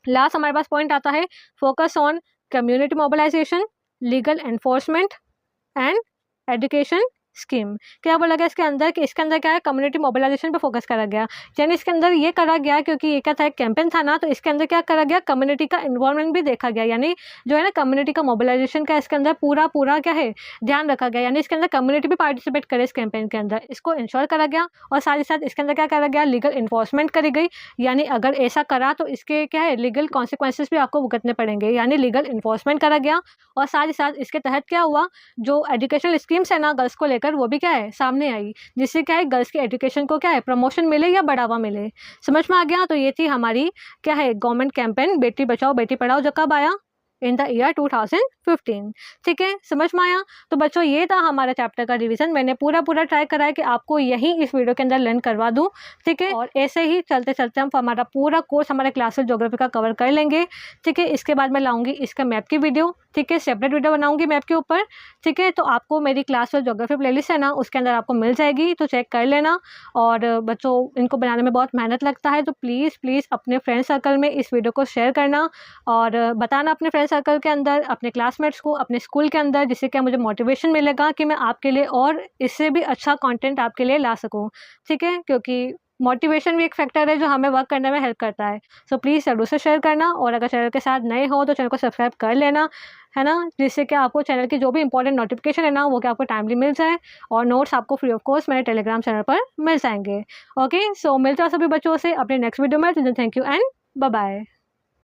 लास्ट हमारे पास पॉइंट आता है focus on community mobilisation, legal enforcement and education scheme. क्या बोला गया इसके अंदर कि इसके अंदर क्या है कम्युनिटी मोबिलाइजेशन पे फोकस करा गया। यानी इसके अंदर ये करा गया क्योंकि ये क्या था एक कैंपेन था ना, तो इसके अंदर क्या करा गया कम्युनिटी का इन्वॉल्वमेंट भी देखा गया। यानी जो है ना कम्युनिटी का मोबिलाइजेशन का इसके अंदर पूरा क्या है ध्यान रखा गया। यानी इसके अंदर कम्युनिटी भी पार्टिसिपेट करे इस कैंपेन के अंदर, इसको इंश्योर करा गया। और साथ ही साथ इसके अंदर क्या करा गया लीगल इन्फोर्समेंट करी गई। यानी अगर ऐसा करा तो इसके क्या है लीगल कॉन्सिक्वेंसेस भी आपको भुगतने पड़ेंगे, यानी लीगल इन्फोर्समेंट करा गया। और साथ ही साथ इसके तहत क्या हुआ जो एजुकेशनल स्कीम्स है ना गर्ल्स को लेकर लेकर वो भी क्या है सामने आई, जिससे क्या है गर्ल्स की एजुकेशन को क्या है प्रमोशन मिले या बढ़ावा मिले। समझ में आ गया। तो ये थी हमारी क्या है गवर्नमेंट कैंपेन बेटी बचाओ बेटी पढ़ाओ, जो कब आया इन द ईयर 2015। ठीक है, समझ में आया। तो बच्चों ये था हमारा चैप्टर का रिवीजन। मैंने पूरा ट्राई करा है कि आपको यही इस वीडियो के अंदर लर्न करवा दूं। ठीक है, और ऐसे ही चलते चलते हम हमारा पूरा कोर्स हमारे क्लासेस ज्योग्राफी का कवर कर लेंगे। ठीक है, इसके बाद मैं लाऊंगी इसका मैप की वीडियो। ठीक है, सेपरेट वीडियो बनाऊंगी मैप के ऊपर। ठीक है, तो आपको मेरी क्लास 12 ज्योग्राफी प्लेलिस्ट है ना, उसके अंदर आपको मिल जाएगी, तो चेक कर लेना। और बच्चों इनको बनाने में बहुत मेहनत लगता है, तो प्लीज़ अपने फ्रेंड सर्कल में इस वीडियो को शेयर करना और बताना अपने फ्रेंड सर्कल के अंदर, अपने क्लासमेट्स को, अपने स्कूल के अंदर, जिससे क्या मुझे मोटिवेशन मिलेगा कि मैं आपके लिए और इससे भी अच्छा कंटेंट आपके लिए ला सकूं। ठीक है, क्योंकि मोटिवेशन भी एक फैक्टर है जो हमें वर्क करने में हेल्प करता है। सो प्लीज़ ज़रूर से शेयर करना, और अगर चैनल के साथ नए हो तो चैनल को सब्सक्राइब कर लेना, है ना, जिससे कि आपको चैनल की जो भी इंपॉर्टेंट नोटिफिकेशन है ना वो क्या आपको टाइमली मिल जाए, और नोट्स आपको फ्री ऑफ कॉस्ट मेरे टेलीग्राम चैनल पर मिल जाएंगे। ओके, सो मिलते हैं सभी बच्चों से अपने नेक्स्ट वीडियो में। Thank you and bye bye.